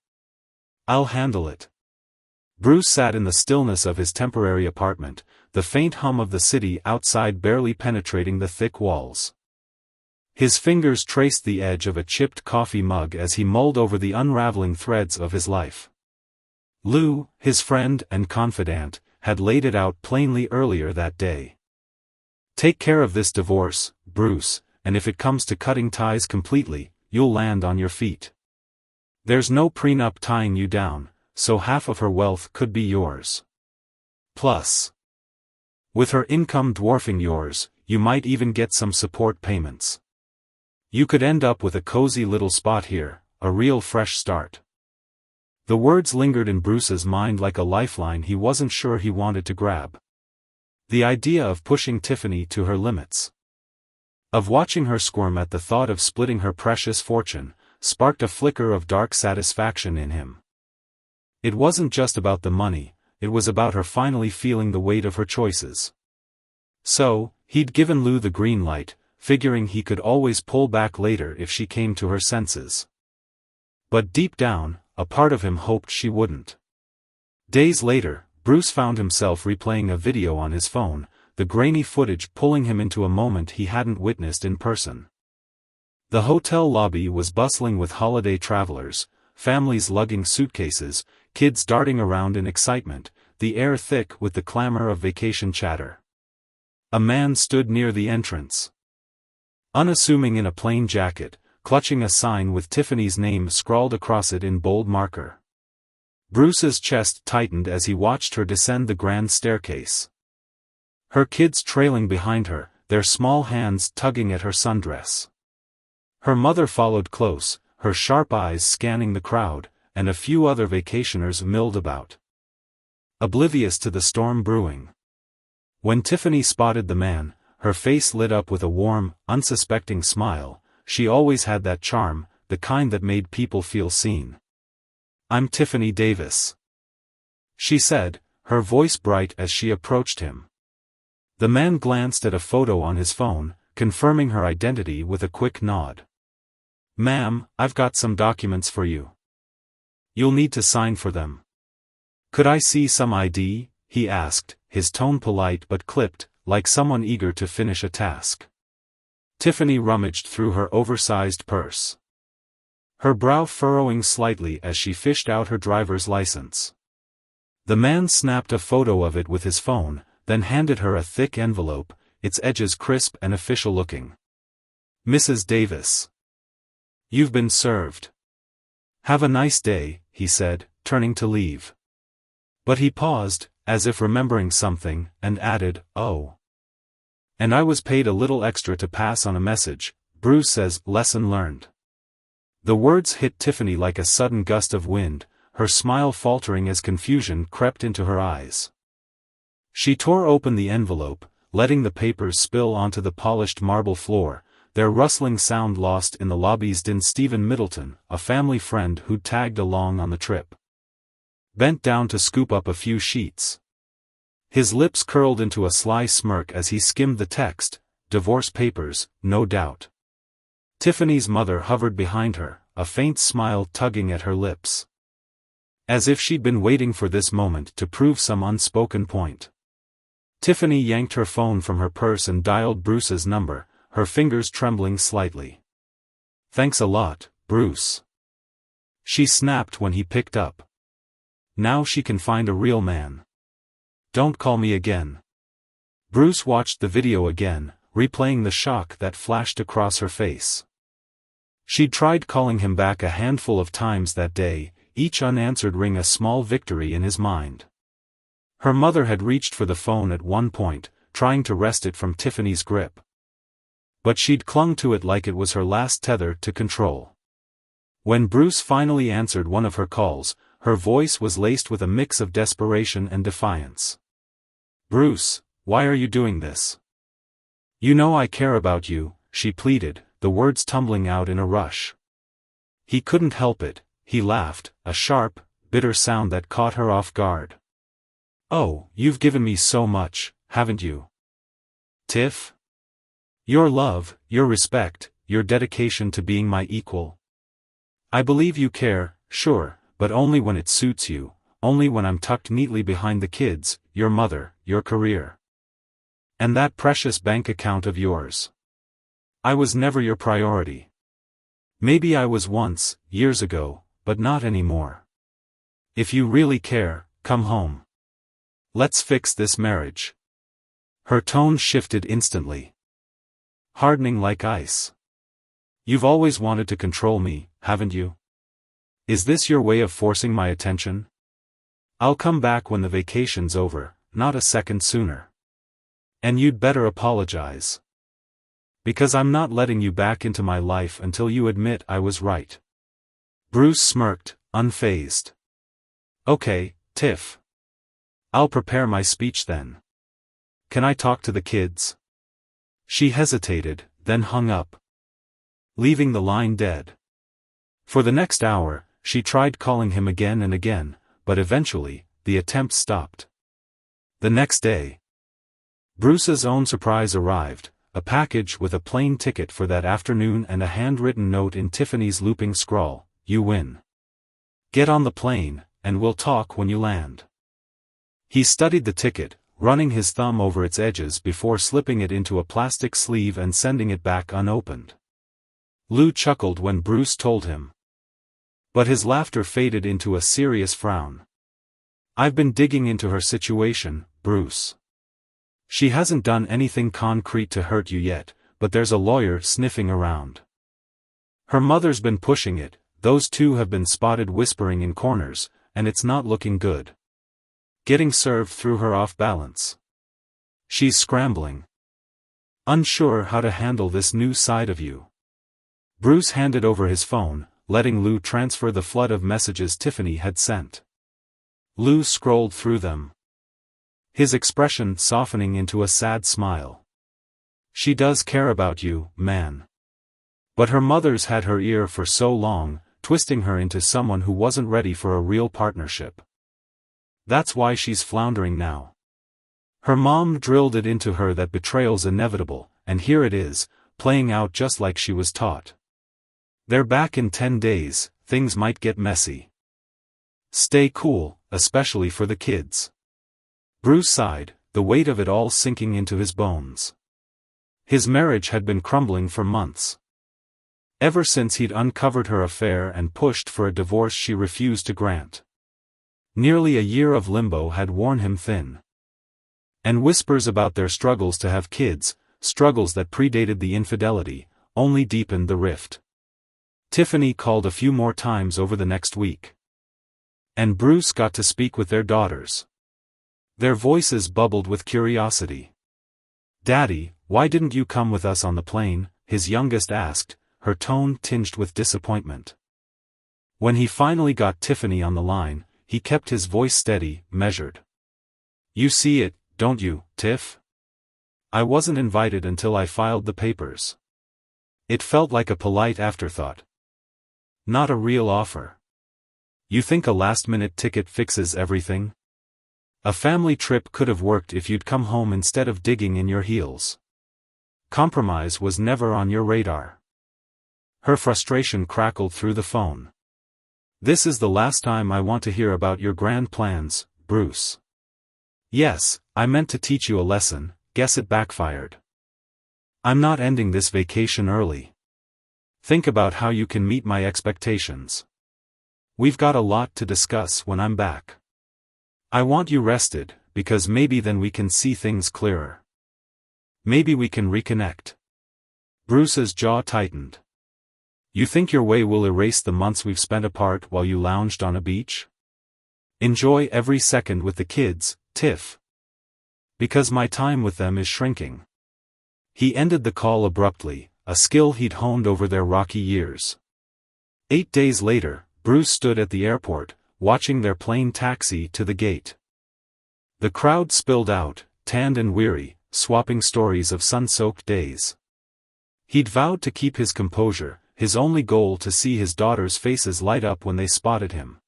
I'll handle it. Bruce sat in the stillness of his temporary apartment, the faint hum of the city outside barely penetrating the thick walls. His fingers traced the edge of a chipped coffee mug as he mulled over the unraveling threads of his life. Lou, his friend and confidant, had laid it out plainly earlier that day. Take care of this divorce, Bruce, and if it comes to cutting ties completely, you'll land on your feet. There's no prenup tying you down, so half of her wealth could be yours. Plus, with her income dwarfing yours, you might even get some support payments. You could end up with a cozy little spot here, a real fresh start. The words lingered in Bruce's mind like a lifeline he wasn't sure he wanted to grab. The idea of pushing Tiffany to her limits, of watching her squirm at the thought of splitting her precious fortune, sparked a flicker of dark satisfaction in him. It wasn't just about the money, it was about her finally feeling the weight of her choices. So, he'd given Lou the green light, figuring he could always pull back later if she came to her senses. But deep down, a part of him hoped she wouldn't. Days later, Bruce found himself replaying a video on his phone, the grainy footage pulling him into a moment he hadn't witnessed in person. The hotel lobby was bustling with holiday travelers, families lugging suitcases, kids darting around in excitement, the air thick with the clamor of vacation chatter. A man stood near the entrance. Unassuming in a plain jacket, clutching a sign with Tiffany's name scrawled across it in bold marker. Bruce's chest tightened as he watched her descend the grand staircase. Her kids trailing behind her, their small hands tugging at her sundress. Her mother followed close, her sharp eyes scanning the crowd, and a few other vacationers milled about, oblivious to the storm brewing. When Tiffany spotted the man, her face lit up with a warm, unsuspecting smile. She always had that charm, the kind that made people feel seen. I'm Tiffany Davis, she said, her voice bright as she approached him. The man glanced at a photo on his phone, confirming her identity with a quick nod. Ma'am, I've got some documents for you. You'll need to sign for them. Could I see some ID? He asked, his tone polite but clipped, like someone eager to finish a task. Tiffany rummaged through her oversized purse, her brow furrowing slightly as she fished out her driver's license. The man snapped a photo of it with his phone, then handed her a thick envelope, its edges crisp and official-looking. Mrs. Davis, you've been served. Have a nice day, he said, turning to leave. But he paused, as if remembering something, and added, oh. And I was paid a little extra to pass on a message. Bruce says, lesson learned. The words hit Tiffany like a sudden gust of wind, her smile faltering as confusion crept into her eyes. She tore open the envelope, letting the papers spill onto the polished marble floor, their rustling sound lost in the lobby's din. Stephen Middleton, a family friend who'd tagged along on the trip, bent down to scoop up a few sheets. His lips curled into a sly smirk as he skimmed the text. Divorce papers, no doubt. Tiffany's mother hovered behind her, a faint smile tugging at her lips. As if she'd been waiting for this moment to prove some unspoken point. Tiffany yanked her phone from her purse and dialed Bruce's number, her fingers trembling slightly. "Thanks a lot, Bruce," she snapped when he picked up. "Now she can find a real man. Don't call me again." Bruce watched the video again, replaying the shock that flashed across her face. She'd tried calling him back a handful of times that day, each unanswered ring a small victory in his mind. Her mother had reached for the phone at one point, trying to wrest it from Tiffany's grip. But she'd clung to it like it was her last tether to control. When Bruce finally answered one of her calls, her voice was laced with a mix of desperation and defiance. "Bruce, why are you doing this? You know I care about you," she pleaded, the words tumbling out in a rush. He couldn't help it, he laughed, a sharp, bitter sound that caught her off guard. "Oh, you've given me so much, haven't you? Tiff? Your love, your respect, your dedication to being my equal. I believe you care, sure, but only when it suits you, only when I'm tucked neatly behind the kids, your mother, your career. And that precious bank account of yours. I was never your priority. Maybe I was once, years ago, but not anymore. If you really care, come home. Let's fix this marriage." Her tone shifted instantly, hardening like ice. "You've always wanted to control me, haven't you? Is this your way of forcing my attention? I'll come back when the vacation's over, not a second sooner. And you'd better apologize. Because I'm not letting you back into my life until you admit I was right." Bruce smirked, unfazed. "Okay, Tiff. I'll prepare my speech then. Can I talk to the kids?" She hesitated, then hung up, leaving the line dead. For the next hour, she tried calling him again and again, but eventually, the attempt stopped. The next day, Bruce's own surprise arrived, a package with a plane ticket for that afternoon and a handwritten note in Tiffany's looping scrawl, "You win. Get on the plane, and we'll talk when you land." He studied the ticket, running his thumb over its edges before slipping it into a plastic sleeve and sending it back unopened. Lou chuckled when Bruce told him. But his laughter faded into a serious frown. "I've been digging into her situation, Bruce. She hasn't done anything concrete to hurt you yet, but there's a lawyer sniffing around. Her mother's been pushing it, those two have been spotted whispering in corners, and it's not looking good. Getting served through her off balance. She's scrambling. Unsure how to handle this new side of you." Bruce handed over his phone, letting Lou transfer the flood of messages Tiffany had sent. Lou scrolled through them, his expression softening into a sad smile. "She does care about you, man. But her mother's had her ear for so long, twisting her into someone who wasn't ready for a real partnership. That's why she's floundering now. Her mom drilled it into her that betrayal's inevitable, and here it is, playing out just like she was taught. They're back in 10 days, things might get messy. Stay cool, especially for the kids." Bruce sighed, the weight of it all sinking into his bones. His marriage had been crumbling for months. Ever since he'd uncovered her affair and pushed for a divorce she refused to grant. Nearly a year of limbo had worn him thin. And whispers about their struggles to have kids, struggles that predated the infidelity, only deepened the rift. Tiffany called a few more times over the next week. And Bruce got to speak with their daughters. Their voices bubbled with curiosity. "Daddy, why didn't you come with us on the plane?" his youngest asked, her tone tinged with disappointment. When he finally got Tiffany on the line, he kept his voice steady, measured. "You see it, don't you, Tiff? I wasn't invited until I filed the papers. It felt like a polite afterthought. Not a real offer. You think a last-minute ticket fixes everything? A family trip could have worked if you'd come home instead of digging in your heels. Compromise was never on your radar." Her frustration crackled through the phone. "This is the last time I want to hear about your grand plans, Bruce." "Yes, I meant to teach you a lesson, guess it backfired. I'm not ending this vacation early. Think about how you can meet my expectations. We've got a lot to discuss when I'm back. I want you rested, because maybe then we can see things clearer. Maybe we can reconnect." Bruce's jaw tightened. "You think your way will erase the months we've spent apart while you lounged on a beach? Enjoy every second with the kids, Tiff. Because my time with them is shrinking." He ended the call abruptly, a skill he'd honed over their rocky years. 8 days later, Bruce stood at the airport, watching their plane taxi to the gate. The crowd spilled out, tanned and weary, swapping stories of sun-soaked days. He'd vowed to keep his composure, his only goal to see his daughters' faces light up when they spotted him.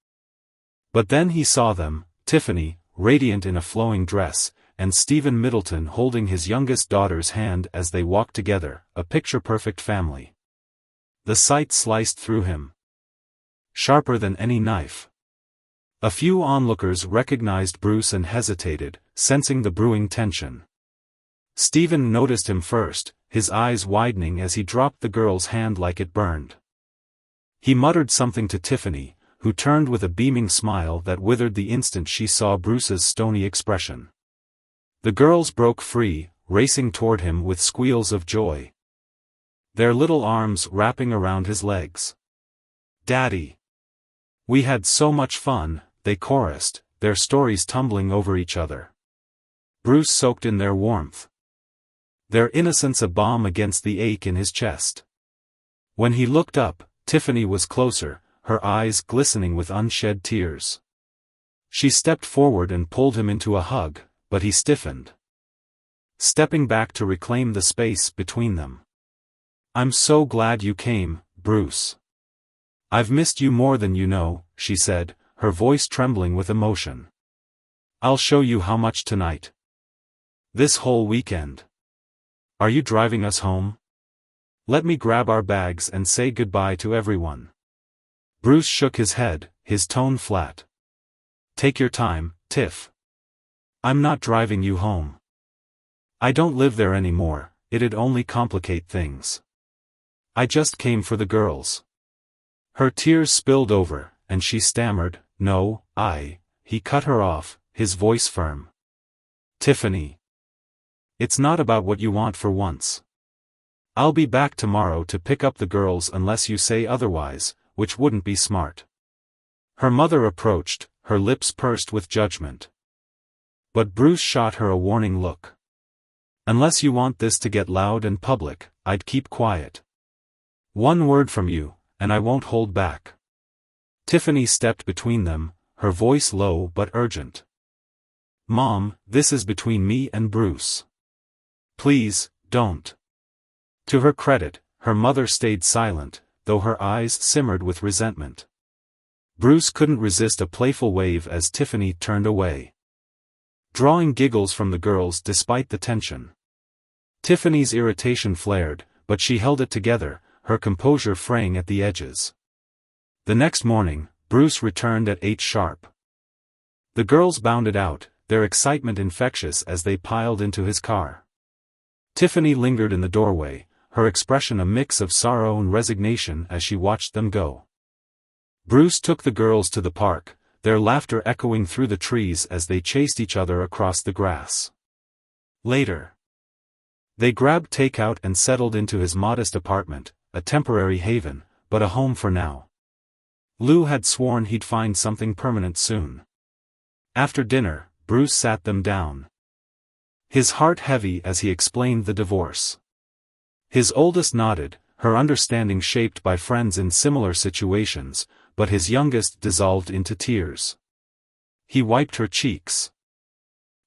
But then he saw them, Tiffany, radiant in a flowing dress, and Stephen Middleton holding his youngest daughter's hand as they walked together, a picture-perfect family. The sight sliced through him, sharper than any knife. A few onlookers recognized Bruce and hesitated, sensing the brewing tension. Stephen noticed him first, his eyes widening as he dropped the girl's hand like it burned. He muttered something to Tiffany, who turned with a beaming smile that withered the instant she saw Bruce's stony expression. The girls broke free, racing toward him with squeals of joy, their little arms wrapping around his legs. "Daddy! We had so much fun," they chorused, their stories tumbling over each other. Bruce soaked in their warmth, their innocence a balm against the ache in his chest. When he looked up, Tiffany was closer, her eyes glistening with unshed tears. She stepped forward and pulled him into a hug, but he stiffened, stepping back to reclaim the space between them. "I'm so glad you came, Bruce. I've missed you more than you know," she said, her voice trembling with emotion. "I'll show you how much tonight. This whole weekend. Are you driving us home? Let me grab our bags and say goodbye to everyone." Bruce shook his head, his tone flat. "Take your time, Tiff. I'm not driving you home. I don't live there anymore, it'd only complicate things. I just came for the girls." Her tears spilled over, and she stammered, "No, He cut her off, his voice firm. "Tiffany. It's not about what you want for once. I'll be back tomorrow to pick up the girls unless you say otherwise, which wouldn't be smart." Her mother approached, her lips pursed with judgment. But Bruce shot her a warning look. "Unless you want this to get loud and public, I'd keep quiet. One word from you, and I won't hold back." Tiffany stepped between them, her voice low but urgent. "Mom, this is between me and Bruce. Please, don't." To her credit, her mother stayed silent, though her eyes simmered with resentment. Bruce couldn't resist a playful wave as Tiffany turned away, drawing giggles from the girls despite the tension. Tiffany's irritation flared, but she held it together, her composure fraying at the edges. The next morning, Bruce returned at 8 sharp. The girls bounded out, their excitement infectious as they piled into his car. Tiffany lingered in the doorway, her expression a mix of sorrow and resignation as she watched them go. Bruce took the girls to the park, their laughter echoing through the trees as they chased each other across the grass. Later, they grabbed takeout and settled into his modest apartment, a temporary haven, but a home for now. Lou had sworn he'd find something permanent soon. After dinner, Bruce sat them down, his heart heavy as he explained the divorce. His oldest nodded, her understanding shaped by friends in similar situations, but his youngest dissolved into tears. He wiped her cheeks,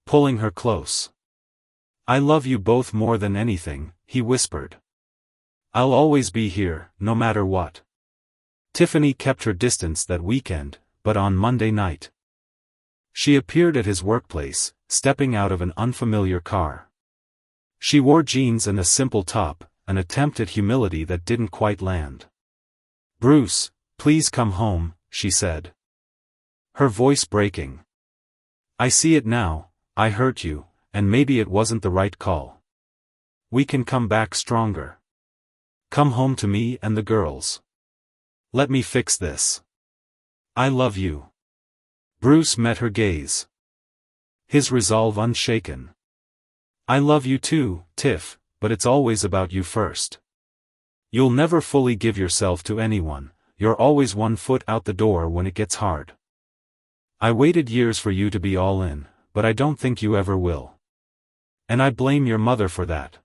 pulling her close. "I love you both more than anything," he whispered. "I'll always be here, no matter what." Tiffany kept her distance that weekend, but on Monday night, she appeared at his workplace, stepping out of an unfamiliar car. She wore jeans and a simple top, an attempt at humility that didn't quite land. "Bruce, please come home," she said. Her voice breaking. "I see it now, I hurt you, and maybe it wasn't the right call. We can come back stronger. Come home to me and the girls. Let me fix this. I love you." Bruce met her gaze. His resolve unshaken. "I love you too, Tiff, but it's always about you first. You'll never fully give yourself to anyone, you're always 1 foot out the door when it gets hard. I waited years for you to be all in, but I don't think you ever will. And I blame your mother for that.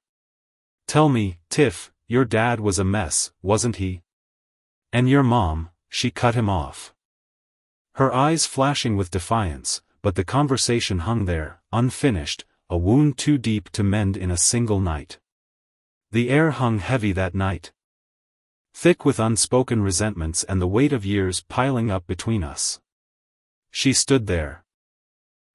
Tell me, Tiff, your dad was a mess, wasn't he? And your mom," she cut him off. Her eyes flashing with defiance, but the conversation hung there, unfinished, a wound too deep to mend in a single night. The air hung heavy that night. Thick with unspoken resentments and the weight of years piling up between us. She stood there.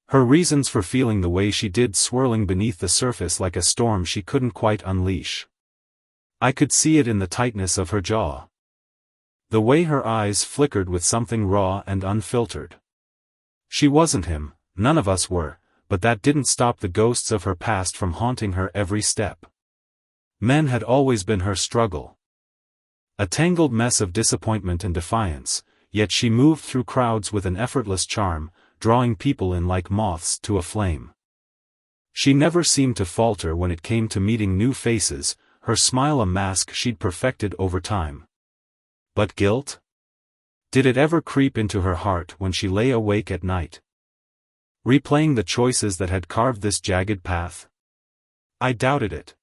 Her reasons for feeling the way she did swirling beneath the surface like a storm she couldn't quite unleash. I could see it in the tightness of her jaw. The way her eyes flickered with something raw and unfiltered. She wasn't him, none of us were, but that didn't stop the ghosts of her past from haunting her every step. Men had always been her struggle. A tangled mess of disappointment and defiance, yet she moved through crowds with an effortless charm, drawing people in like moths to a flame. She never seemed to falter when it came to meeting new faces, her smile a mask she'd perfected over time. But guilt? Did it ever creep into her heart when she lay awake at night, replaying the choices that had carved this jagged path? I doubted it.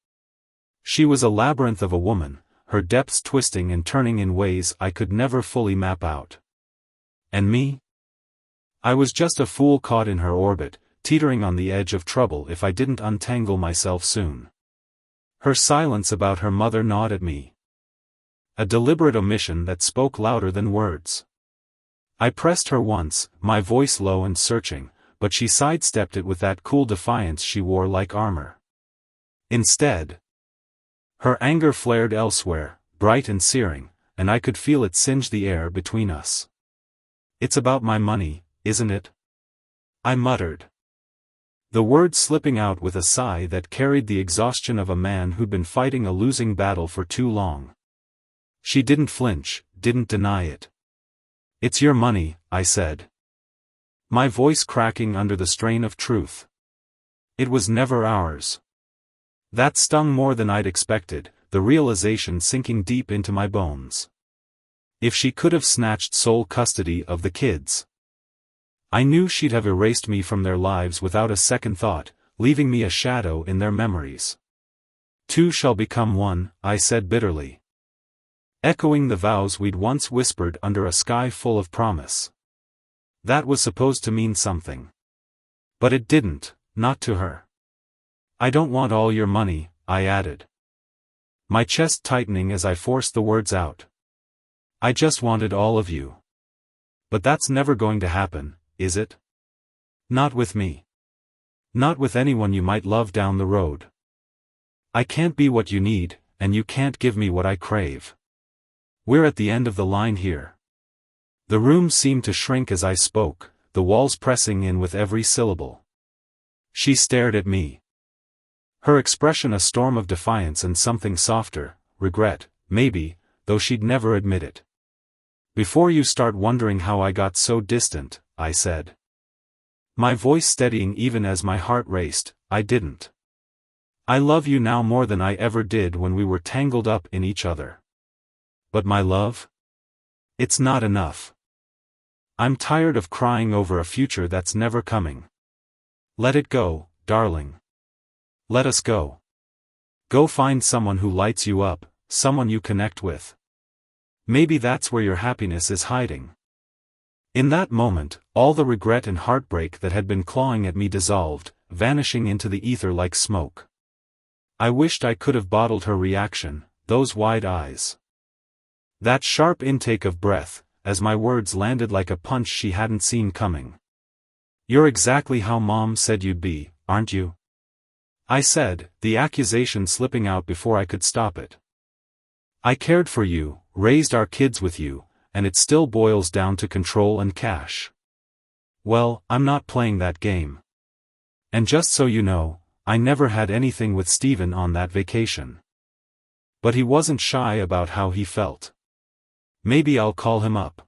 She was a labyrinth of a woman, her depths twisting and turning in ways I could never fully map out. And me? I was just a fool caught in her orbit, teetering on the edge of trouble if I didn't untangle myself soon. Her silence about her mother gnawed at me. A deliberate omission that spoke louder than words. I pressed her once, my voice low and searching, but she sidestepped it with that cool defiance she wore like armor. Instead, her anger flared elsewhere, bright and searing, and I could feel it singe the air between us. "It's about my money, isn't it?" I muttered. The words slipping out with a sigh that carried the exhaustion of a man who'd been fighting a losing battle for too long. She didn't flinch, didn't deny it. "It's your money," I said. My voice cracking under the strain of truth. "It was never ours." That stung more than I'd expected, the realization sinking deep into my bones. If she could have snatched sole custody of the kids, I knew she'd have erased me from their lives without a second thought, leaving me a shadow in their memories. "Two shall become one," I said bitterly. Echoing the vows we'd once whispered under a sky full of promise. That was supposed to mean something. But it didn't, not to her. "I don't want all your money," I added. My chest tightening as I forced the words out. "I just wanted all of you. But that's never going to happen, is it? Not with me. Not with anyone you might love down the road. I can't be what you need, and you can't give me what I crave. We're at the end of the line here." The room seemed to shrink as I spoke, the walls pressing in with every syllable. She stared at me. Her expression a storm of defiance and something softer, regret, maybe, though she'd never admit it. "Before you start wondering how I got so distant," I said. My voice steadying even as my heart raced, "I didn't. I love you now more than I ever did when we were tangled up in each other. But my love? It's not enough. I'm tired of crying over a future that's never coming. Let it go, darling. Let us go. Go find someone who lights you up, someone you connect with. Maybe that's where your happiness is hiding." In that moment, all the regret and heartbreak that had been clawing at me dissolved, vanishing into the ether like smoke. I wished I could have bottled her reaction, those wide eyes. That sharp intake of breath, as my words landed like a punch she hadn't seen coming. "You're exactly how Mom said you'd be, aren't you?" I said, the accusation slipping out before I could stop it. "I cared for you, raised our kids with you, and it still boils down to control and cash. Well, I'm not playing that game. And just so you know, I never had anything with Steven on that vacation. But he wasn't shy about how he felt. Maybe I'll call him up.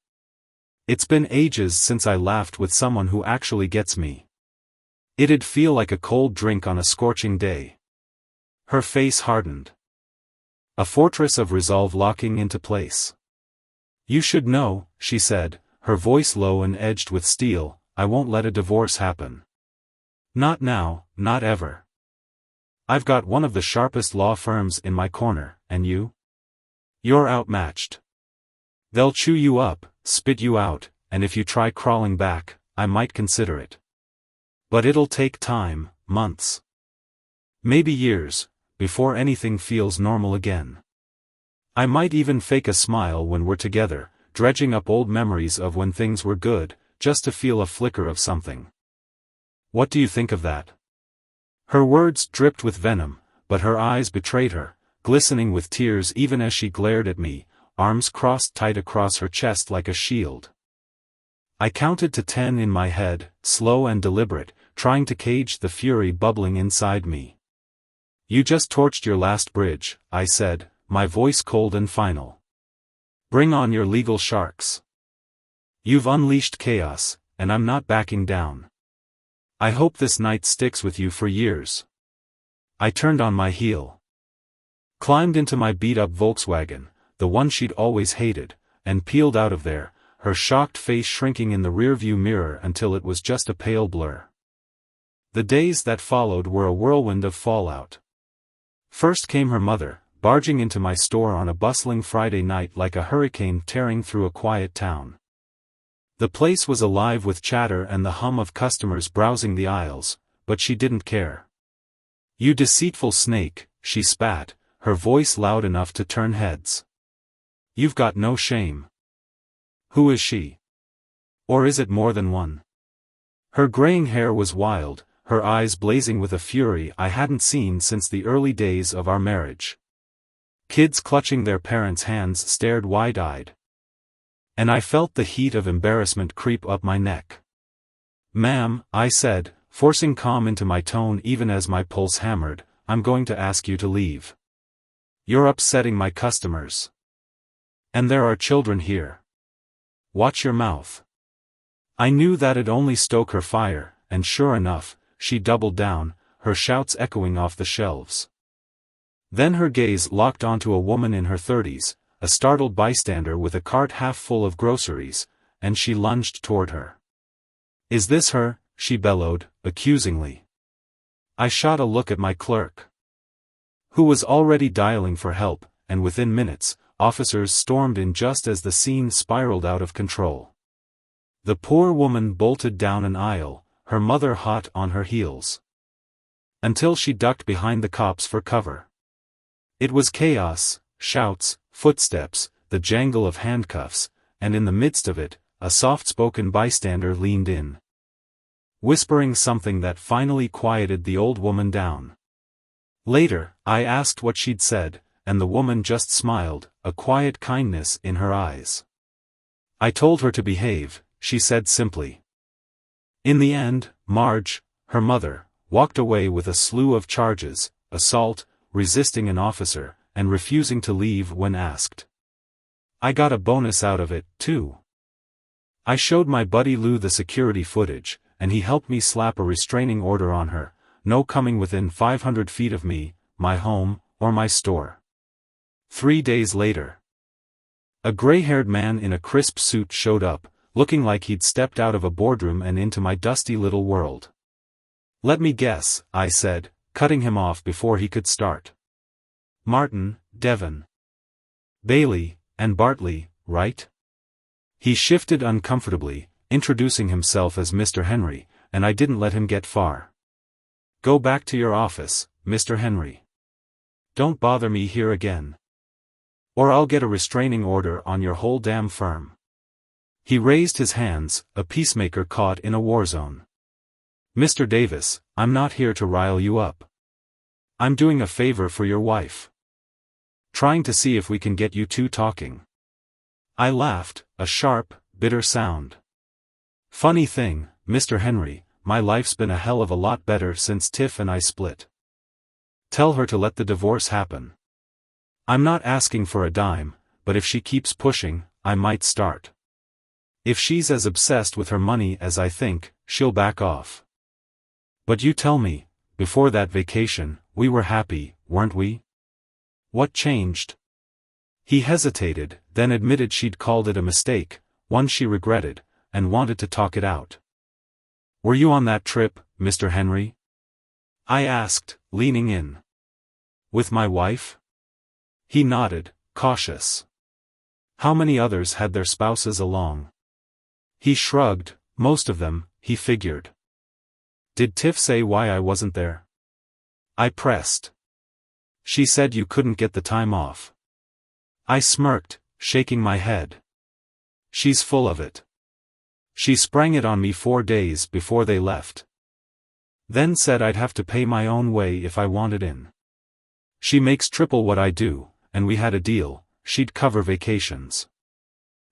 It's been ages since I laughed with someone who actually gets me. It'd feel like a cold drink on a scorching day. Her face hardened. A fortress of resolve locking into place. You should know, she said, her voice low and edged with steel, I won't let a divorce happen. Not now, not ever. I've got one of the sharpest law firms in my corner, and you? You're outmatched. They'll chew you up, spit you out, and if you try crawling back, I might consider it. But it'll take time, months. Maybe years, before anything feels normal again. I might even fake a smile when we're together, dredging up old memories of when things were good, just to feel a flicker of something. What do you think of that? Her words dripped with venom, but her eyes betrayed her, glistening with tears even as she glared at me, arms crossed tight across her chest like a shield. I counted to 10 in my head, slow and deliberate, trying to cage the fury bubbling inside me. You just torched your last bridge, I said, my voice cold and final. Bring on your legal sharks. You've unleashed chaos, and I'm not backing down. I hope this night sticks with you for years. I turned on my heel. Climbed into my beat-up Volkswagen, the one she'd always hated, and peeled out of there, her shocked face shrinking in the rearview mirror until it was just a pale blur. The days that followed were a whirlwind of fallout. First came her mother, barging into my store on a bustling Friday night like a hurricane tearing through a quiet town. The place was alive with chatter and the hum of customers browsing the aisles, but she didn't care. You deceitful snake, she spat, her voice loud enough to turn heads. You've got no shame. Who is she? Or is it more than one? Her graying hair was wild, her eyes blazing with a fury I hadn't seen since the early days of our marriage. Kids clutching their parents' hands stared wide-eyed. And I felt the heat of embarrassment creep up my neck. Ma'am, I said, forcing calm into my tone even as my pulse hammered, I'm going to ask you to leave. You're upsetting my customers. And there are children here. Watch your mouth. I knew that'd only stoke her fire, and sure enough, she doubled down, her shouts echoing off the shelves. Then her gaze locked onto a woman in her 30s, a startled bystander with a cart half full of groceries, and she lunged toward her. Is this her? She bellowed, accusingly. I shot a look at my clerk, who was already dialing for help, and within minutes, officers stormed in just as the scene spiraled out of control. The poor woman bolted down an aisle, her mother hot on her heels, until she ducked behind the cops for cover. It was chaos, shouts, footsteps, the jangle of handcuffs, and in the midst of it, a soft-spoken bystander leaned in, whispering something that finally quieted the old woman down. Later, I asked what she'd said, and the woman just smiled, a quiet kindness in her eyes. I told her to behave, she said simply. In the end, Marge, her mother, walked away with a slew of charges: assault, resisting an officer, and refusing to leave when asked. I got a bonus out of it, too. I showed my buddy Lou the security footage, and he helped me slap a restraining order on her: no coming within 500 feet of me, my home, or my store. 3 days later, a gray-haired man in a crisp suit showed up, looking like he'd stepped out of a boardroom and into my dusty little world. Let me guess, I said, cutting him off before he could start. Martin, Devon, Bailey, and Bartley, right? He shifted uncomfortably, introducing himself as Mr. Henry, and I didn't let him get far. Go back to your office, Mr. Henry. Don't bother me here again, or I'll get a restraining order on your whole damn firm. He raised his hands, a peacemaker caught in a war zone. Mr. Davis, I'm not here to rile you up. I'm doing a favor for your wife. Trying to see if we can get you two talking. I laughed, a sharp, bitter sound. Funny thing, Mr. Henry, my life's been a hell of a lot better since Tiff and I split. Tell her to let the divorce happen. I'm not asking for a dime, but if she keeps pushing, I might start. If she's as obsessed with her money as I think, she'll back off. But you tell me, before that vacation, we were happy, weren't we? What changed? He hesitated, then admitted she'd called it a mistake, one she regretted, and wanted to talk it out. Were you on that trip, Mr. Henry? I asked, leaning in. With my wife? He nodded, cautious. How many others had their spouses along? He shrugged, most of them, he figured. Did Tiff say why I wasn't there? I pressed. She said you couldn't get the time off. I smirked, shaking my head. She's full of it. She sprang it on me 4 days before they left. Then said I'd have to pay my own way if I wanted in. She makes triple what I do, and we had a deal, she'd cover vacations.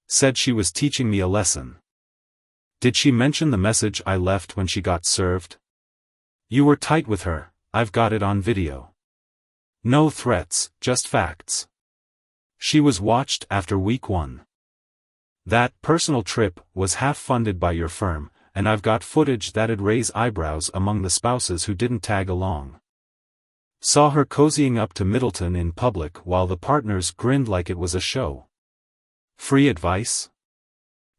Said she was teaching me a lesson. Did she mention the message I left when she got served? You were tight with her, I've got it on video. No threats, just facts. She was watched after week 1. That personal trip was half funded by your firm, and I've got footage that'd raise eyebrows among the spouses who didn't tag along. Saw her cozying up to Middleton in public while the partners grinned like it was a show. Free advice?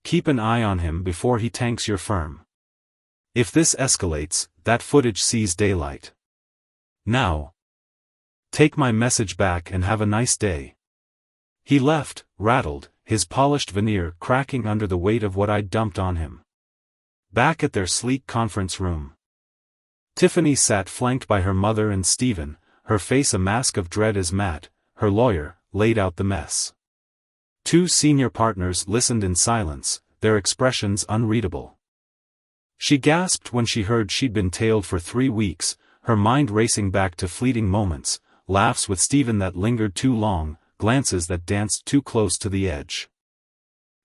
Keep an eye on him before he tanks your firm. If this escalates, that footage sees daylight. Now. Take my message back and have a nice day. He left, rattled, his polished veneer cracking under the weight of what I'd dumped on him. Back at their sleek conference room. Tiffany sat flanked by her mother and Stephen, her face a mask of dread as Matt, her lawyer, laid out the mess. 2 senior partners listened in silence, their expressions unreadable. She gasped when she heard she'd been tailed for 3 weeks, her mind racing back to fleeting moments, laughs with Stephen that lingered too long, glances that danced too close to the edge.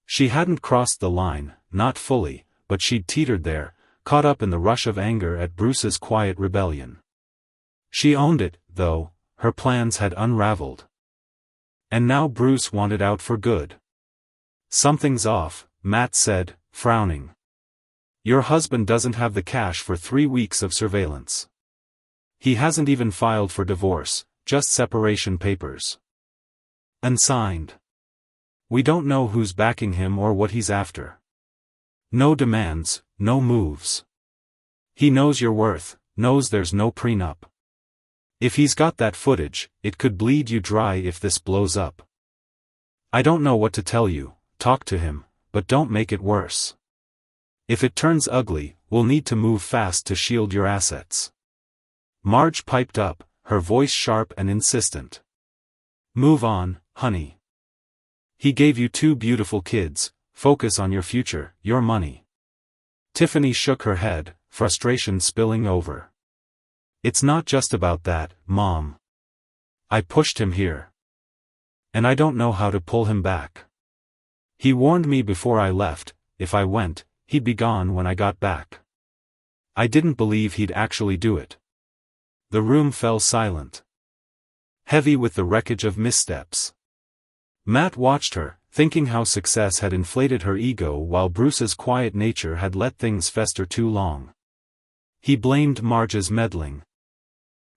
She hadn't crossed the line, not fully, but she'd teetered there, caught up in the rush of anger at Bruce's quiet rebellion. She owned it, though, her plans had unraveled. And now Bruce wanted out for good. Something's off, Matt said, frowning. Your husband doesn't have the cash for 3 weeks of surveillance. He hasn't even filed for divorce, just separation papers. Unsigned. We don't know who's backing him or what he's after. No demands, no moves. He knows your worth, knows there's no prenup. If he's got that footage, it could bleed you dry if this blows up. I don't know what to tell you, talk to him, but don't make it worse. If it turns ugly, we'll need to move fast to shield your assets. Marge piped up, her voice sharp and insistent. Move on, honey. He gave you 2 beautiful kids, focus on your future, your money. Tiffany shook her head, frustration spilling over. It's not just about that, Mom. I pushed him here. And I don't know how to pull him back. He warned me before I left, if I went, he'd be gone when I got back. I didn't believe he'd actually do it. The room fell silent. Heavy with the wreckage of missteps. Matt watched her, thinking how success had inflated her ego while Bruce's quiet nature had let things fester too long. He blamed Marge's meddling.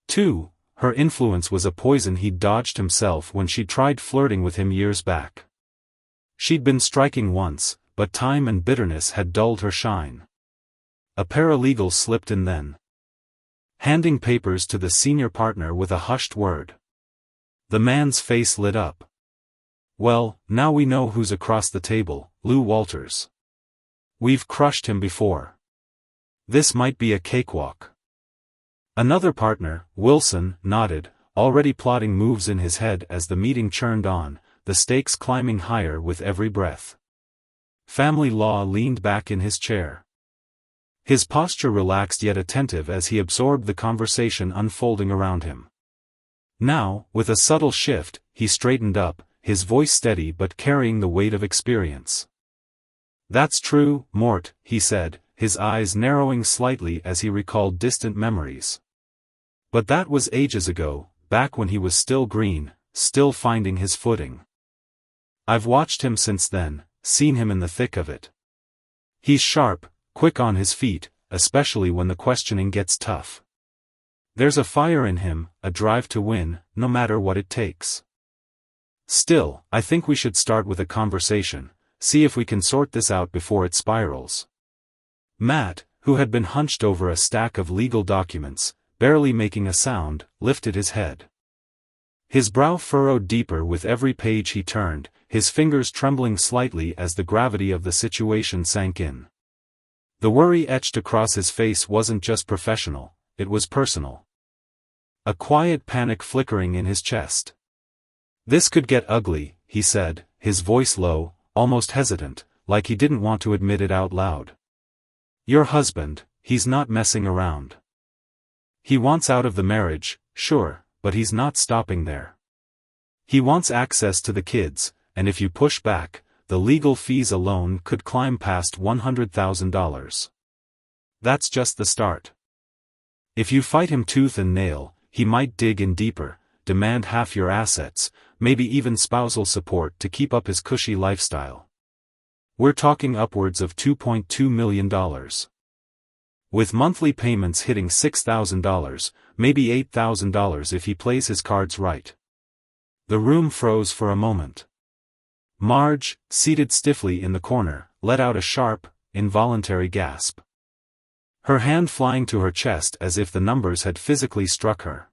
2. Her influence was a poison he'd dodged himself when she tried flirting with him years back. She'd been striking once, but time and bitterness had dulled her shine. A paralegal slipped in then. Handing papers to the senior partner with a hushed word. The man's face lit up. Well, now we know who's across the table, Lou Walters. We've crushed him before. This might be a cakewalk. Another partner, Wilson, nodded, already plotting moves in his head as the meeting churned on, the stakes climbing higher with every breath. Family Law leaned back in his chair. His posture relaxed yet attentive as he absorbed the conversation unfolding around him. Now, with a subtle shift, he straightened up, his voice steady but carrying the weight of experience. "That's true, Mort," he said, his eyes narrowing slightly as he recalled distant memories. "But that was ages ago, back when he was still green, still finding his footing. I've watched him since then, seen him in the thick of it. He's sharp, quick on his feet, especially when the questioning gets tough. There's a fire in him, a drive to win, no matter what it takes. Still, I think we should start with a conversation, see if we can sort this out before it spirals." Matt, who had been hunched over a stack of legal documents, barely making a sound, lifted his head. His brow furrowed deeper with every page he turned, his fingers trembling slightly as the gravity of the situation sank in. The worry etched across his face wasn't just professional, it was personal. A quiet panic flickering in his chest. "This could get ugly," he said, his voice low, almost hesitant, like he didn't want to admit it out loud. "Your husband, he's not messing around. He wants out of the marriage, sure, but he's not stopping there. He wants access to the kids, and if you push back, the legal fees alone could climb past $100,000. That's just the start. If you fight him tooth and nail, he might dig in deeper, demand half your assets, maybe even spousal support to keep up his cushy lifestyle. We're talking upwards of $2.2 million. With monthly payments hitting $6,000, maybe $8,000 if he plays his cards right." The room froze for a moment. Marge, seated stiffly in the corner, let out a sharp, involuntary gasp. Her hand flying to her chest as if the numbers had physically struck her.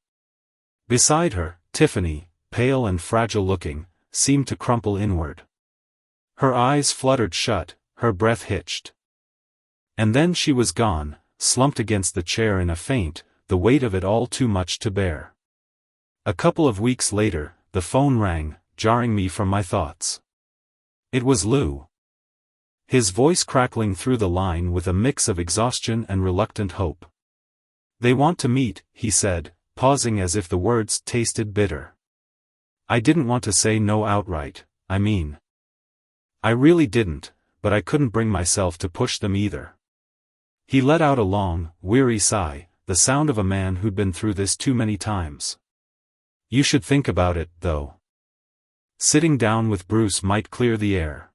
Beside her, Tiffany, pale and fragile-looking, seemed to crumple inward. Her eyes fluttered shut, her breath hitched. And then she was gone, slumped against the chair in a faint, the weight of it all too much to bear. A couple of weeks later, the phone rang, jarring me from my thoughts. It was Lou. His voice crackling through the line with a mix of exhaustion and reluctant hope. "They want to meet," he said, pausing as if the words tasted bitter. I didn't want to say no outright, I mean. I really didn't, but I couldn't bring myself to push them either. He let out a long, weary sigh, the sound of a man who'd been through this too many times. "You should think about it, though. Sitting down with Bruce might clear the air.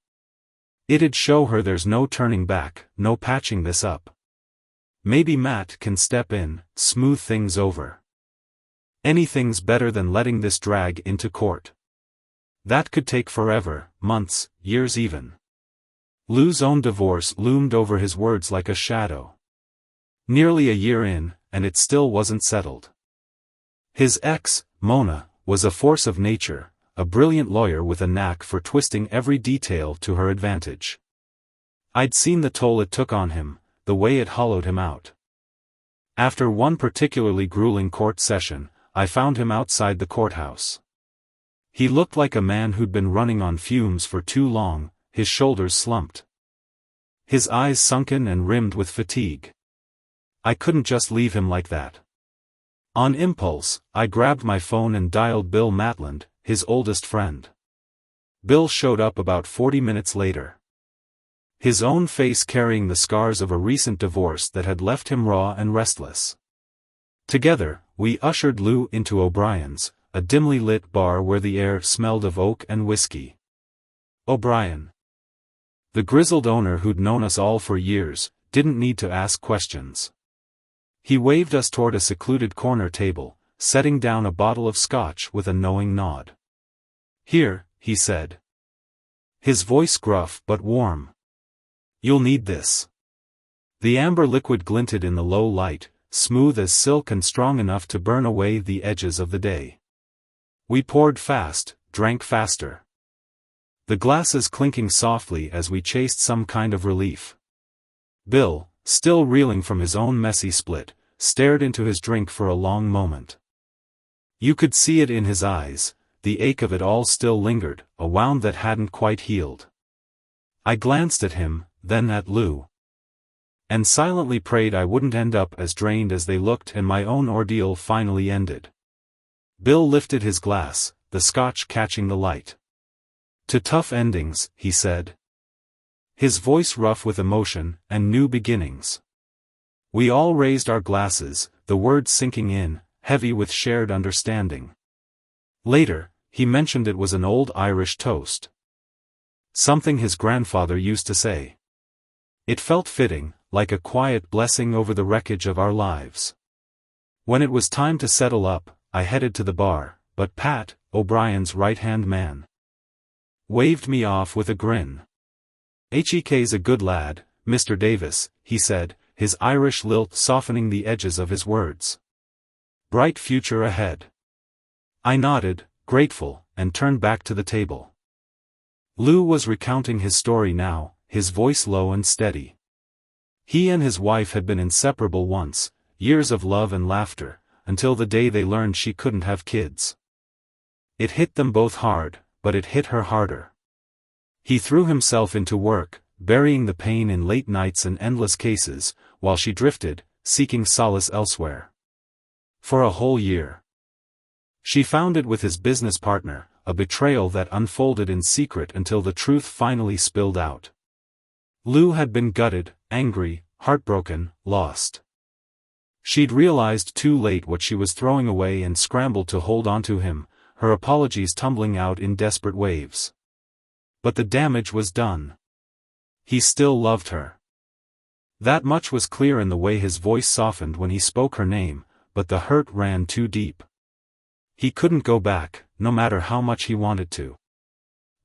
It'd show her there's no turning back, no patching this up. Maybe Matt can step in, smooth things over. Anything's better than letting this drag into court. That could take forever, months, years even." Lou's own divorce loomed over his words like a shadow. Nearly a year in, and it still wasn't settled. His ex, Mona, was a force of nature, a brilliant lawyer with a knack for twisting every detail to her advantage. I'd seen the toll it took on him, the way it hollowed him out. After one particularly grueling court session, I found him outside the courthouse. He looked like a man who'd been running on fumes for too long, his shoulders slumped. His eyes sunken and rimmed with fatigue. I couldn't just leave him like that. On impulse, I grabbed my phone and dialed Bill Matland, his oldest friend. Bill showed up about 40 minutes later. His own face carrying the scars of a recent divorce that had left him raw and restless. Together, we ushered Lou into O'Brien's, a dimly lit bar where the air smelled of oak and whiskey. O'Brien. The grizzled owner who'd known us all for years, didn't need to ask questions. He waved us toward a secluded corner table, setting down a bottle of scotch with a knowing nod. "Here," he said. His voice gruff but warm. "You'll need this." The amber liquid glinted in the low light, smooth as silk and strong enough to burn away the edges of the day. We poured fast, drank faster. The glasses clinking softly as we chased some kind of relief. Bill, still reeling from his own messy split, stared into his drink for a long moment. You could see it in his eyes, the ache of it all still lingered, a wound that hadn't quite healed. I glanced at him, then at Lou. And silently prayed I wouldn't end up as drained as they looked and my own ordeal finally ended. Bill lifted his glass, the scotch catching the light. To tough endings, he said. His voice rough with emotion and new beginnings. We all raised our glasses, the words sinking in, heavy with shared understanding. Later, he mentioned it was an old Irish toast. Something his grandfather used to say. It felt fitting, like a quiet blessing over the wreckage of our lives. When it was time to settle up, I headed to the bar, but Pat, O'Brien's right-hand man, waved me off with a grin. "Hek's a good lad, Mr. Davis," he said, his Irish lilt softening the edges of his words. "Bright future ahead." I nodded, grateful, and turned back to the table. Lou was recounting his story now, his voice low and steady. He and his wife had been inseparable once, years of love and laughter, until the day they learned she couldn't have kids. It hit them both hard, but it hit her harder. He threw himself into work, burying the pain in late nights and endless cases, while she drifted, seeking solace elsewhere. For a whole year. She found it with his business partner, a betrayal that unfolded in secret until the truth finally spilled out. Lou had been gutted, angry, heartbroken, lost. She'd realized too late what she was throwing away and scrambled to hold onto him, her apologies tumbling out in desperate waves. But the damage was done. He still loved her. That much was clear in the way his voice softened when he spoke her name, but the hurt ran too deep. He couldn't go back, no matter how much he wanted to.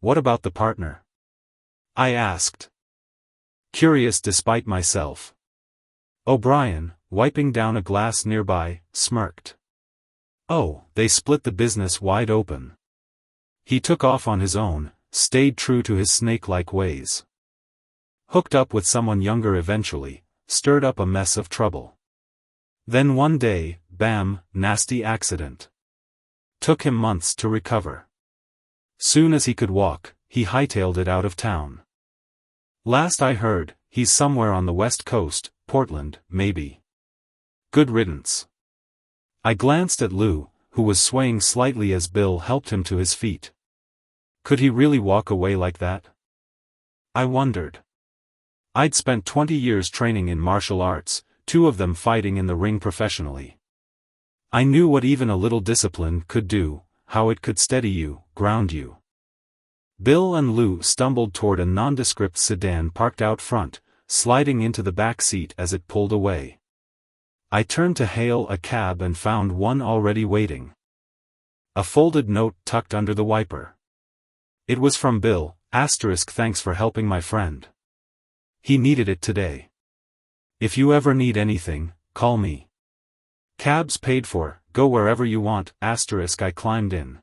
"What about the partner?" I asked. Curious despite myself. O'Brien, wiping down a glass nearby, smirked. "Oh, they split the business wide open. He took off on his own, stayed true to his snake-like ways. Hooked up with someone younger eventually, stirred up a mess of trouble. Then one day, bam, nasty accident. Took him months to recover. Soon as he could walk, he hightailed it out of town. Last I heard, he's somewhere on the West Coast, Portland, maybe. Good riddance." I glanced at Lou, who was swaying slightly as Bill helped him to his feet. Could he really walk away like that? I wondered. I'd spent 20 years training in martial arts, 2 of them fighting in the ring professionally. I knew what even a little discipline could do, how it could steady you, ground you. Bill and Lou stumbled toward a nondescript sedan parked out front, sliding into the back seat as it pulled away. I turned to hail a cab and found one already waiting. A folded note tucked under the wiper. It was from Bill, *thanks for helping my friend. He needed it today. If you ever need anything, call me. Cabs paid for, go wherever you want, *. I climbed in.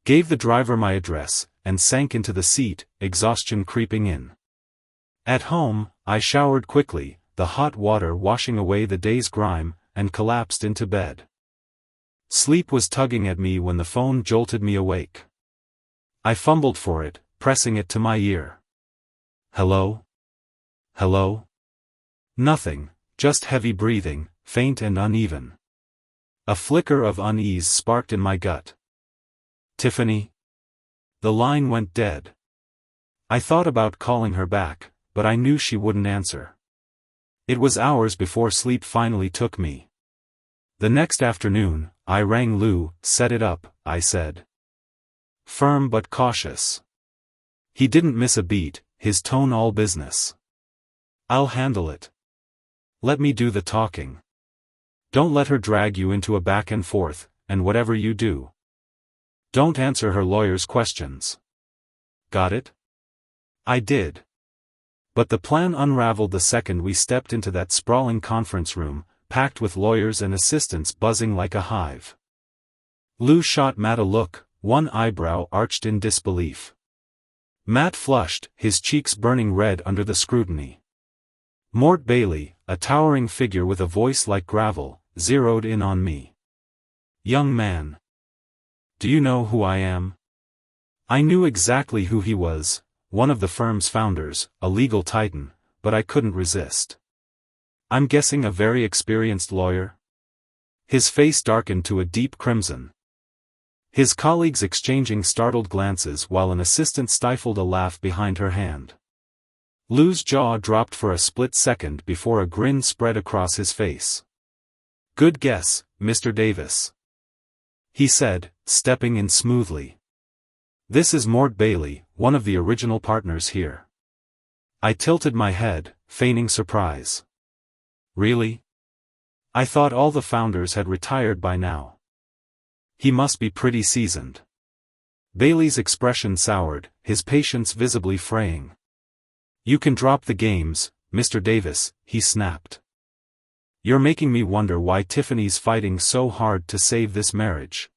Gave the driver my address, and sank into the seat, exhaustion creeping in. At home, I showered quickly, the hot water washing away the day's grime, and collapsed into bed. Sleep was tugging at me when the phone jolted me awake. I fumbled for it, pressing it to my ear. "Hello? Hello?" Nothing, just heavy breathing, faint and uneven. A flicker of unease sparked in my gut. "Tiffany?" The line went dead. I thought about calling her back, but I knew she wouldn't answer. It was hours before sleep finally took me. The next afternoon, I rang Lou. "Set it up," I said. Firm but cautious. He didn't miss a beat, his tone all business. "I'll handle it. Let me do the talking. Don't let her drag you into a back and forth, and whatever you do, don't answer her lawyer's questions. Got it?" I did. But the plan unraveled the second we stepped into that sprawling conference room, packed with lawyers and assistants buzzing like a hive. Lou shot Matt a look, one eyebrow arched in disbelief. Matt flushed, his cheeks burning red under the scrutiny. Mort Bailey, a towering figure with a voice like gravel, zeroed in on me. "Young man. Do you know who I am?" I knew exactly who he was, one of the firm's founders, a legal titan, but I couldn't resist. "I'm guessing a very experienced lawyer?" His face darkened to a deep crimson. His colleagues exchanging startled glances while an assistant stifled a laugh behind her hand. Lou's jaw dropped for a split second before a grin spread across his face. "Good guess, Mr. Davis," he said, stepping in smoothly. "This is Mort Bailey, one of the original partners here." I tilted my head, feigning surprise. "Really? I thought all the founders had retired by now." "He must be pretty seasoned." Bailey's expression soured, his patience visibly fraying. "You can drop the games, Mr. Davis," he snapped. "You're making me wonder why Tiffany's fighting so hard to save this marriage.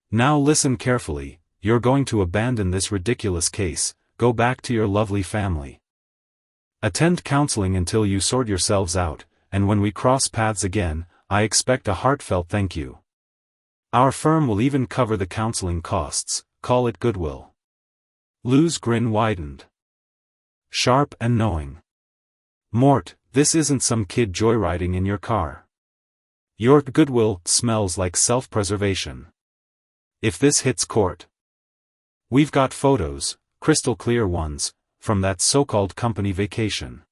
Now listen carefully, you're going to abandon this ridiculous case, go back to your lovely family. Attend counseling until you sort yourselves out, and when we cross paths again, I expect a heartfelt thank you. Our firm will even cover the counseling costs, call it goodwill." Lou's grin widened. Sharp and knowing. "Mort, this isn't some kid joyriding in your car. Your goodwill smells like self-preservation. If this hits court, we've got photos, crystal clear ones, from that so-called company vacation.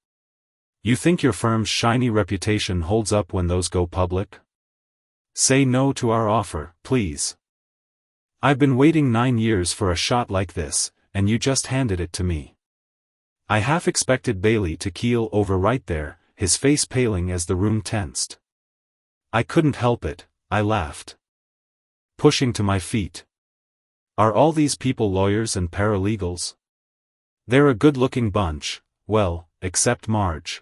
You think your firm's shiny reputation holds up when those go public? Say no to our offer, please. I've been waiting 9 years for a shot like this, and you just handed it to me." I half expected Bailey to keel over right there, his face paling as the room tensed. I couldn't help it, I laughed, pushing to my feet. "Are all these people lawyers and paralegals? They're a good-looking bunch, well, except Marge.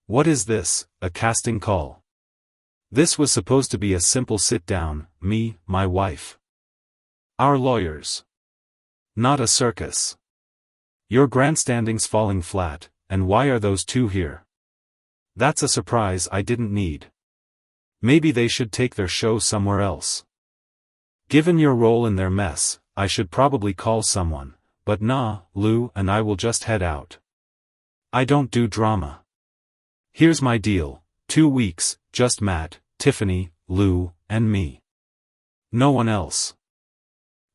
What is this, a casting call? This was supposed to be a simple sit-down, me, my wife. Our lawyers. Not a circus. Your grandstanding's falling flat, and why are those two here? That's a surprise I didn't need. Maybe they should take their show somewhere else. Given your role in their mess, I should probably call someone, but nah, Lou and I will just head out. I don't do drama. Here's my deal, 2 weeks, just Matt, Tiffany, Lou, and me. No one else.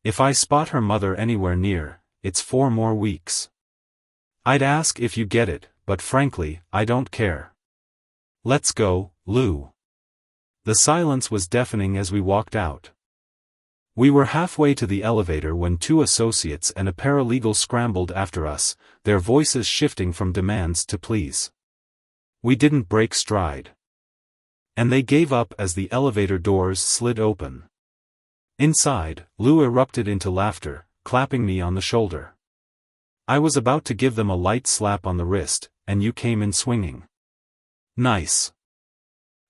If I spot her mother anywhere near, it's 4 more weeks. I'd ask if you get it, but frankly, I don't care. Let's go, Lou." The silence was deafening as we walked out. We were halfway to the elevator when 2 associates and a paralegal scrambled after us, their voices shifting from demands to pleas. We didn't break stride. And they gave up as the elevator doors slid open. Inside, Lou erupted into laughter, clapping me on the shoulder. I was about to give them a light slap on the wrist, and you came in swinging. Nice.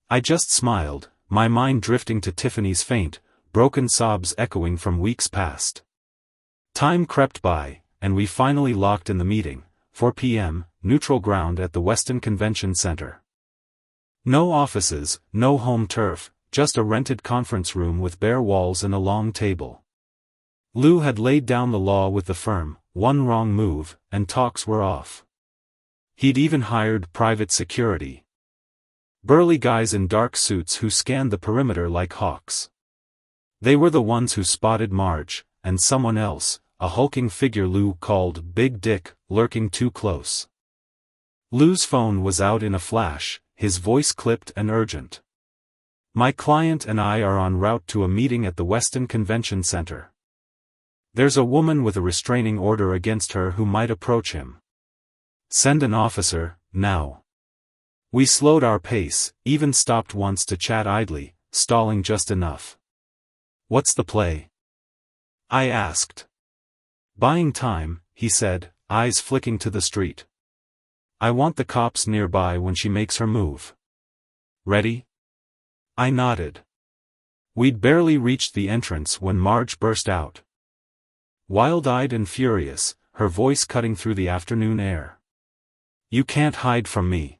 I just smiled, my mind drifting to Tiffany's faint, broken sobs echoing from weeks past. Time crept by, and we finally locked in the meeting, 4 p.m., neutral ground at the Westin Convention Center. No offices, no home turf, just a rented conference room with bare walls and a long table. Lou had laid down the law with the firm, one wrong move, and talks were off. He'd even hired private security. Burly guys in dark suits who scanned the perimeter like hawks. They were the ones who spotted Marge, and someone else, a hulking figure Lou called Big Dick, lurking too close. Lou's phone was out in a flash, his voice clipped and urgent. "My client and I are en route to a meeting at the Westin Convention Center. There's a woman with a restraining order against her who might approach him. Send an officer, now." We slowed our pace, even stopped once to chat idly, stalling just enough. "What's the play?" I asked. "Buying time," he said, eyes flicking to the street. "I want the cops nearby when she makes her move. Ready?" I nodded. We'd barely reached the entrance when Marge burst out. Wild-eyed and furious, her voice cutting through the afternoon air. "You can't hide from me.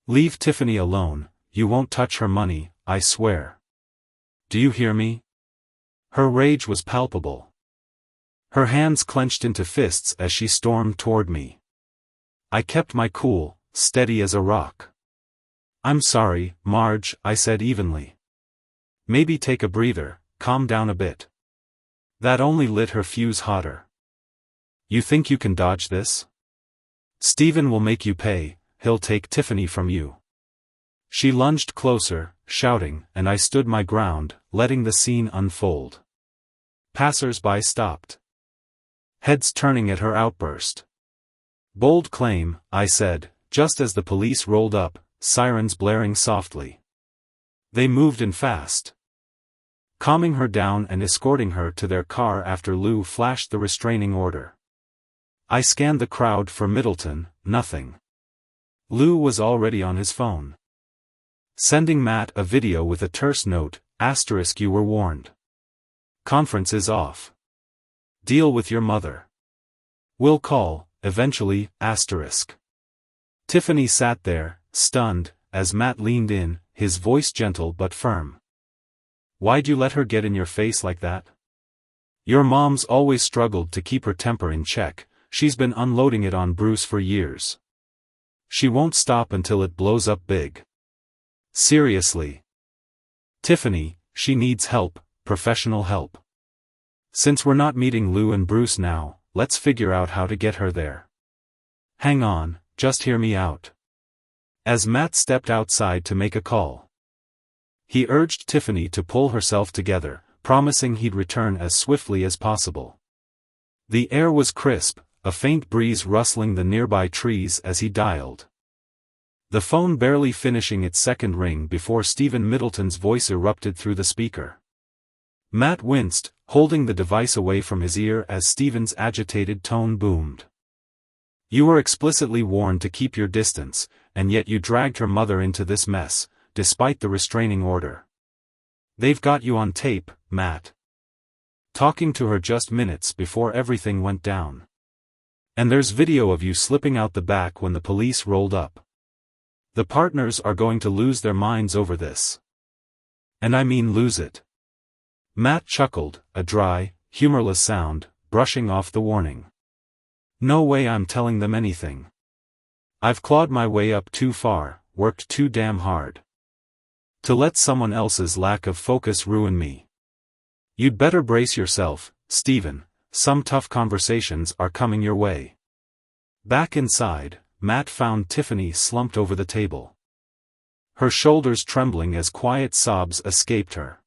Leave Tiffany alone, you won't touch her money, I swear. Do you hear me?" Her rage was palpable. Her hands clenched into fists as she stormed toward me. I kept my cool, steady as a rock. "I'm sorry, Marge," I said evenly. "Maybe take a breather, calm down a bit." That only lit her fuse hotter. You think you can dodge this? Steven will make you pay, he'll take Tiffany from you. She lunged closer, shouting, and I stood my ground, letting the scene unfold. Passers-by stopped, heads turning at her outburst. Bold claim, I said, just as the police rolled up, sirens blaring softly. They moved in fast, calming her down and escorting her to their car after Lou flashed the restraining order. I scanned the crowd for Middleton, nothing. Lou was already on his phone, sending Matt a video with a terse note, * you were warned. Conference is off. Deal with your mother. We'll call, eventually, *. Tiffany sat there, stunned, as Matt leaned in, his voice gentle but firm. Why'd you let her get in your face like that? Your mom's always struggled to keep her temper in check, she's been unloading it on Bruce for years. She won't stop until it blows up big. Seriously. Tiffany, she needs help, professional help. Since we're not meeting Lou and Bruce now, let's figure out how to get her there. Hang on, just hear me out. As Matt stepped outside to make a call, he urged Tiffany to pull herself together, promising he'd return as swiftly as possible. The air was crisp, a faint breeze rustling the nearby trees as he dialed. The phone barely finishing its second ring before Stephen Middleton's voice erupted through the speaker. Matt winced, holding the device away from his ear as Stephen's agitated tone boomed. You were explicitly warned to keep your distance, and yet you dragged her mother into this mess, despite the restraining order. They've got you on tape, Matt. Talking to her just minutes before everything went down. And there's video of you slipping out the back when the police rolled up. The partners are going to lose their minds over this. And I mean lose it. Matt chuckled, a dry, humorless sound, brushing off the warning. No way I'm telling them anything. I've clawed my way up too far, worked too damn hard. To let someone else's lack of focus ruin me. You'd better brace yourself, Stephen, some tough conversations are coming your way. Back inside, Matt found Tiffany slumped over the table, her shoulders trembling as quiet sobs escaped her.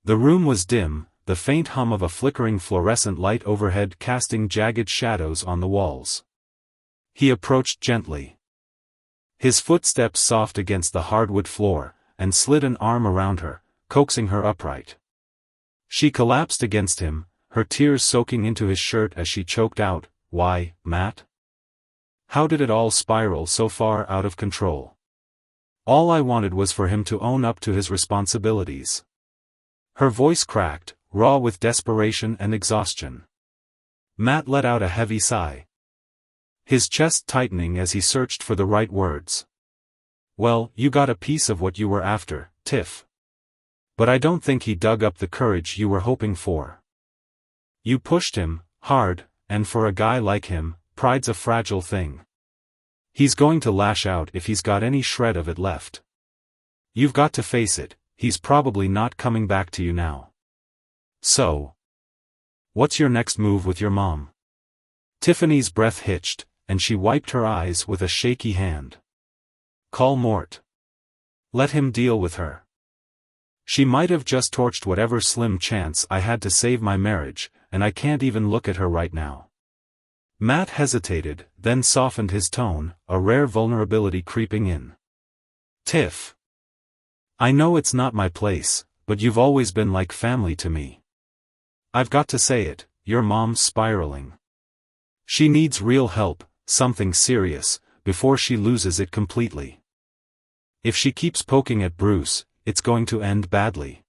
The room was dim, the faint hum of a flickering fluorescent light overhead casting jagged shadows on the walls. He approached gently, his footsteps soft against the hardwood floor, and slid an arm around her, coaxing her upright. She collapsed against him, her tears soaking into his shirt as she choked out, Why, Matt? How did it all spiral so far out of control? All I wanted was for him to own up to his responsibilities. Her voice cracked, raw with desperation and exhaustion. Matt let out a heavy sigh, his chest tightening as he searched for the right words. Well, you got a piece of what you were after, Tiff. But I don't think he dug up the courage you were hoping for. You pushed him, hard, and for a guy like him, pride's a fragile thing. He's going to lash out if he's got any shred of it left. You've got to face it, he's probably not coming back to you now. So, what's your next move with your mom? Tiffany's breath hitched, and she wiped her eyes with a shaky hand. Call Mort. Let him deal with her. She might have just torched whatever slim chance I had to save my marriage, and I can't even look at her right now. Matt hesitated, then softened his tone, a rare vulnerability creeping in. Tiff. I know it's not my place, but you've always been like family to me. I've got to say it, your mom's spiraling. She needs real help, something serious, before she loses it completely. If she keeps poking at Bruce, it's going to end badly.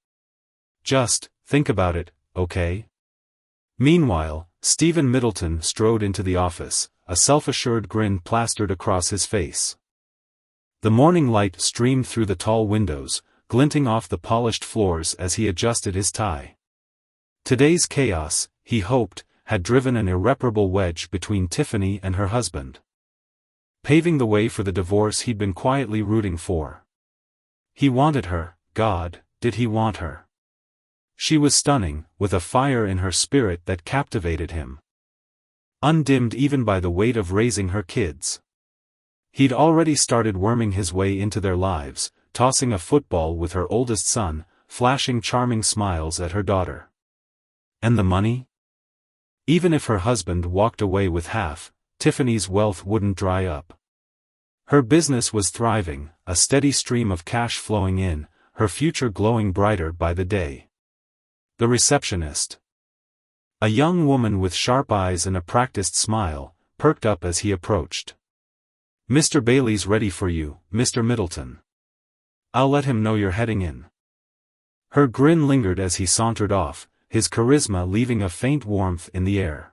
Just think about it, okay? Meanwhile, Stephen Middleton strode into the office, a self-assured grin plastered across his face. The morning light streamed through the tall windows, glinting off the polished floors as he adjusted his tie. Today's chaos, he hoped, had driven an irreparable wedge between Tiffany and her husband, paving the way for the divorce he'd been quietly rooting for. He wanted her, God, did he want her? She was stunning, with a fire in her spirit that captivated him. Undimmed even by the weight of raising her kids. He'd already started worming his way into their lives, tossing a football with her oldest son, flashing charming smiles at her daughter. And the money? Even if her husband walked away with half, Tiffany's wealth wouldn't dry up. Her business was thriving, a steady stream of cash flowing in, her future glowing brighter by the day. The receptionist, a young woman with sharp eyes and a practiced smile, perked up as he approached. "Mr. Bailey's ready for you, Mr. Middleton. I'll let him know you're heading in." Her grin lingered as he sauntered off, his charisma leaving a faint warmth in the air.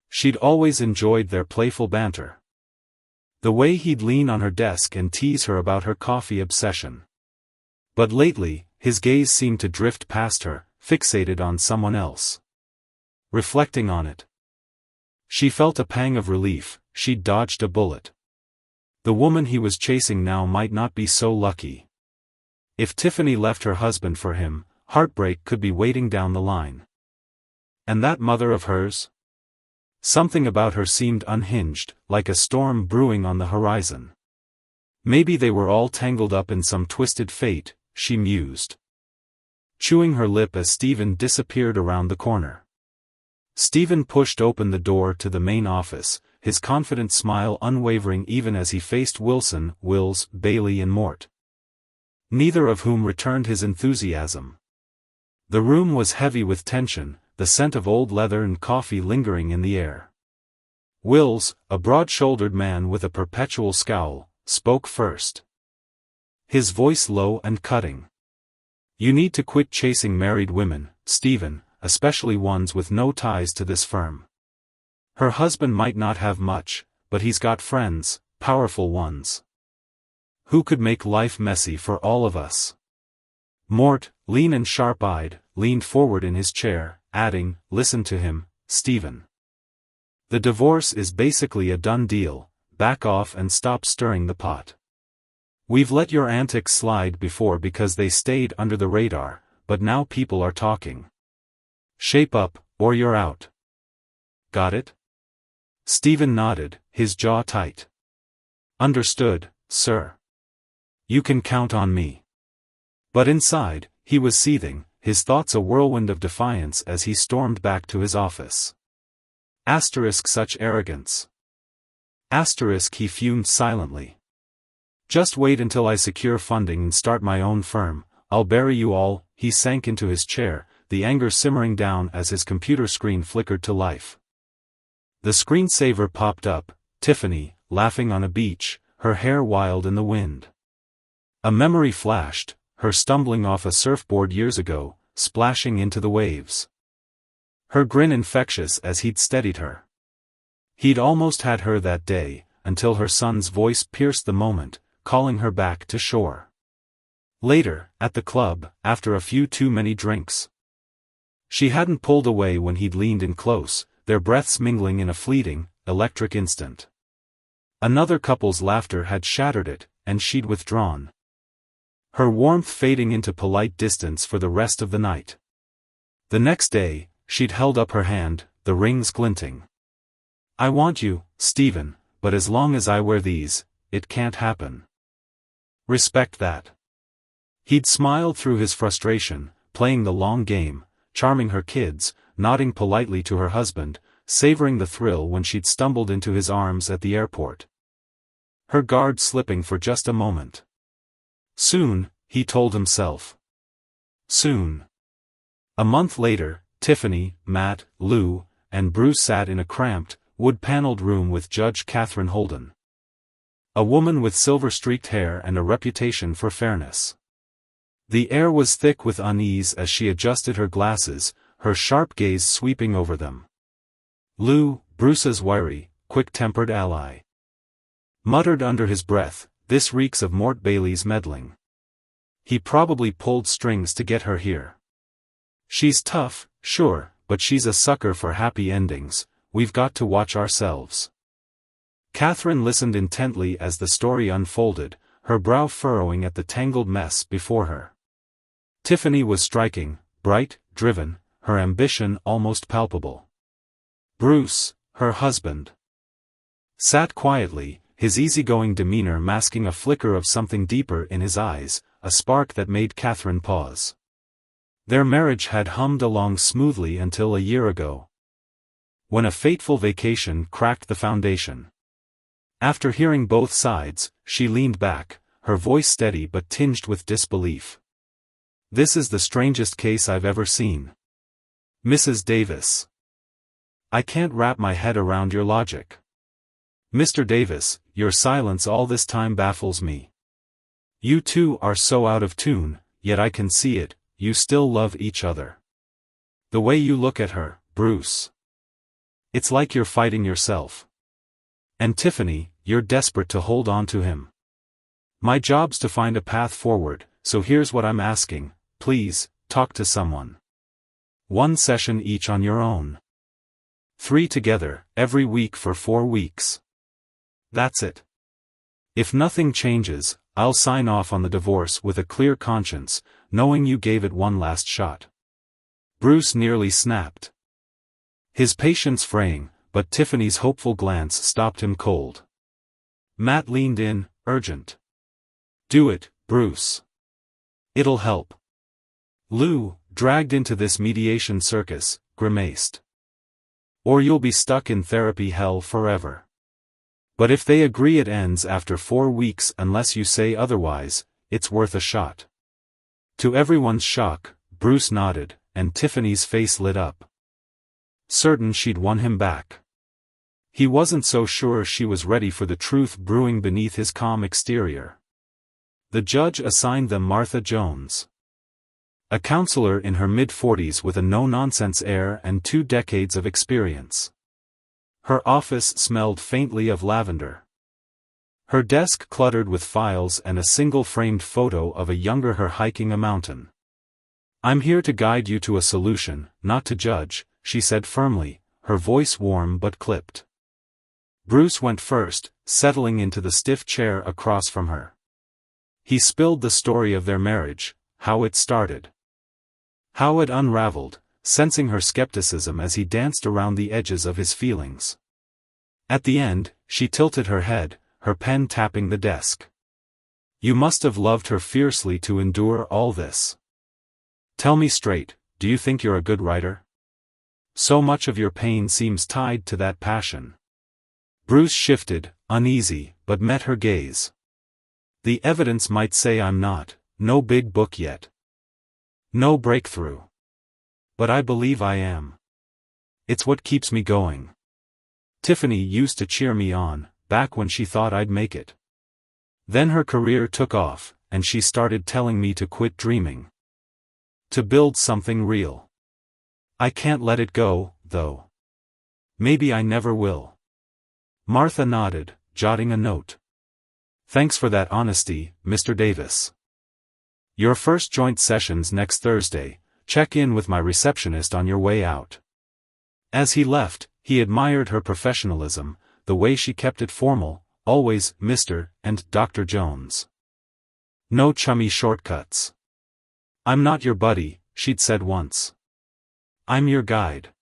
She'd always enjoyed their playful banter. The way he'd lean on her desk and tease her about her coffee obsession. But lately, his gaze seemed to drift past her, fixated on someone else. Reflecting on it, she felt a pang of relief. She'd dodged a bullet. The woman he was chasing now might not be so lucky. If Tiffany left her husband for him, heartbreak could be waiting down the line. And that mother of hers? Something about her seemed unhinged, like a storm brewing on the horizon. Maybe they were all tangled up in some twisted fate, she mused. Chewing her lip as Stephen disappeared around the corner. Stephen pushed open the door to the main office, his confident smile unwavering even as he faced Wilson, Wills, Bailey and Mort. Neither of whom returned his enthusiasm. The room was heavy with tension, the scent of old leather and coffee lingering in the air. Wills, a broad-shouldered man with a perpetual scowl, spoke first. His voice low and cutting. "You need to quit chasing married women, Stephen, especially ones with no ties to this firm. Her husband might not have much, but he's got friends, powerful ones. Who could make life messy for all of us." Mort, lean and sharp-eyed, leaned forward in his chair, adding, "Listen to him, Stephen. The divorce is basically a done deal, back off and stop stirring the pot. We've let your antics slide before because they stayed under the radar, but now people are talking. Shape up, or you're out. Got it?" Stephen nodded, his jaw tight. "Understood, sir. You can count on me." But inside, he was seething, his thoughts a whirlwind of defiance as he stormed back to his office. Such arrogance. He fumed silently. "Just wait until I secure funding and start my own firm, I'll bury you all." He sank into his chair, the anger simmering down as his computer screen flickered to life. The screensaver popped up, Tiffany, laughing on a beach, her hair wild in the wind. A memory flashed, her stumbling off a surfboard years ago, splashing into the waves. Her grin infectious as he'd steadied her. He'd almost had her that day, until her son's voice pierced the moment, calling her back to shore. Later, at the club, after a few too many drinks. She hadn't pulled away when he'd leaned in close, their breaths mingling in a fleeting, electric instant. Another couple's laughter had shattered it, and she'd withdrawn. Her warmth fading into polite distance for the rest of the night. The next day, she'd held up her hand, the rings glinting. "I want you, Stephen, but as long as I wear these, it can't happen. Respect that." He'd smiled through his frustration, playing the long game, charming her kids, nodding politely to her husband, savoring the thrill when she'd stumbled into his arms at the airport. Her guard slipping for just a moment. Soon, he told himself. Soon. A month later, Tiffany, Matt, Lou, and Bruce sat in a cramped, wood-paneled room with Judge Catherine Holden. A woman with silver-streaked hair and a reputation for fairness. The air was thick with unease as she adjusted her glasses, her sharp gaze sweeping over them. Lou, Bruce's wiry, quick-tempered ally. Muttered under his breath, "This reeks of Mort Bailey's meddling. He probably pulled strings to get her here. She's tough, sure, but she's a sucker for happy endings, we've got to watch ourselves." Catherine listened intently as the story unfolded, her brow furrowing at the tangled mess before her. Tiffany was striking, bright, driven, her ambition almost palpable. Bruce, her husband, sat quietly, his easygoing demeanor masking a flicker of something deeper in his eyes, a spark that made Catherine pause. Their marriage had hummed along smoothly until a year ago, when a fateful vacation cracked the foundation. After hearing both sides, she leaned back, her voice steady but tinged with disbelief. "This is the strangest case I've ever seen, Mrs. Davis. I can't wrap my head around your logic. Mr. Davis, your silence all this time baffles me. You two are so out of tune, yet I can see it, you still love each other. The way you look at her, Bruce. It's like you're fighting yourself. And Tiffany, you're desperate to hold on to him. My job's to find a path forward, so here's what I'm asking, please, talk to someone. 1 session each on your own. 3 together, every week for 4 weeks. That's it. If nothing changes, I'll sign off on the divorce with a clear conscience, knowing you gave it one last shot." Bruce nearly snapped, his patience fraying, but Tiffany's hopeful glance stopped him cold. Matt leaned in, urgent. "Do it, Bruce. It'll help." Lou, dragged into this mediation circus, grimaced. "Or you'll be stuck in therapy hell forever. But if they agree it ends after 4 weeks unless you say otherwise, it's worth a shot." To everyone's shock, Bruce nodded, and Tiffany's face lit up. Certain she'd won him back. He wasn't so sure she was ready for the truth brewing beneath his calm exterior. The judge assigned them Martha Jones, a counselor in her mid-40s with a no-nonsense air and 2 decades of experience. Her office smelled faintly of lavender, her desk cluttered with files and a single framed photo of a younger her hiking a mountain. "I'm here to guide you to a solution, not to judge," she said firmly, her voice warm but clipped. Bruce went first, settling into the stiff chair across from her. He spilled the story of their marriage, how it started, how it unraveled, sensing her skepticism as he danced around the edges of his feelings. At the end, she tilted her head, her pen tapping the desk. "You must have loved her fiercely to endure all this. Tell me straight, do you think you're a good writer? So much of your pain seems tied to that passion." Bruce shifted, uneasy, but met her gaze. "The evidence might say I'm not, no big book yet. No breakthrough. But I believe I am. It's what keeps me going. Tiffany used to cheer me on, back when she thought I'd make it. Then her career took off, and she started telling me to quit dreaming. To build something real. I can't let it go, though. Maybe I never will." Martha nodded, jotting a note. "Thanks for that honesty, Mr. Davis. Your first joint session's next Thursday. Check in with my receptionist on your way out." As he left, he admired her professionalism, the way she kept it formal, always Mr. and Dr. Jones. No chummy shortcuts. "I'm not your buddy," she'd said once. "I'm your guide.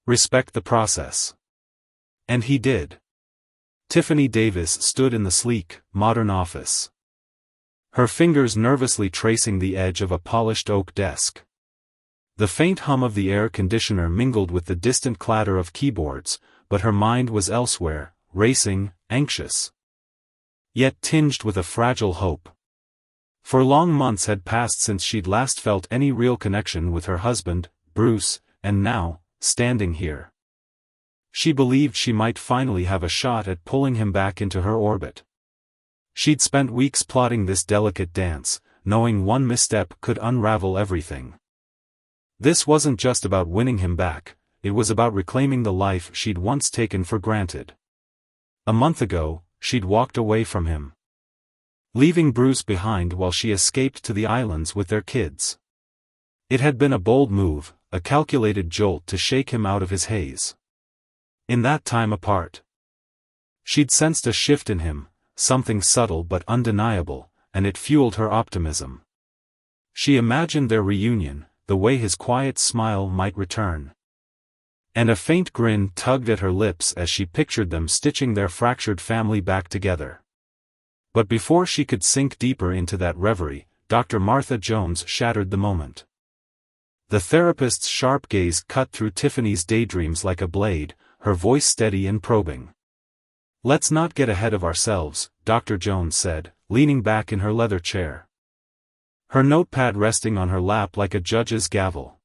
Respect the process." And he did. Tiffany Davis stood in the sleek, modern office, her fingers nervously tracing the edge of a polished oak desk. The faint hum of the air conditioner mingled with the distant clatter of keyboards, but her mind was elsewhere, racing, anxious, yet tinged with a fragile hope. For long months had passed since she'd last felt any real connection with her husband, Bruce, and now, standing here, she believed she might finally have a shot at pulling him back into her orbit. She'd spent weeks plotting this delicate dance, knowing one misstep could unravel everything. This wasn't just about winning him back, it was about reclaiming the life she'd once taken for granted. A month ago, she'd walked away from him, leaving Bruce behind while she escaped to the islands with their kids. It had been a bold move, a calculated jolt to shake him out of his haze. In that time apart, she'd sensed a shift in him, something subtle but undeniable, and it fueled her optimism. She imagined their reunion, the way his quiet smile might return. And a faint grin tugged at her lips as she pictured them stitching their fractured family back together. But before she could sink deeper into that reverie, Dr. Martha Jones shattered the moment. The therapist's sharp gaze cut through Tiffany's daydreams like a blade, her voice steady and probing. "Let's not get ahead of ourselves," Dr. Jones said, leaning back in her leather chair. Her notepad resting on her lap like a judge's gavel.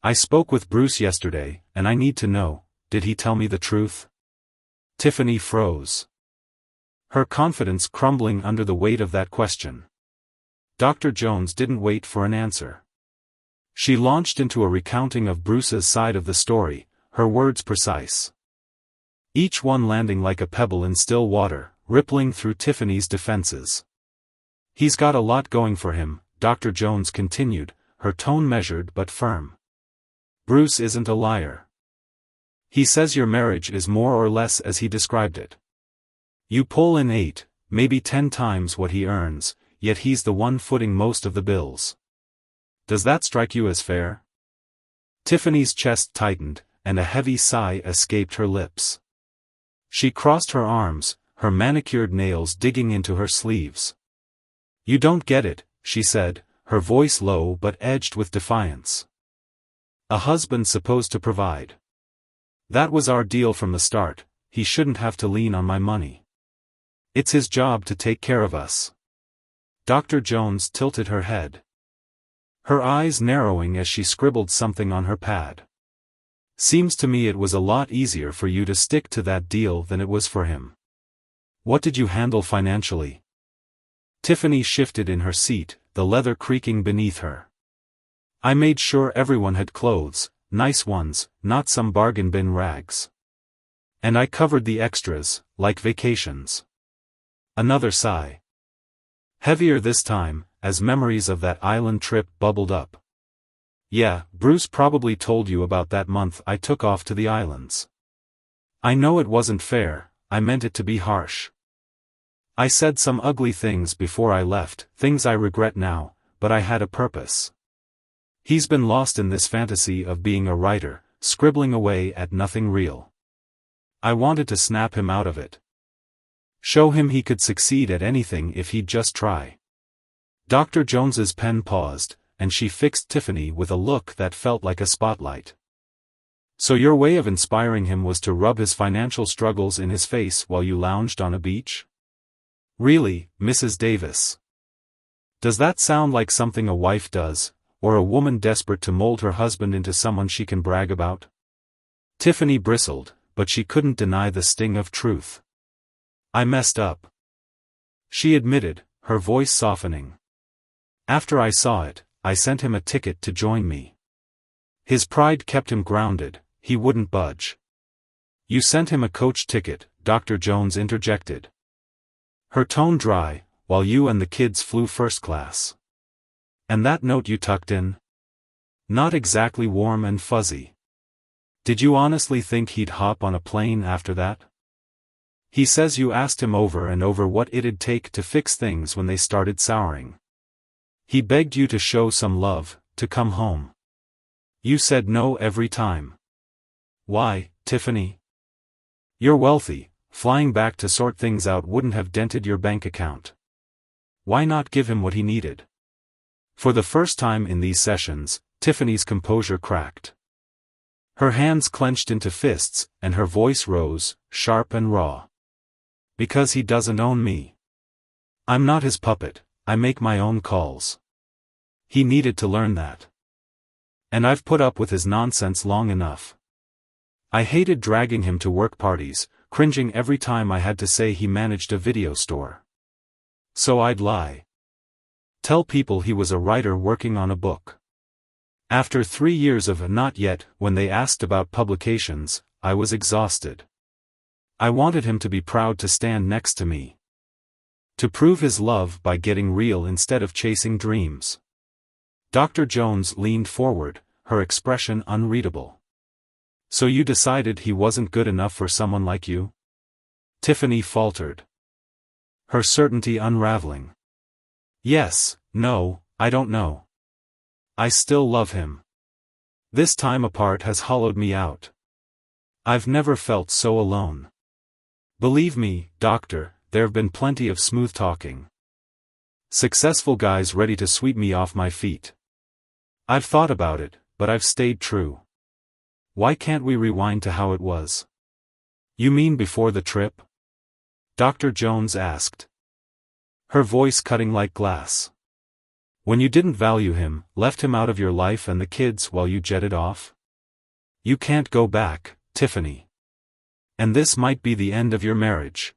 "I spoke with Bruce yesterday, and I need to know, did he tell me the truth?" Tiffany froze. Her confidence crumbling under the weight of that question. Dr. Jones didn't wait for an answer. She launched into a recounting of Bruce's side of the story, her words precise. Each one landing like a pebble in still water, rippling through Tiffany's defenses. "He's got a lot going for him," Dr. Jones continued, her tone measured but firm. "Bruce isn't a liar. He says your marriage is more or less as he described it. You pull in 8, maybe 10 times what he earns, yet he's the one footing most of the bills. Does that strike you as fair?" Tiffany's chest tightened, and a heavy sigh escaped her lips. She crossed her arms, her manicured nails digging into her sleeves. "You don't get it," she said, her voice low but edged with defiance. "A husband's supposed to provide. That was our deal from the start. He shouldn't have to lean on my money. It's his job to take care of us." Dr. Jones tilted her head, her eyes narrowing as she scribbled something on her pad. "Seems to me it was a lot easier for you to stick to that deal than it was for him. What did you handle financially?" Tiffany shifted in her seat, the leather creaking beneath her. "I made sure everyone had clothes, nice ones, not some bargain bin rags. And I covered the extras, like vacations." Another sigh. Heavier this time, as memories of that island trip bubbled up. "Yeah, Bruce probably told you about that month I took off to the islands. I know it wasn't fair, I meant it to be harsh. I said some ugly things before I left, things I regret now, but I had a purpose. He's been lost in this fantasy of being a writer, scribbling away at nothing real. I wanted to snap him out of it. Show him he could succeed at anything if he'd just try." Dr. Jones's pen paused, and she fixed Tiffany with a look that felt like a spotlight. "So your way of inspiring him was to rub his financial struggles in his face while you lounged on a beach? Really, Mrs. Davis? Does that sound like something a wife does, or a woman desperate to mold her husband into someone she can brag about?" Tiffany bristled, but she couldn't deny the sting of truth. "I messed up," she admitted, her voice softening. "After I saw it, I sent him a ticket to join me. His pride kept him grounded, he wouldn't budge." "You sent him a coach ticket," Dr. Jones interjected, her tone dry, "while you and the kids flew first class. And that note you tucked in? Not exactly warm and fuzzy. Did you honestly think he'd hop on a plane after that? He says you asked him over and over what it'd take to fix things when they started souring. He begged you to show some love, to come home. You said no every time. Why, Tiffany? You're wealthy, flying back to sort things out wouldn't have dented your bank account. Why not give him what he needed?" For the first time in these sessions, Tiffany's composure cracked. Her hands clenched into fists, and her voice rose, sharp and raw. "Because he doesn't own me. I'm not his puppet, I make my own calls. He needed to learn that. And I've put up with his nonsense long enough. I hated dragging him to work parties, cringing every time I had to say he managed a video store. So I'd lie. Tell people he was a writer working on a book. After 3 years of not yet, when they asked about publications, I was exhausted. I wanted him to be proud to stand next to me. To prove his love by getting real instead of chasing dreams." Dr. Jones leaned forward, her expression unreadable. "So you decided he wasn't good enough for someone like you?" Tiffany faltered, her certainty unraveling. "Yes, no, I don't know. I still love him. This time apart has hollowed me out. I've never felt so alone. Believe me, doctor, there've been plenty of smooth talking. Successful guys ready to sweep me off my feet. I've thought about it, but I've stayed true. Why can't we rewind to how it was? You mean before the trip? Dr. Jones asked. Her voice cutting like glass. When you didn't value him, left him out of your life and the kids while you jetted off? You can't go back, Tiffany. And this might be the end of your marriage.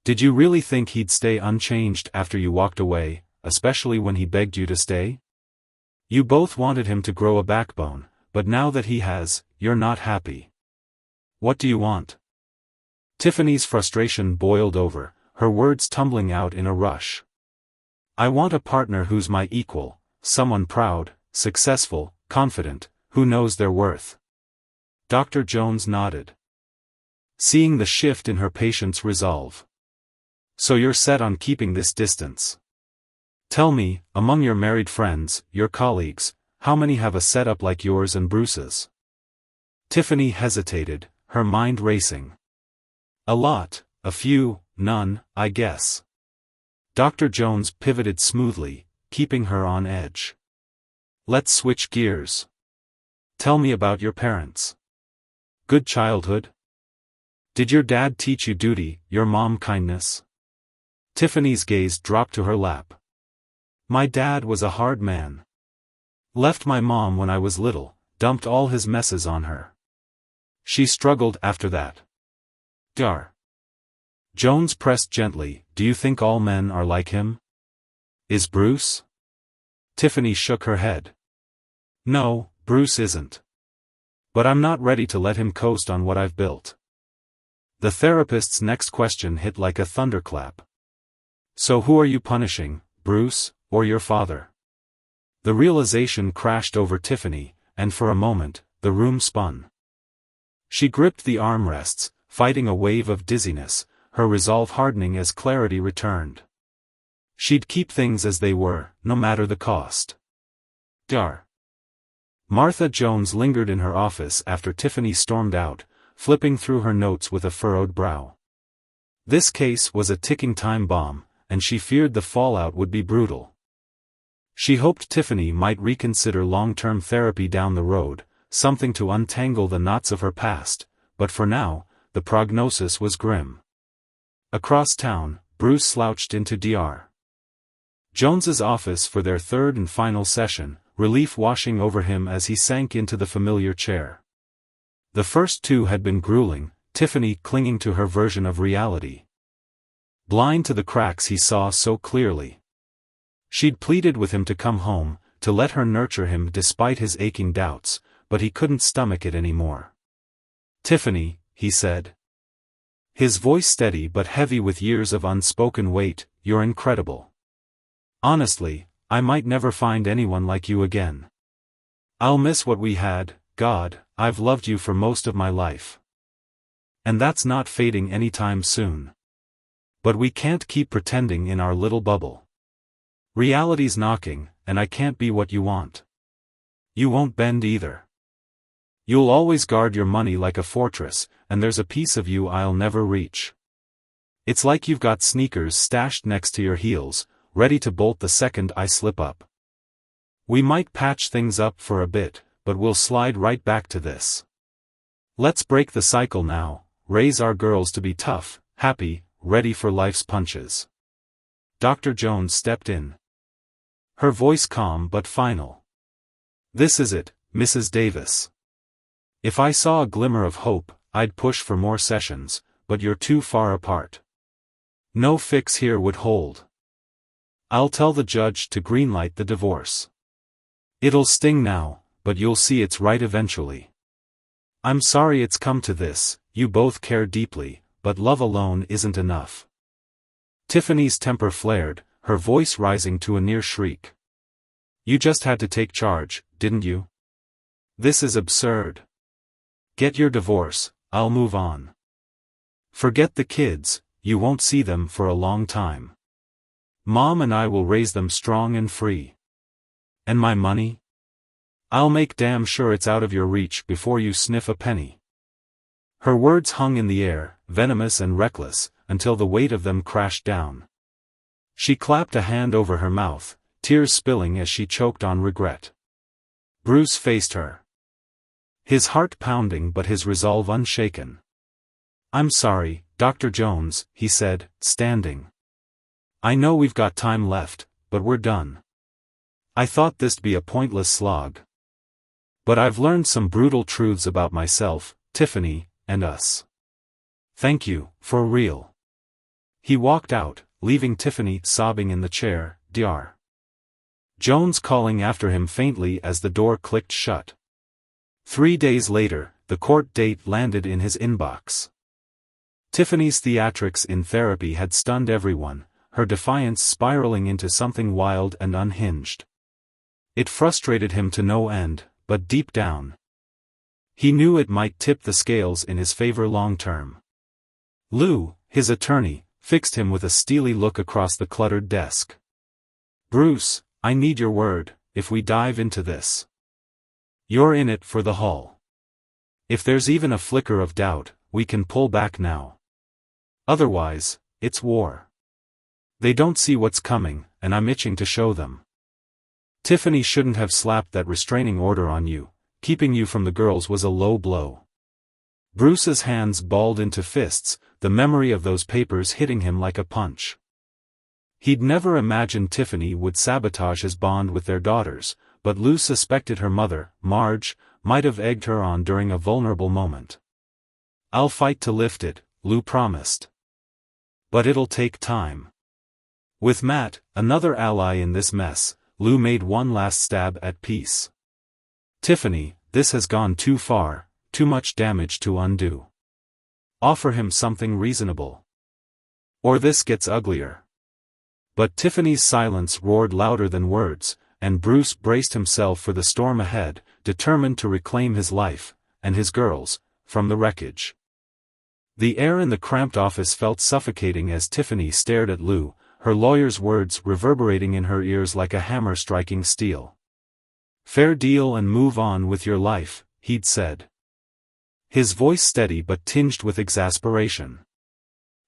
Did you really think he'd stay unchanged after you walked away, especially when he begged you to stay? You both wanted him to grow a backbone, but now that he has, you're not happy. What do you want? Tiffany's frustration boiled over, her words tumbling out in a rush. I want a partner who's my equal, someone proud, successful, confident, who knows their worth. Dr. Jones nodded, seeing the shift in her patient's resolve. So you're set on keeping this distance. Tell me, among your married friends, your colleagues, how many have a setup like yours and Bruce's? Tiffany hesitated, her mind racing. A lot, a few, none, I guess. Dr. Jones pivoted smoothly, keeping her on edge. Let's switch gears. Tell me about your parents. Good childhood? Did your dad teach you duty, your mom kindness? Tiffany's gaze dropped to her lap. My dad was a hard man. Left my mom when I was little, dumped all his messes on her. She struggled after that. Dar. Jones pressed gently, do you think all men are like him? Is Bruce? Tiffany shook her head. No, Bruce isn't. But I'm not ready to let him coast on what I've built. The therapist's next question hit like a thunderclap. So who are you punishing, Bruce, or your father? The realization crashed over Tiffany, and for a moment, the room spun. She gripped the armrests, fighting a wave of dizziness, her resolve hardening as clarity returned. She'd keep things as they were, no matter the cost. Dar. Martha Jones lingered in her office after Tiffany stormed out, flipping through her notes with a furrowed brow. This case was a ticking time bomb, and she feared the fallout would be brutal. She hoped Tiffany might reconsider long-term therapy down the road, something to untangle the knots of her past, but for now, the prognosis was grim. Across town, Bruce slouched into Dr. Jones's office for their third and final session, relief washing over him as he sank into the familiar chair. The first two had been grueling, Tiffany clinging to her version of reality. Blind to the cracks he saw so clearly. She'd pleaded with him to come home, to let her nurture him despite his aching doubts, but he couldn't stomach it anymore. Tiffany, he said. His voice steady but heavy with years of unspoken weight, you're incredible. Honestly, I might never find anyone like you again. I'll miss what we had, God, I've loved you for most of my life. And that's not fading anytime soon. But we can't keep pretending in our little bubble. Reality's knocking, and I can't be what you want. You won't bend either. You'll always guard your money like a fortress, and there's a piece of you I'll never reach. It's like you've got sneakers stashed next to your heels, ready to bolt the second I slip up. We might patch things up for a bit, but we'll slide right back to this. Let's break the cycle now, raise our girls to be tough, happy, ready for life's punches. Dr. Jones stepped in. Her voice calm but final. This is it, Mrs. Davis. If I saw a glimmer of hope, I'd push for more sessions, but you're too far apart. No fix here would hold. I'll tell the judge to greenlight the divorce. It'll sting now, but you'll see it's right eventually. I'm sorry it's come to this, you both care deeply, but love alone isn't enough. Tiffany's temper flared, her voice rising to a near shriek. You just had to take charge, didn't you? This is absurd. Get your divorce, I'll move on. Forget the kids, you won't see them for a long time. Mom and I will raise them strong and free. And my money? I'll make damn sure it's out of your reach before you sniff a penny. Her words hung in the air, venomous and reckless, until the weight of them crashed down. She clapped a hand over her mouth, tears spilling as she choked on regret. Bruce faced her. His heart pounding but his resolve unshaken. "I'm sorry, Dr. Jones," he said, standing. "I know we've got time left, but we're done. I thought this'd be a pointless slog. But I've learned some brutal truths about myself, Tiffany, and us. Thank you, for real." He walked out, leaving Tiffany sobbing in the chair, Dr. Jones calling after him faintly as the door clicked shut. 3 days later, the court date landed in his inbox. Tiffany's theatrics in therapy had stunned everyone, her defiance spiraling into something wild and unhinged. It frustrated him to no end, but deep down, he knew it might tip the scales in his favor long term. Lou, his attorney, fixed him with a steely look across the cluttered desk. "Bruce, I need your word, if we dive into this. You're in it for the haul. If there's even a flicker of doubt, we can pull back now. Otherwise, it's war. They don't see what's coming, and I'm itching to show them. Tiffany shouldn't have slapped that restraining order on you. Keeping you from the girls was a low blow." Bruce's hands balled into fists, the memory of those papers hitting him like a punch. He'd never imagined Tiffany would sabotage his bond with their daughters, but Lou suspected her mother, Marge, might have egged her on during a vulnerable moment. "I'll fight to lift it," Lou promised. "But it'll take time." With Matt, another ally in this mess, Lou made one last stab at peace. "Tiffany, this has gone too far, too much damage to undo. Offer him something reasonable. Or this gets uglier." But Tiffany's silence roared louder than words, and Bruce braced himself for the storm ahead, determined to reclaim his life, and his girls, from the wreckage. The air in the cramped office felt suffocating as Tiffany stared at Lou, her lawyer's words reverberating in her ears like a hammer striking steel. "Fair deal and move on with your life," he'd said. His voice steady but tinged with exasperation.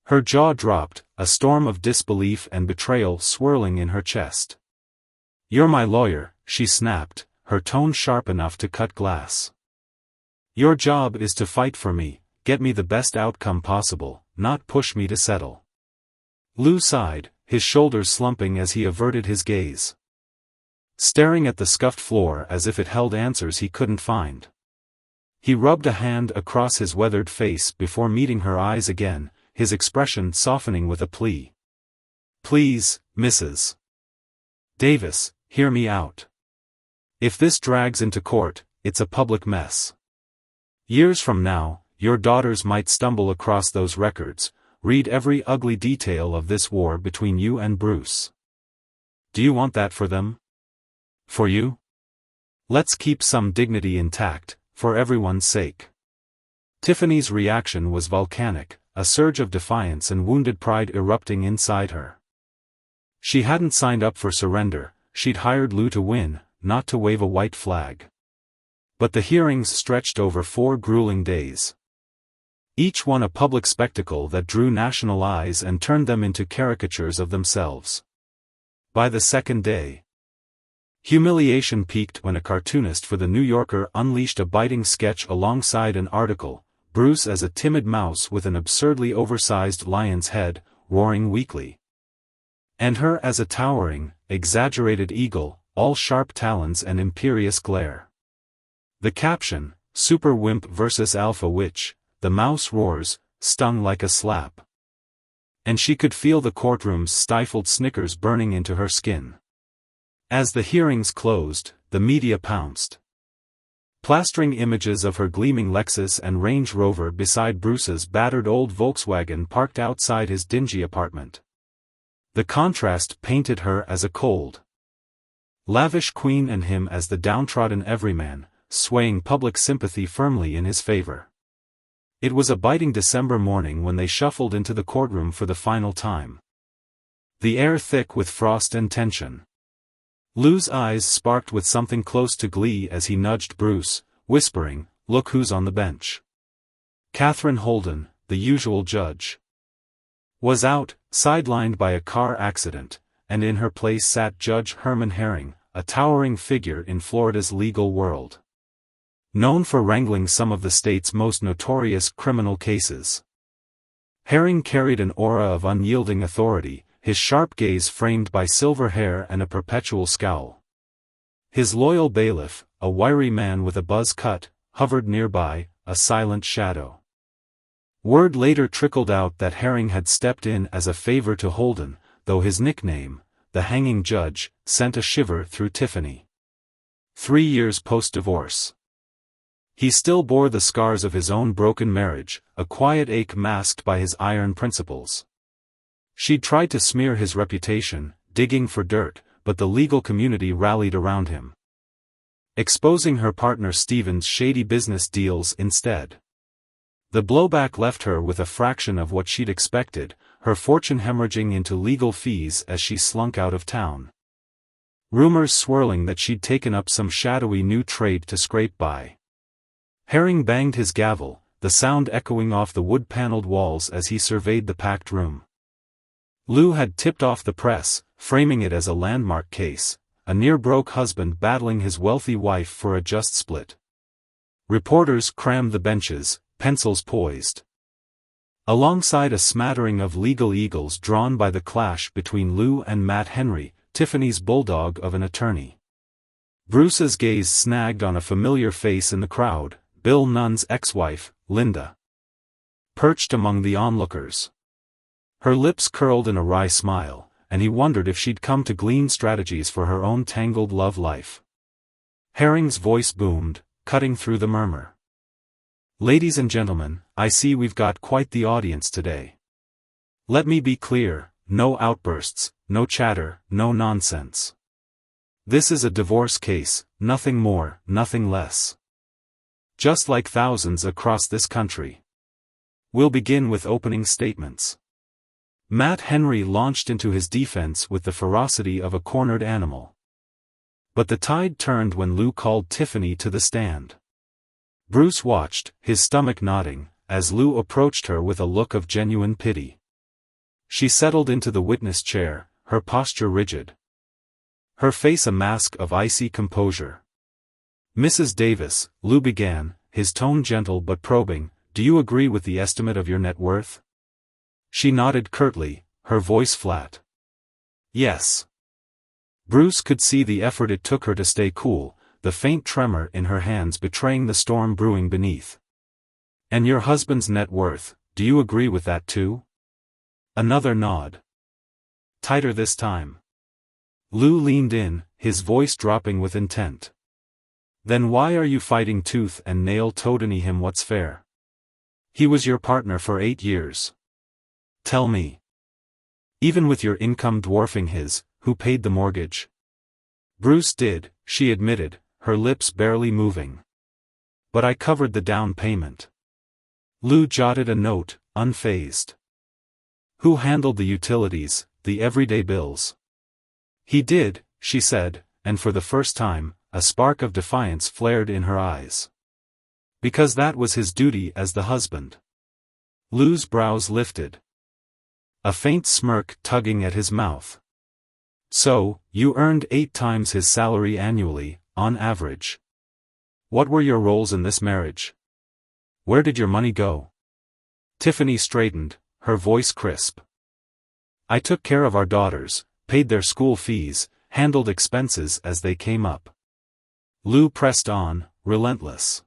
Her jaw dropped, a storm of disbelief and betrayal swirling in her chest. "You're my lawyer," she snapped, her tone sharp enough to cut glass. "Your job is to fight for me, get me the best outcome possible, not push me to settle." Lou sighed, his shoulders slumping as he averted his gaze, staring at the scuffed floor as if it held answers he couldn't find. He rubbed a hand across his weathered face before meeting her eyes again, his expression softening with a plea. "Please, Mrs. Davis, hear me out. If this drags into court, it's a public mess. Years from now, your daughters might stumble across those records, read every ugly detail of this war between you and Bruce. Do you want that for them? For you? Let's keep some dignity intact, for everyone's sake." Tiffany's reaction was volcanic, a surge of defiance and wounded pride erupting inside her. She hadn't signed up for surrender, she'd hired Lou to win, not to wave a white flag. But the hearings stretched over 4 grueling days. Each one a public spectacle that drew national eyes and turned them into caricatures of themselves. By the second day, humiliation peaked when a cartoonist for The New Yorker unleashed a biting sketch alongside an article, Bruce as a timid mouse with an absurdly oversized lion's head, roaring weakly. And her as a towering, exaggerated eagle, all sharp talons and imperious glare. The caption, "Super Wimp vs. Alpha Witch, the mouse roars," stung like a slap. And she could feel the courtroom's stifled snickers burning into her skin. As the hearings closed, the media pounced, plastering images of her gleaming Lexus and Range Rover beside Bruce's battered old Volkswagen parked outside his dingy apartment. The contrast painted her as a cold, lavish queen and him as the downtrodden everyman, swaying public sympathy firmly in his favor. It was a biting December morning when they shuffled into the courtroom for the final time. The air thick with frost and tension. Lou's eyes sparked with something close to glee as he nudged Bruce, whispering, "Look who's on the bench." Catherine Holden, the usual judge, was out, sidelined by a car accident, and in her place sat Judge Herman Herring, a towering figure in Florida's legal world. Known for wrangling some of the state's most notorious criminal cases. Herring carried an aura of unyielding authority, his sharp gaze framed by silver hair and a perpetual scowl. His loyal bailiff, a wiry man with a buzz cut, hovered nearby, a silent shadow. Word later trickled out that Herring had stepped in as a favor to Holden, though his nickname, the Hanging Judge, sent a shiver through Tiffany. 3 years post-divorce. He still bore the scars of his own broken marriage, a quiet ache masked by his iron principles. She'd tried to smear his reputation, digging for dirt, but the legal community rallied around him, exposing her partner Stephen's shady business deals instead. The blowback left her with a fraction of what she'd expected, her fortune hemorrhaging into legal fees as she slunk out of town. Rumors swirling that she'd taken up some shadowy new trade to scrape by. Herring banged his gavel, the sound echoing off the wood-paneled walls as he surveyed the packed room. Lou had tipped off the press, framing it as a landmark case, a near-broke husband battling his wealthy wife for a just split. Reporters crammed the benches, pencils poised. Alongside a smattering of legal eagles drawn by the clash between Lou and Matt Henry, Tiffany's bulldog of an attorney. Bruce's gaze snagged on a familiar face in the crowd, Bill Nunn's ex-wife, Linda. Perched among the onlookers. Her lips curled in a wry smile, and he wondered if she'd come to glean strategies for her own tangled love life. Herring's voice boomed, cutting through the murmur. "Ladies and gentlemen, I see we've got quite the audience today. Let me be clear, no outbursts, no chatter, no nonsense. This is a divorce case, nothing more, nothing less. Just like thousands across this country. We'll begin with opening statements." Matt Henry launched into his defense with the ferocity of a cornered animal. But the tide turned when Lou called Tiffany to the stand. Bruce watched, his stomach nodding, as Lou approached her with a look of genuine pity. She settled into the witness chair, her posture rigid. Her face a mask of icy composure. "Mrs. Davis," Lou began, his tone gentle but probing, "do you agree with the estimate of your net worth?" She nodded curtly, her voice flat. "Yes." Bruce could see the effort it took her to stay cool, the faint tremor in her hands betraying the storm brewing beneath. "And your husband's net worth, do you agree with that too?" Another nod. Tighter this time. Lou leaned in, his voice dropping with intent. "Then why are you fighting tooth and nail to deny him what's fair? He was your partner for 8 years. Tell me. Even with your income dwarfing his, who paid the mortgage?" Bruce did, she admitted, her lips barely moving. "But I covered the down payment." Lou jotted a note, unfazed. "Who handled the utilities, the everyday bills?" "He did," she said, and for the first time, a spark of defiance flared in her eyes. "Because that was his duty as the husband." Lou's brows lifted. A faint smirk tugging at his mouth. "So, you earned 8 times his salary annually, on average. What were your roles in this marriage? Where did your money go?" Tiffany straightened, her voice crisp. "I took care of our daughters, paid their school fees, handled expenses as they came up." Lou pressed on, relentless.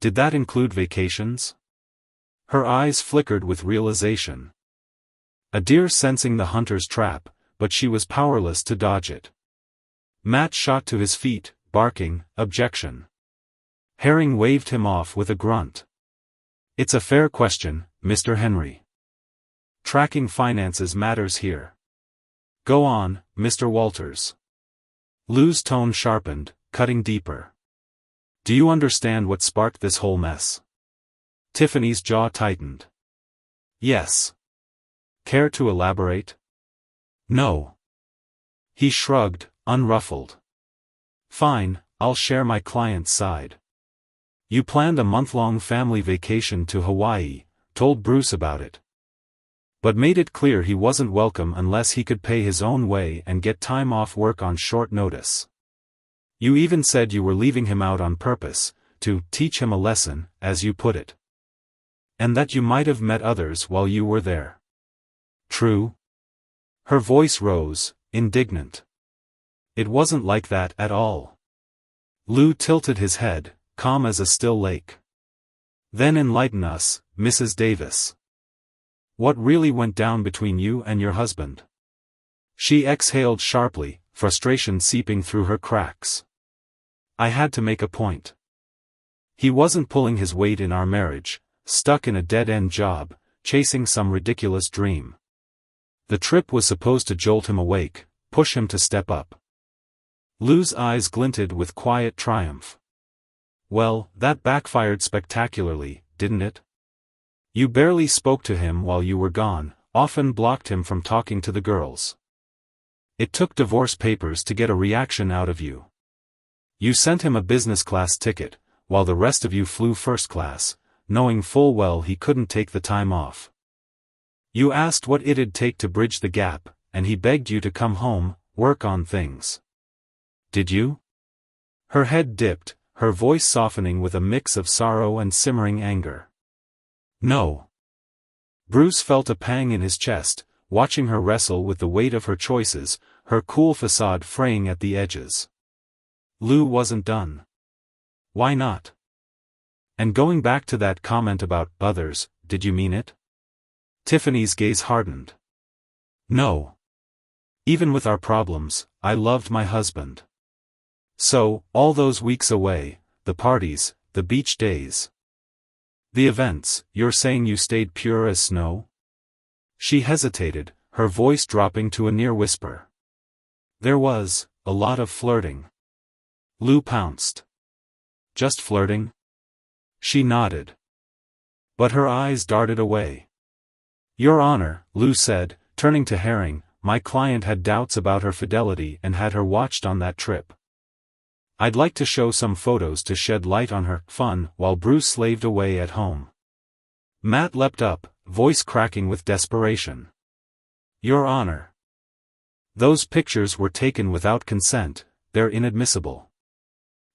"Did that include vacations?" Her eyes flickered with realization. A deer sensing the hunter's trap, but she was powerless to dodge it. Matt shot to his feet, barking, "Objection." Herring waved him off with a grunt. "It's a fair question, Mr. Henry. Tracking finances matters here. Go on, Mr. Walters." Lou's tone sharpened, cutting deeper. "Do you understand what sparked this whole mess?" Tiffany's jaw tightened. "Yes." "Care to elaborate?" "No." He shrugged, unruffled. Fine, I'll share my client's side. You planned a month-long family vacation to Hawaii, told Bruce about it. But made it clear he wasn't welcome unless he could pay his own way and get time off work on short notice. You even said you were leaving him out on purpose, to teach him a lesson, as you put it. And that you might have met others while you were there. True? Her voice rose, indignant. It wasn't like that at all. Lou tilted his head, calm as a still lake. Then enlighten us, Mrs. Davis. What really went down between you and your husband? She exhaled sharply, frustration seeping through her cracks. I had to make a point. He wasn't pulling his weight in our marriage, stuck in a dead-end job, chasing some ridiculous dream. The trip was supposed to jolt him awake, push him to step up. Lou's eyes glinted with quiet triumph. Well, that backfired spectacularly, didn't it? You barely spoke to him while you were gone, often blocked him from talking to the girls. It took divorce papers to get a reaction out of you. You sent him a business class ticket, while the rest of you flew first class, knowing full well he couldn't take the time off. You asked what it'd take to bridge the gap, and he begged you to come home, work on things. Did you? Her head dipped, her voice softening with a mix of sorrow and simmering anger. No. Bruce felt a pang in his chest, watching her wrestle with the weight of her choices, her cool facade fraying at the edges. Lou wasn't done. Why not? And going back to that comment about others, did you mean it? Tiffany's gaze hardened. No. Even with our problems, I loved my husband. So, all those weeks away, the parties, the beach days. The events, you're saying you stayed pure as snow? She hesitated, her voice dropping to a near whisper. There was a lot of flirting. Lou pounced. Just flirting? She nodded. But her eyes darted away. Your Honor, Lou said, turning to Herring, my client had doubts about her fidelity and had her watched on that trip. I'd like to show some photos to shed light on her fun while Bruce slaved away at home. Matt leapt up, voice cracking with desperation. Your Honor. Those pictures were taken without consent, they're inadmissible.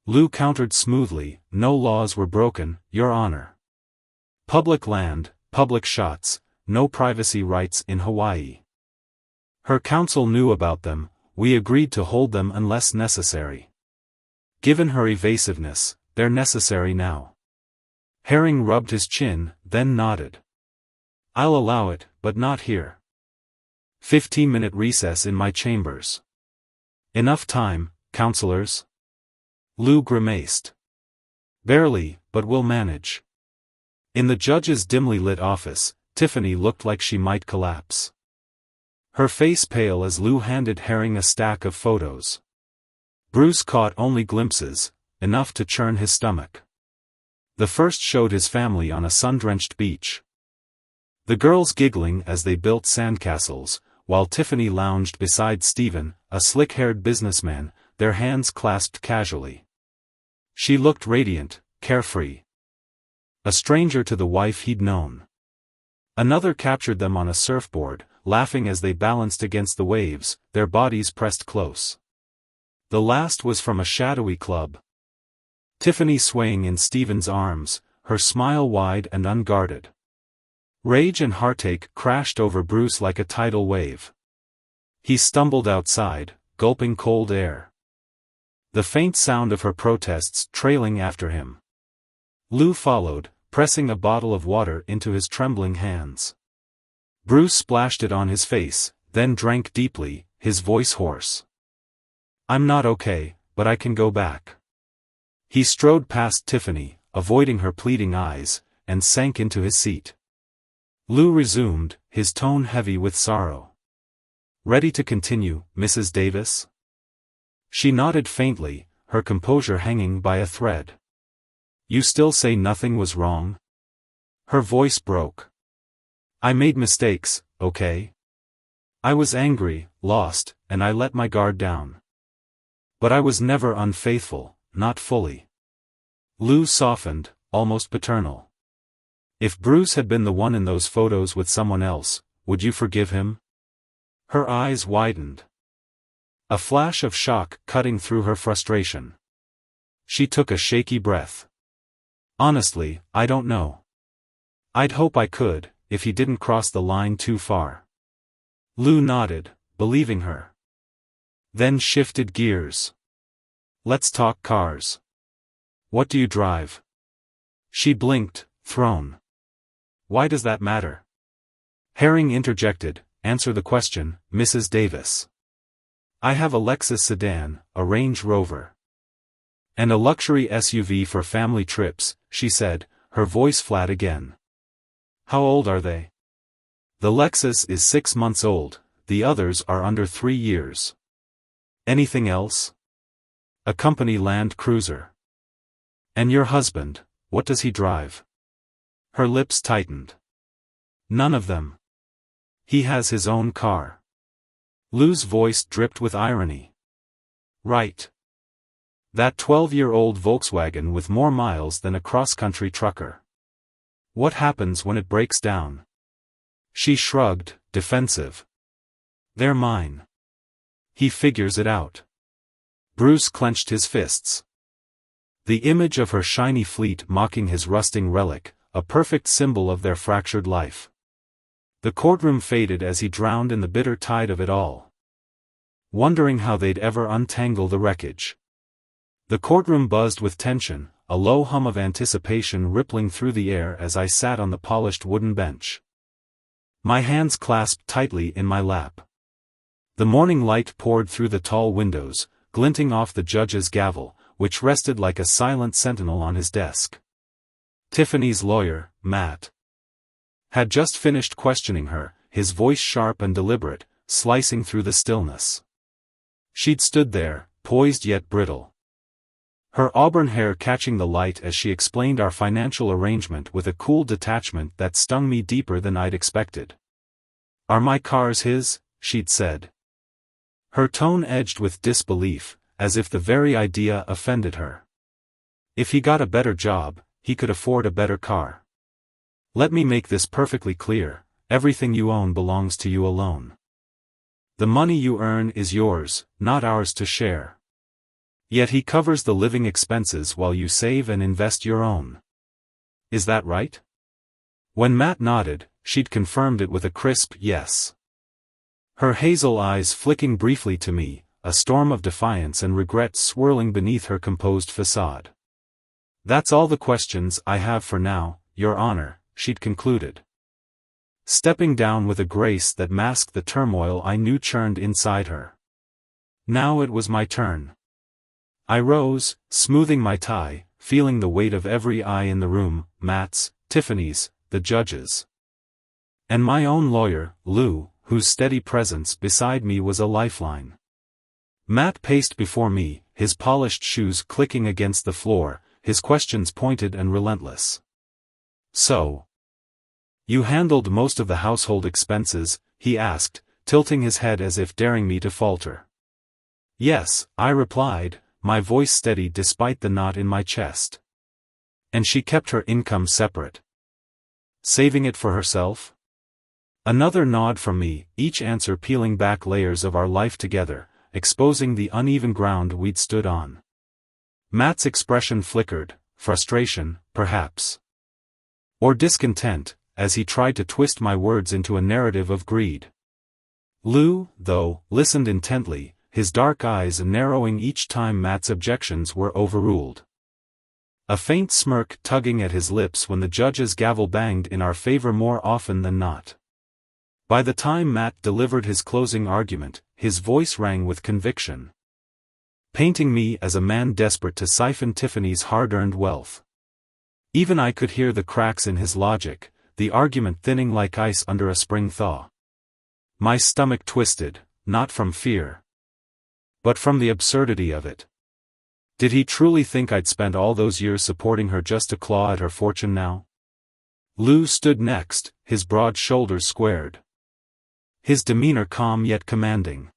Lou countered smoothly, no laws were broken, Your Honor. Public land, public shots, no privacy rights in Hawaii. Her counsel knew about them, we agreed to hold them unless necessary. Given her evasiveness, they're necessary now. Herring rubbed his chin, then nodded. I'll allow it, but not here. 15-minute recess in my chambers. Enough time, counselors? Lou grimaced. Barely, but we'll manage. In the judge's dimly lit office, Tiffany looked like she might collapse. Her face pale as Lou handed Herring a stack of photos. Bruce caught only glimpses, enough to churn his stomach. The first showed his family on a sun-drenched beach. The girls giggling as they built sandcastles, while Tiffany lounged beside Stephen, a slick-haired businessman, their hands clasped casually. She looked radiant, carefree. A stranger to the wife he'd known. Another captured them on a surfboard, laughing as they balanced against the waves, their bodies pressed close. The last was from a shadowy club. Tiffany swaying in Stephen's arms, her smile wide and unguarded. Rage and heartache crashed over Bruce like a tidal wave. He stumbled outside, gulping cold air. The faint sound of her protests trailing after him. Lou followed, pressing a bottle of water into his trembling hands. Bruce splashed it on his face, then drank deeply, his voice hoarse. I'm not okay, but I can go back. He strode past Tiffany, avoiding her pleading eyes, and sank into his seat. Lou resumed, his tone heavy with sorrow. Ready to continue, Mrs. Davis? She nodded faintly, her composure hanging by a thread. You still say nothing was wrong? Her voice broke. I made mistakes, okay? I was angry, lost, and I let my guard down. But I was never unfaithful, not fully. Lou softened, almost paternal. If Bruce had been the one in those photos with someone else, would you forgive him? Her eyes widened. A flash of shock cutting through her frustration. She took a shaky breath. Honestly, I don't know. I'd hope I could, if he didn't cross the line too far. Lou nodded, believing her. Then shifted gears. Let's talk cars. What do you drive? She blinked, thrown. Why does that matter? Herring interjected, answer the question, Mrs. Davis. I have a Lexus sedan, a Range Rover. And a luxury SUV for family trips, she said, her voice flat again. How old are they? The Lexus is 6 months old, the others are under 3 years. Anything else? A company Land Cruiser. And your husband, what does he drive? Her lips tightened. None of them. He has his own car. Lou's voice dripped with irony. Right. That 12-year-old Volkswagen with more miles than a cross-country trucker. What happens when it breaks down? She shrugged, defensive. They're mine. He figures it out. Bruce clenched his fists. The image of her shiny fleet mocking his rusting relic, a perfect symbol of their fractured life. The courtroom faded as he drowned in the bitter tide of it all. Wondering how they'd ever untangle the wreckage. The courtroom buzzed with tension, a low hum of anticipation rippling through the air as I sat on the polished wooden bench. My hands clasped tightly in my lap. The morning light poured through the tall windows, glinting off the judge's gavel, which rested like a silent sentinel on his desk. Tiffany's lawyer, Matt, had just finished questioning her, his voice sharp and deliberate, slicing through the stillness. She'd stood there, poised yet brittle. Her auburn hair catching the light as she explained our financial arrangement with a cool detachment that stung me deeper than I'd expected. Are my cars his? She'd said. Her tone edged with disbelief, as if the very idea offended her. If he got a better job, he could afford a better car. Let me make this perfectly clear, everything you own belongs to you alone. The money you earn is yours, not ours to share. Yet he covers the living expenses while you save and invest your own. Is that right? When Matt nodded, she'd confirmed it with a crisp yes. Her hazel eyes flicking briefly to me, a storm of defiance and regret swirling beneath her composed facade. That's all the questions I have for now, Your Honor, she'd concluded. Stepping down with a grace that masked the turmoil I knew churned inside her. Now it was my turn. I rose, smoothing my tie, feeling the weight of every eye in the room, Matt's, Tiffany's, the judge's. And my own lawyer, Lou, whose steady presence beside me was a lifeline. Matt paced before me, his polished shoes clicking against the floor, his questions pointed and relentless. So, you handled most of the household expenses, he asked, tilting his head as if daring me to falter. Yes, I replied, my voice steady despite the knot in my chest. And she kept her income separate. Saving it for herself? Another nod from me, each answer peeling back layers of our life together, exposing the uneven ground we'd stood on. Matt's expression flickered, frustration, perhaps. Or discontent, as he tried to twist my words into a narrative of greed. Lou, though, listened intently, his dark eyes narrowing each time Matt's objections were overruled. A faint smirk tugging at his lips when the judge's gavel banged in our favor more often than not. By the time Matt delivered his closing argument, his voice rang with conviction. Painting me as a man desperate to siphon Tiffany's hard-earned wealth. Even I could hear the cracks in his logic, the argument thinning like ice under a spring thaw. My stomach twisted, not from fear, but from the absurdity of it. Did he truly think I'd spent all those years supporting her just to claw at her fortune now? Lou stood next, his broad shoulders squared. His demeanor calm yet commanding.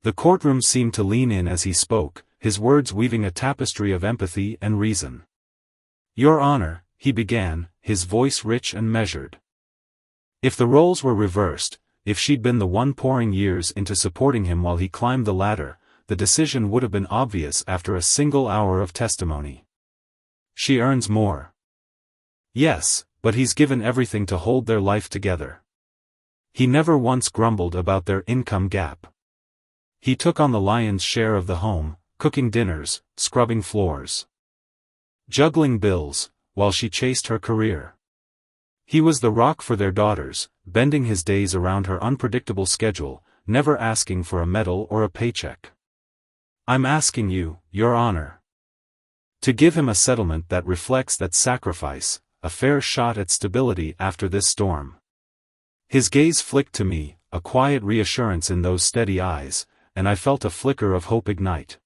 The courtroom seemed to lean in as he spoke, his words weaving a tapestry of empathy and reason. "Your Honor," he began, his voice rich and measured. "If the roles were reversed, if she'd been the one pouring years into supporting him while he climbed the ladder, the decision would have been obvious after a single hour of testimony. She earns more. Yes, but he's given everything to hold their life together. He never once grumbled about their income gap. He took on the lion's share of the home, cooking dinners, scrubbing floors, juggling bills, while she chased her career. He was the rock for their daughters, bending his days around her unpredictable schedule, never asking for a medal or a paycheck. I'm asking you, Your Honor, to give him a settlement that reflects that sacrifice, a fair shot at stability after this storm." His gaze flicked to me, a quiet reassurance in those steady eyes, and I felt a flicker of hope ignite.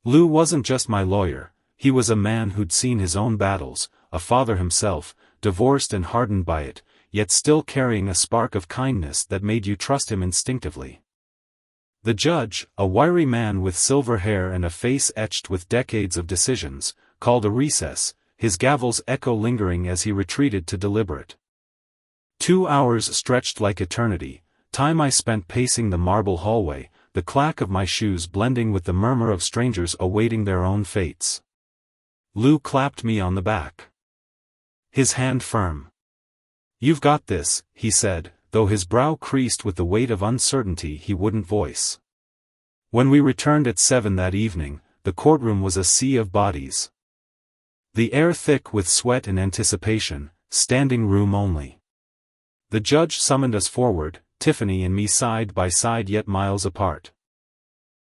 Lou wasn't just my lawyer, he was a man who'd seen his own battles, a father himself, divorced and hardened by it, yet still carrying a spark of kindness that made you trust him instinctively. The judge, a wiry man with silver hair and a face etched with decades of decisions, called a recess, his gavel's echo lingering as he retreated to deliberate. 2 hours stretched like eternity, time I spent pacing the marble hallway, the clack of my shoes blending with the murmur of strangers awaiting their own fates. Lou clapped me on the back, his hand firm. "You've got this," he said, though his brow creased with the weight of uncertainty he wouldn't voice. When we returned at 7 that evening, the courtroom was a sea of bodies. The air thick with sweat and anticipation, standing room only. The judge summoned us forward, Tiffany and me side by side yet miles apart.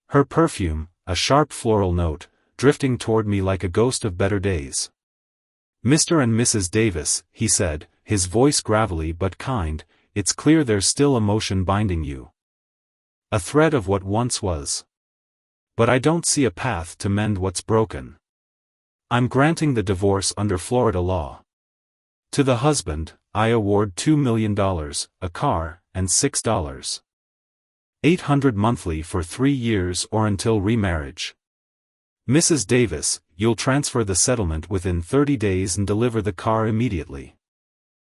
Her perfume, a sharp floral note, drifting toward me like a ghost of better days. "Mr. and Mrs. Davis," he said, his voice gravelly but kind, "it's clear there's still emotion binding you. A thread of what once was. But I don't see a path to mend what's broken. I'm granting the divorce under Florida law. To the husband, I award $2 million, a car, and $6,800 monthly for 3 years or until remarriage. Mrs. Davis, you'll transfer the settlement within 30 days and deliver the car immediately.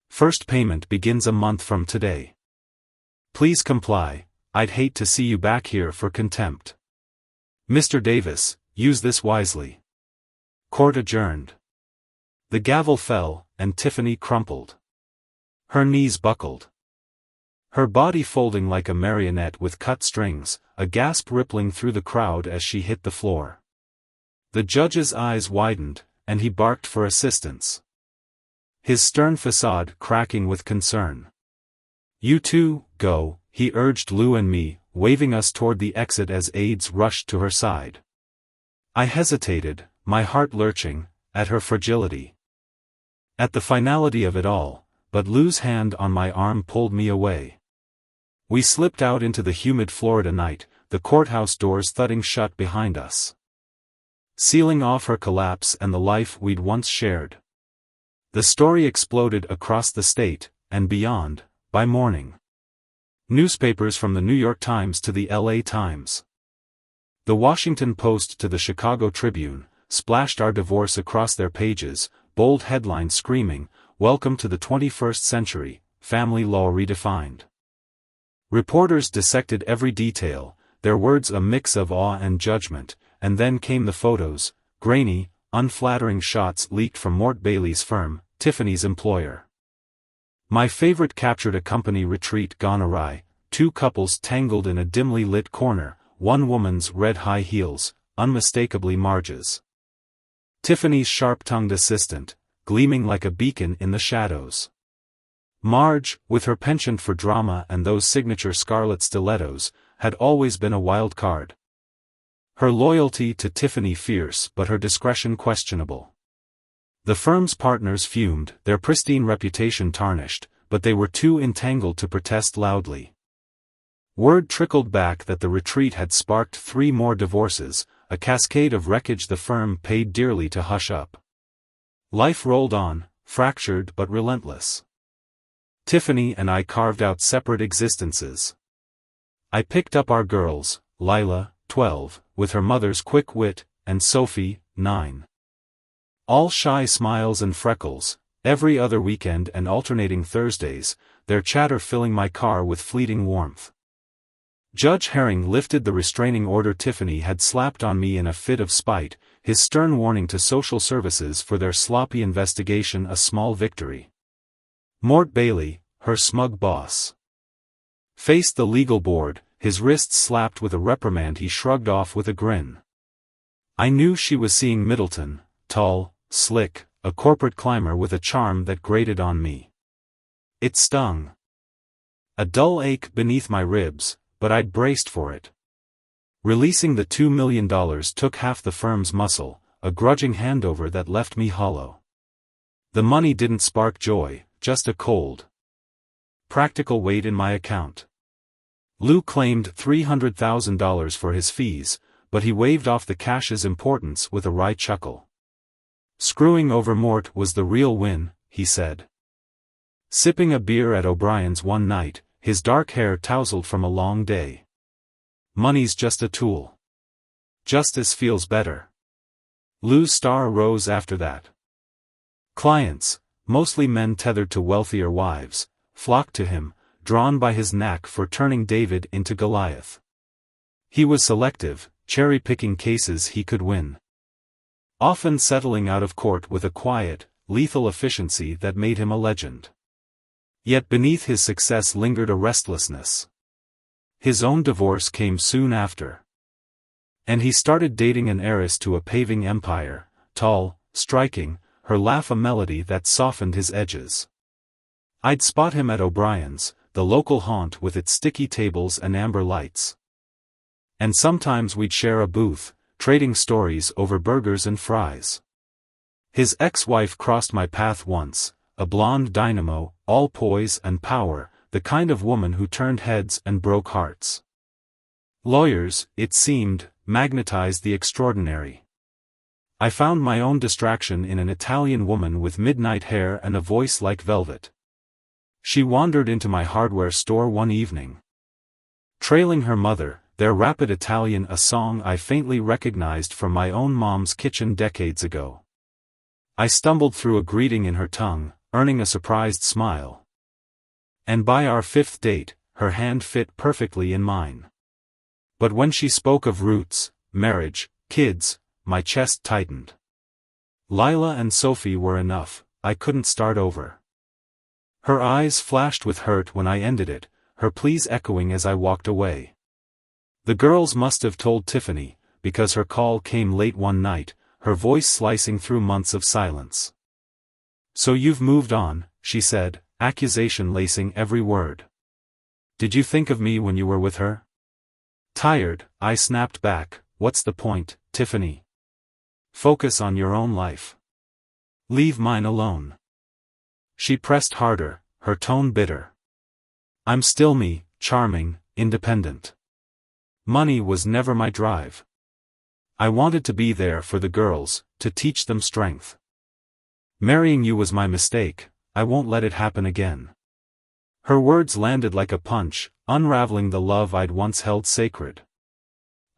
First payment begins a month from today. Please comply, I'd hate to see you back here for contempt. Mr. Davis, use this wisely." Court adjourned. The gavel fell, and Tiffany crumpled. Her knees buckled. Her body folding like a marionette with cut strings, a gasp rippling through the crowd as she hit the floor. The judge's eyes widened, and he barked for assistance, his stern facade cracking with concern. "You two, go," he urged Lou and me, waving us toward the exit as aides rushed to her side. I hesitated, my heart lurching, at her fragility, at the finality of it all, but Lou's hand on my arm pulled me away. We slipped out into the humid Florida night, the courthouse doors thudding shut behind us, sealing off her collapse and the life we'd once shared. The story exploded across the state, and beyond, by morning. Newspapers from the New York Times to the LA Times, the Washington Post to the Chicago Tribune, splashed our divorce across their pages, bold headlines screaming, "Welcome to the 21st century, family law redefined." Reporters dissected every detail, their words a mix of awe and judgment, and then came the photos, grainy, unflattering shots leaked from Mort Bailey's firm, Tiffany's employer. My favorite captured a company retreat gone awry, 2 couples tangled in a dimly lit corner, one woman's red high heels, unmistakably Marge's. Tiffany's sharp-tongued assistant, gleaming like a beacon in the shadows. Marge, with her penchant for drama and those signature scarlet stilettos, had always been a wild card. Her loyalty to Tiffany fierce but her discretion questionable. The firm's partners fumed, their pristine reputation tarnished, but they were too entangled to protest loudly. Word trickled back that the retreat had sparked 3 more divorces, a cascade of wreckage the firm paid dearly to hush up. Life rolled on, fractured but relentless. Tiffany and I carved out separate existences. I picked up our girls, Lila, 12, with her mother's quick wit, and Sophie, 9. All shy smiles and freckles, every other weekend and alternating Thursdays, their chatter filling my car with fleeting warmth. Judge Herring lifted the restraining order Tiffany had slapped on me in a fit of spite, his stern warning to social services for their sloppy investigation a small victory. Mort Bailey, her smug boss, faced the legal board, his wrists slapped with a reprimand he shrugged off with a grin. I knew she was seeing Middleton, tall, slick, a corporate climber with a charm that grated on me. It stung. A dull ache beneath my ribs, but I'd braced for it. Releasing the $2 million took half the firm's muscle, a grudging handover that left me hollow. The money didn't spark joy, just a cold, practical weight in my account. Lou claimed $300,000 for his fees, but he waved off the cash's importance with a wry chuckle. Screwing over Mort was the real win, he said. Sipping a beer at O'Brien's one night, his dark hair tousled from a long day. Money's just a tool. Justice feels better. Lou's star rose after that. Clients, mostly men tethered to wealthier wives, flocked to him, drawn by his knack for turning David into Goliath. He was selective, cherry-picking cases he could win. Often settling out of court with a quiet, lethal efficiency that made him a legend. Yet beneath his success lingered a restlessness. His own divorce came soon after. And he started dating an heiress to a paving empire, tall, striking, her laugh a melody that softened his edges. I'd spot him at O'Brien's, the local haunt with its sticky tables and amber lights. And sometimes we'd share a booth, trading stories over burgers and fries. His ex-wife crossed my path once, a blonde dynamo, all poise and power, the kind of woman who turned heads and broke hearts. Lawyers, it seemed, magnetized the extraordinary. I found my own distraction in an Italian woman with midnight hair and a voice like velvet. She wandered into my hardware store one evening. Trailing her mother, their rapid Italian, a song I faintly recognized from my own mom's kitchen decades ago. I stumbled through a greeting in her tongue, earning a surprised smile. And by our fifth date, her hand fit perfectly in mine. But when she spoke of roots, marriage, kids, my chest tightened. Lila and Sophie were enough, I couldn't start over. Her eyes flashed with hurt when I ended it, her pleas echoing as I walked away. The girls must have told Tiffany, because her call came late one night, her voice slicing through months of silence. "So you've moved on," she said, accusation lacing every word. "Did you think of me when you were with her?" Tired, I snapped back, "What's the point, Tiffany? Focus on your own life. Leave mine alone." She pressed harder, her tone bitter. "I'm still me, charming, independent. Money was never my drive. I wanted to be there for the girls, to teach them strength. Marrying you was my mistake, I won't let it happen again." Her words landed like a punch, unraveling the love I'd once held sacred.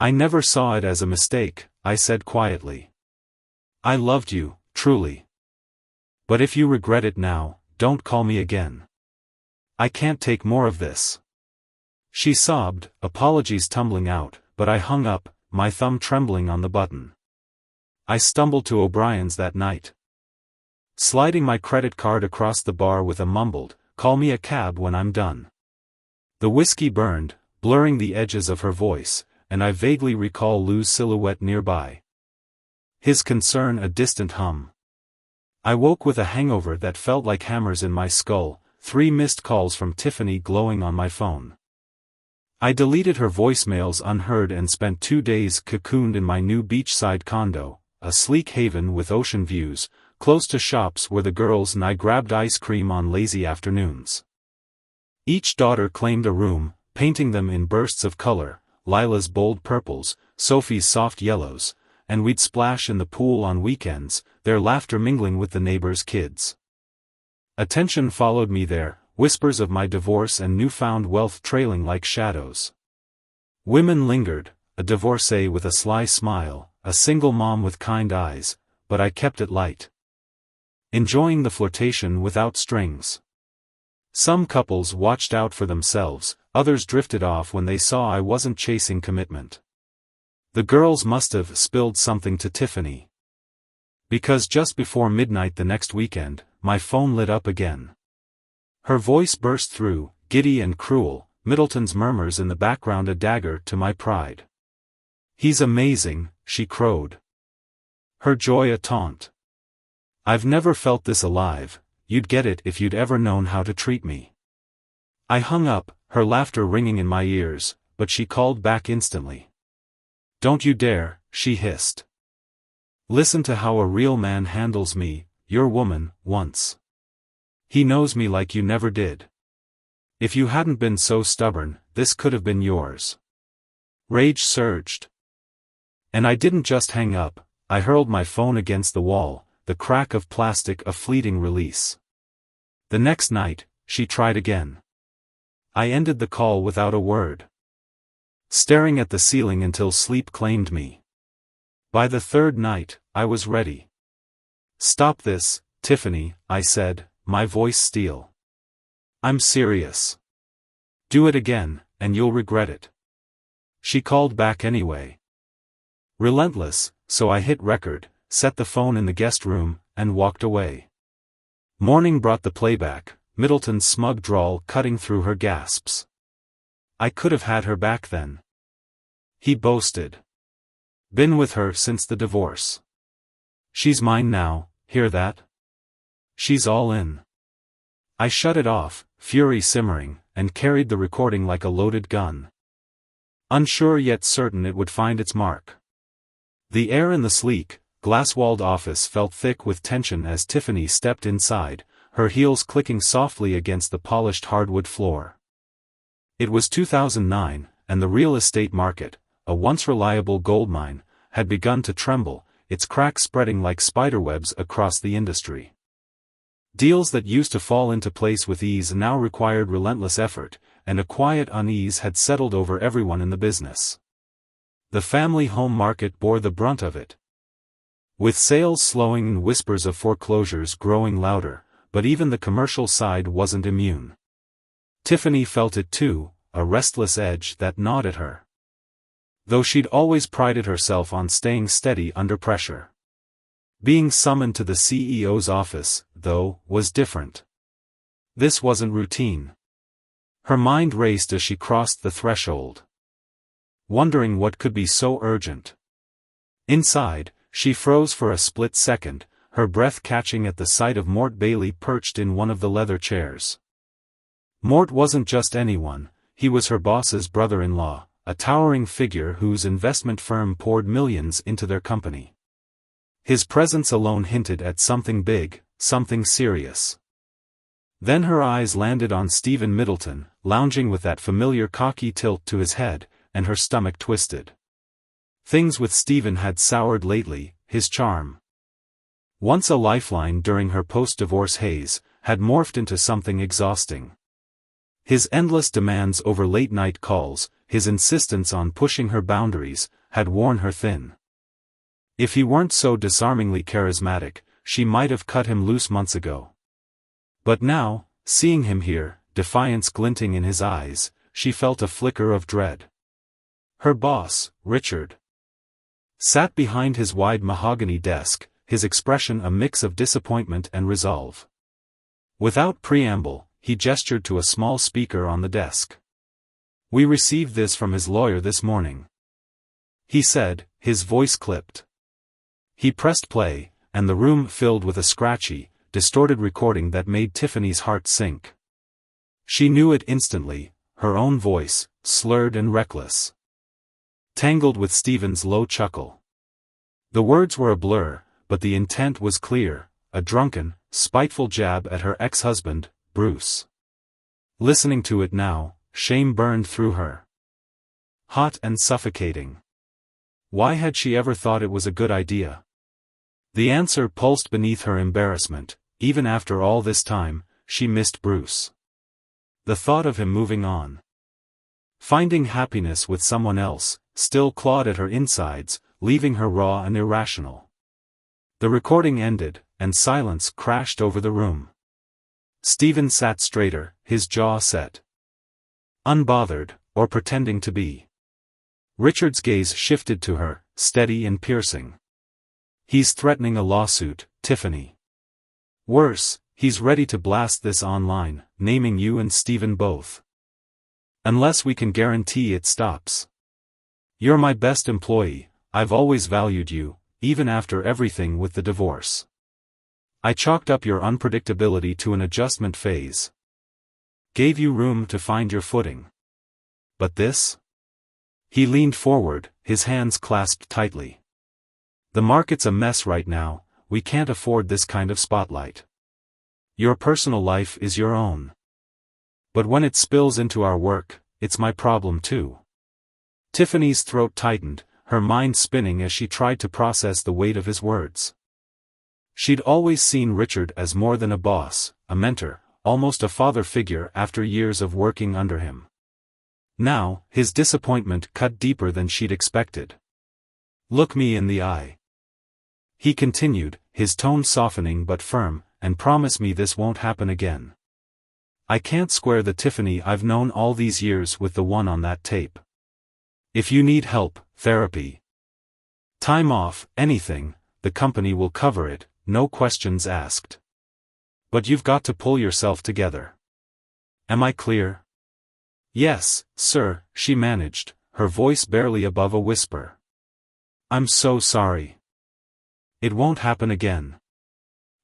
"I never saw it as a mistake," I said quietly. "I loved you, truly. But if you regret it now, don't call me again. I can't take more of this." She sobbed, apologies tumbling out, but I hung up, my thumb trembling on the button. I stumbled to O'Brien's that night, sliding my credit card across the bar with a mumbled, "Call me a cab when I'm done." The whiskey burned, blurring the edges of her voice, and I vaguely recall Lou's silhouette nearby. His concern a distant hum. I woke with a hangover that felt like hammers in my skull, 3 missed calls from Tiffany glowing on my phone. I deleted her voicemails unheard and spent 2 days cocooned in my new beachside condo, a sleek haven with ocean views, close to shops where the girls and I grabbed ice cream on lazy afternoons. Each daughter claimed a room, painting them in bursts of color, Lila's bold purples, Sophie's soft yellows, and we'd splash in the pool on weekends, their laughter mingling with the neighbors' kids. Attention followed me there, whispers of my divorce and newfound wealth trailing like shadows. Women lingered, a divorcee with a sly smile, a single mom with kind eyes, but I kept it light. Enjoying the flirtation without strings. Some couples watched out for themselves, others drifted off when they saw I wasn't chasing commitment. The girls must have spilled something to Tiffany. Because just before midnight the next weekend, my phone lit up again. Her voice burst through, giddy and cruel, Middleton's murmurs in the background a dagger to my pride. "He's amazing," she crowed. Her joy a taunt. "I've never felt this alive, you'd get it if you'd ever known how to treat me." I hung up, her laughter ringing in my ears, but she called back instantly. "Don't you dare," she hissed. "Listen to how a real man handles me, your woman, once. He knows me like you never did. If you hadn't been so stubborn, this could have been yours." Rage surged. And I didn't just hang up, I hurled my phone against the wall, the crack of plastic a fleeting release. The next night, she tried again. I ended the call without a word, staring at the ceiling until sleep claimed me. By the third night, I was ready. "Stop this, Tiffany," I said, my voice steel. "I'm serious. Do it again, and you'll regret it." She called back anyway. Relentless, so I hit record, set the phone in the guest room, and walked away. Morning brought the playback, Middleton's smug drawl cutting through her gasps. "I could have had her back then," he boasted. "Been with her since the divorce. She's mine now, hear that? She's all in." I shut it off, fury simmering, and carried the recording like a loaded gun. Unsure yet certain it would find its mark. The air in the sleek, glass-walled office felt thick with tension as Tiffany stepped inside, her heels clicking softly against the polished hardwood floor. It was 2009, and the real estate market, a once reliable goldmine, had begun to tremble, its cracks spreading like spiderwebs across the industry. Deals that used to fall into place with ease now required relentless effort, and a quiet unease had settled over everyone in the business. The family home market bore the brunt of it, with sales slowing and whispers of foreclosures growing louder, but even the commercial side wasn't immune. Tiffany felt it too, a restless edge that gnawed at her. Though she'd always prided herself on staying steady under pressure. Being summoned to the CEO's office, though, was different. This wasn't routine. Her mind raced as she crossed the threshold, wondering what could be so urgent. Inside, she froze for a split second, her breath catching at the sight of Mort Bailey perched in one of the leather chairs. Mort wasn't just anyone, he was her boss's brother-in-law, a towering figure whose investment firm poured millions into their company. His presence alone hinted at something big, something serious. Then her eyes landed on Stephen Middleton, lounging with that familiar cocky tilt to his head, and her stomach twisted. Things with Stephen had soured lately, his charm, once a lifeline during her post-divorce haze, had morphed into something exhausting. His endless demands over late-night calls, his insistence on pushing her boundaries, had worn her thin. If he weren't so disarmingly charismatic, she might have cut him loose months ago. But now, seeing him here, defiance glinting in his eyes, she felt a flicker of dread. Her boss, Richard, sat behind his wide mahogany desk, his expression a mix of disappointment and resolve. Without preamble, he gestured to a small speaker on the desk. "We received this from his lawyer this morning," he said, his voice clipped. He pressed play, and the room filled with a scratchy, distorted recording that made Tiffany's heart sink. She knew it instantly, her own voice, slurred and reckless, tangled with Stephen's low chuckle. The words were a blur, but the intent was clear, a drunken, spiteful jab at her ex-husband, Bruce. Listening to it now, shame burned through her. Hot and suffocating. Why had she ever thought it was a good idea? The answer pulsed beneath her embarrassment. Even after all this time, she missed Bruce. The thought of him moving on, Finding happiness with someone else, still clawed at her insides, leaving her raw and irrational. The recording ended, and silence crashed over the room. Stephen sat straighter, his jaw set. Unbothered, or pretending to be. Richard's gaze shifted to her, steady and piercing. He's threatening a lawsuit, Tiffany. Worse, he's ready to blast this online, naming you and Stephen both. Unless we can guarantee it stops. You're my best employee, I've always valued you, even after everything with the divorce. I chalked up your unpredictability to an adjustment phase. Gave you room to find your footing. But this? He leaned forward, his hands clasped tightly. The market's a mess right now, we can't afford this kind of spotlight. Your personal life is your own. But when it spills into our work, it's my problem too. Tiffany's throat tightened, her mind spinning as she tried to process the weight of his words. She'd always seen Richard as more than a boss, a mentor, almost a father figure after years of working under him. Now, his disappointment cut deeper than she'd expected. Look me in the eye. He continued, his tone softening but firm, and promise me this won't happen again. I can't square the Tiffany I've known all these years with the one on that tape. If you need help, therapy, time off, anything, the company will cover it, no questions asked. But you've got to pull yourself together. Am I clear? Yes, sir, she managed, her voice barely above a whisper. I'm so sorry. It won't happen again.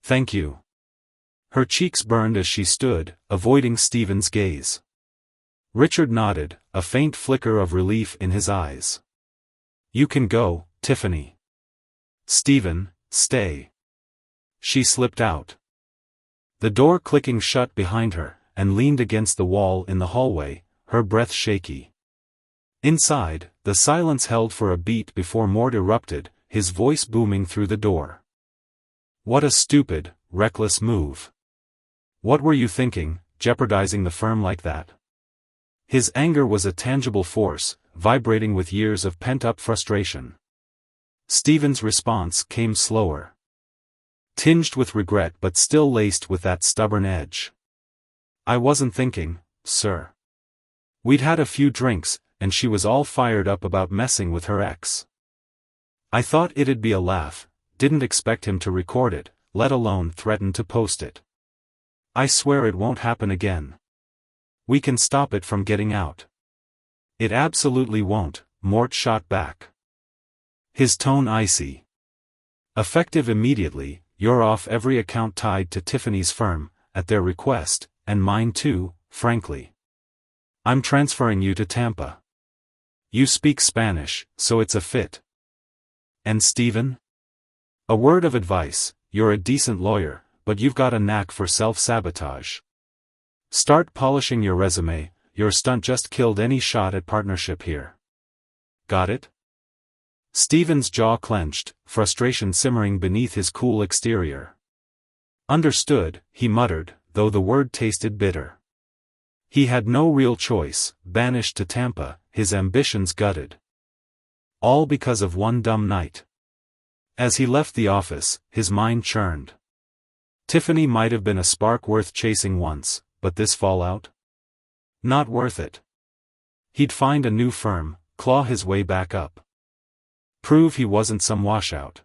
Thank you. Her cheeks burned as she stood, avoiding Stephen's gaze. Richard nodded, a faint flicker of relief in his eyes. You can go, Tiffany. Stephen, stay. She slipped out. The door clicking shut behind her, and leaned against the wall in the hallway, her breath shaky. Inside, the silence held for a beat before Mort erupted, his voice booming through the door. What a stupid, reckless move. What were you thinking, jeopardizing the firm like that? His anger was a tangible force, vibrating with years of pent-up frustration. Stephen's response came slower. Tinged with regret but still laced with that stubborn edge. I wasn't thinking, sir. We'd had a few drinks, and she was all fired up about messing with her ex. I thought it'd be a laugh, didn't expect him to record it, let alone threaten to post it. I swear it won't happen again. We can stop it from getting out. It absolutely won't, Mort shot back. His tone icy. Effective immediately, you're off every account tied to Tiffany's firm, at their request, and mine too, frankly. I'm transferring you to Tampa. You speak Spanish, so it's a fit. And Stephen? A word of advice, you're a decent lawyer, but you've got a knack for self-sabotage. Start polishing your resume, your stunt just killed any shot at partnership here. Got it? Stephen's jaw clenched, frustration simmering beneath his cool exterior. Understood, he muttered, though the word tasted bitter. He had no real choice, banished to Tampa, his ambitions gutted. All because of one dumb night. As he left the office, his mind churned. Tiffany might have been a spark worth chasing once, but this fallout? Not worth it. He'd find a new firm, claw his way back up. Prove he wasn't some washout.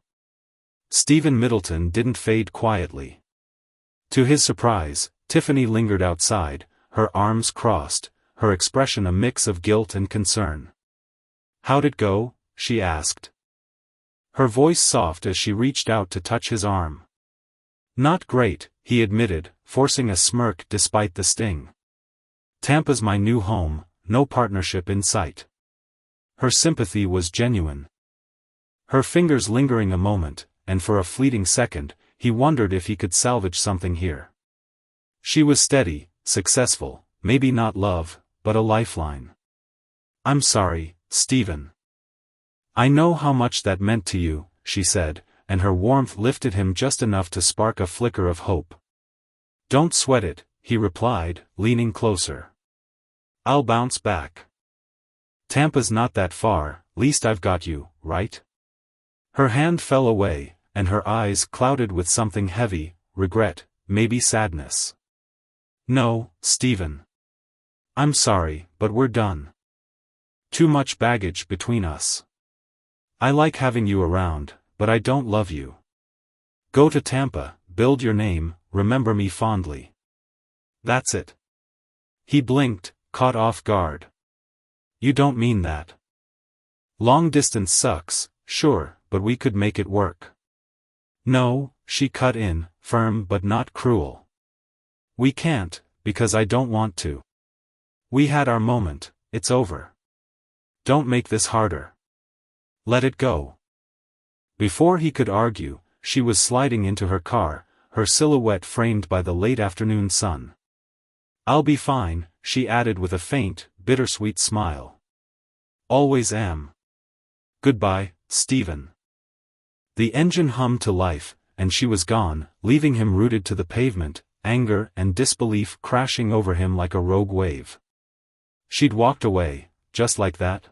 Stephen Middleton didn't fade quietly. To his surprise, Tiffany lingered outside, her arms crossed, her expression a mix of guilt and concern. How'd it go? She asked. Her voice soft as she reached out to touch his arm. Not great, he admitted, forcing a smirk despite the sting. Tampa's my new home, no partnership in sight. Her sympathy was genuine. Her fingers lingering a moment, and for a fleeting second, he wondered if he could salvage something here. She was steady, successful, maybe not love, but a lifeline. I'm sorry, Stephen. I know how much that meant to you, she said, and her warmth lifted him just enough to spark a flicker of hope. Don't sweat it, he replied, leaning closer. I'll bounce back. Tampa's not that far, least I've got you, right? Her hand fell away, and her eyes clouded with something heavy, regret, maybe sadness. No, Stephen. I'm sorry, but we're done. Too much baggage between us. I like having you around, but I don't love you. Go to Tampa, build your name, remember me fondly. That's it. He blinked, caught off guard. You don't mean that. Long distance sucks, sure, but we could make it work. No, she cut in, firm but not cruel. We can't, because I don't want to. We had our moment, it's over. Don't make this harder. Let it go. Before he could argue, she was sliding into her car, her silhouette framed by the late afternoon sun. I'll be fine, she added with a faint, bittersweet smile. Always am. Goodbye, Stephen. The engine hummed to life, and she was gone, leaving him rooted to the pavement, anger and disbelief crashing over him like a rogue wave. She'd walked away, just like that?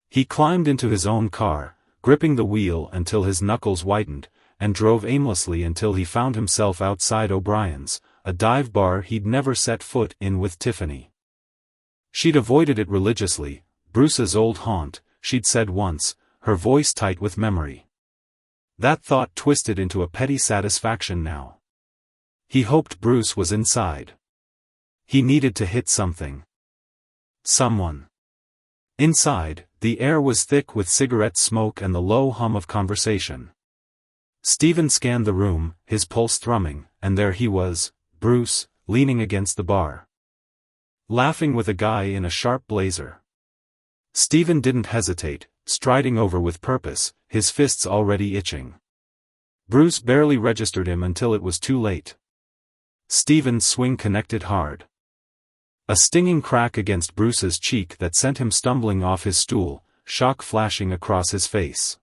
He climbed into his own car, gripping the wheel until his knuckles whitened, and drove aimlessly until he found himself outside O'Brien's, a dive bar he'd never set foot in with Tiffany. She'd avoided it religiously, Bruce's old haunt, she'd said once, her voice tight with memory. That thought twisted into a petty satisfaction now. He hoped Bruce was inside. He needed to hit something. Someone. Inside, the air was thick with cigarette smoke and the low hum of conversation. Stephen scanned the room, his pulse thrumming, and there he was, Bruce, leaning against the bar. Laughing with a guy in a sharp blazer. Stephen didn't hesitate, striding over with purpose, his fists already itching. Bruce barely registered him until it was too late. Stephen's swing connected hard. A stinging crack against Bruce's cheek that sent him stumbling off his stool, shock flashing across his face.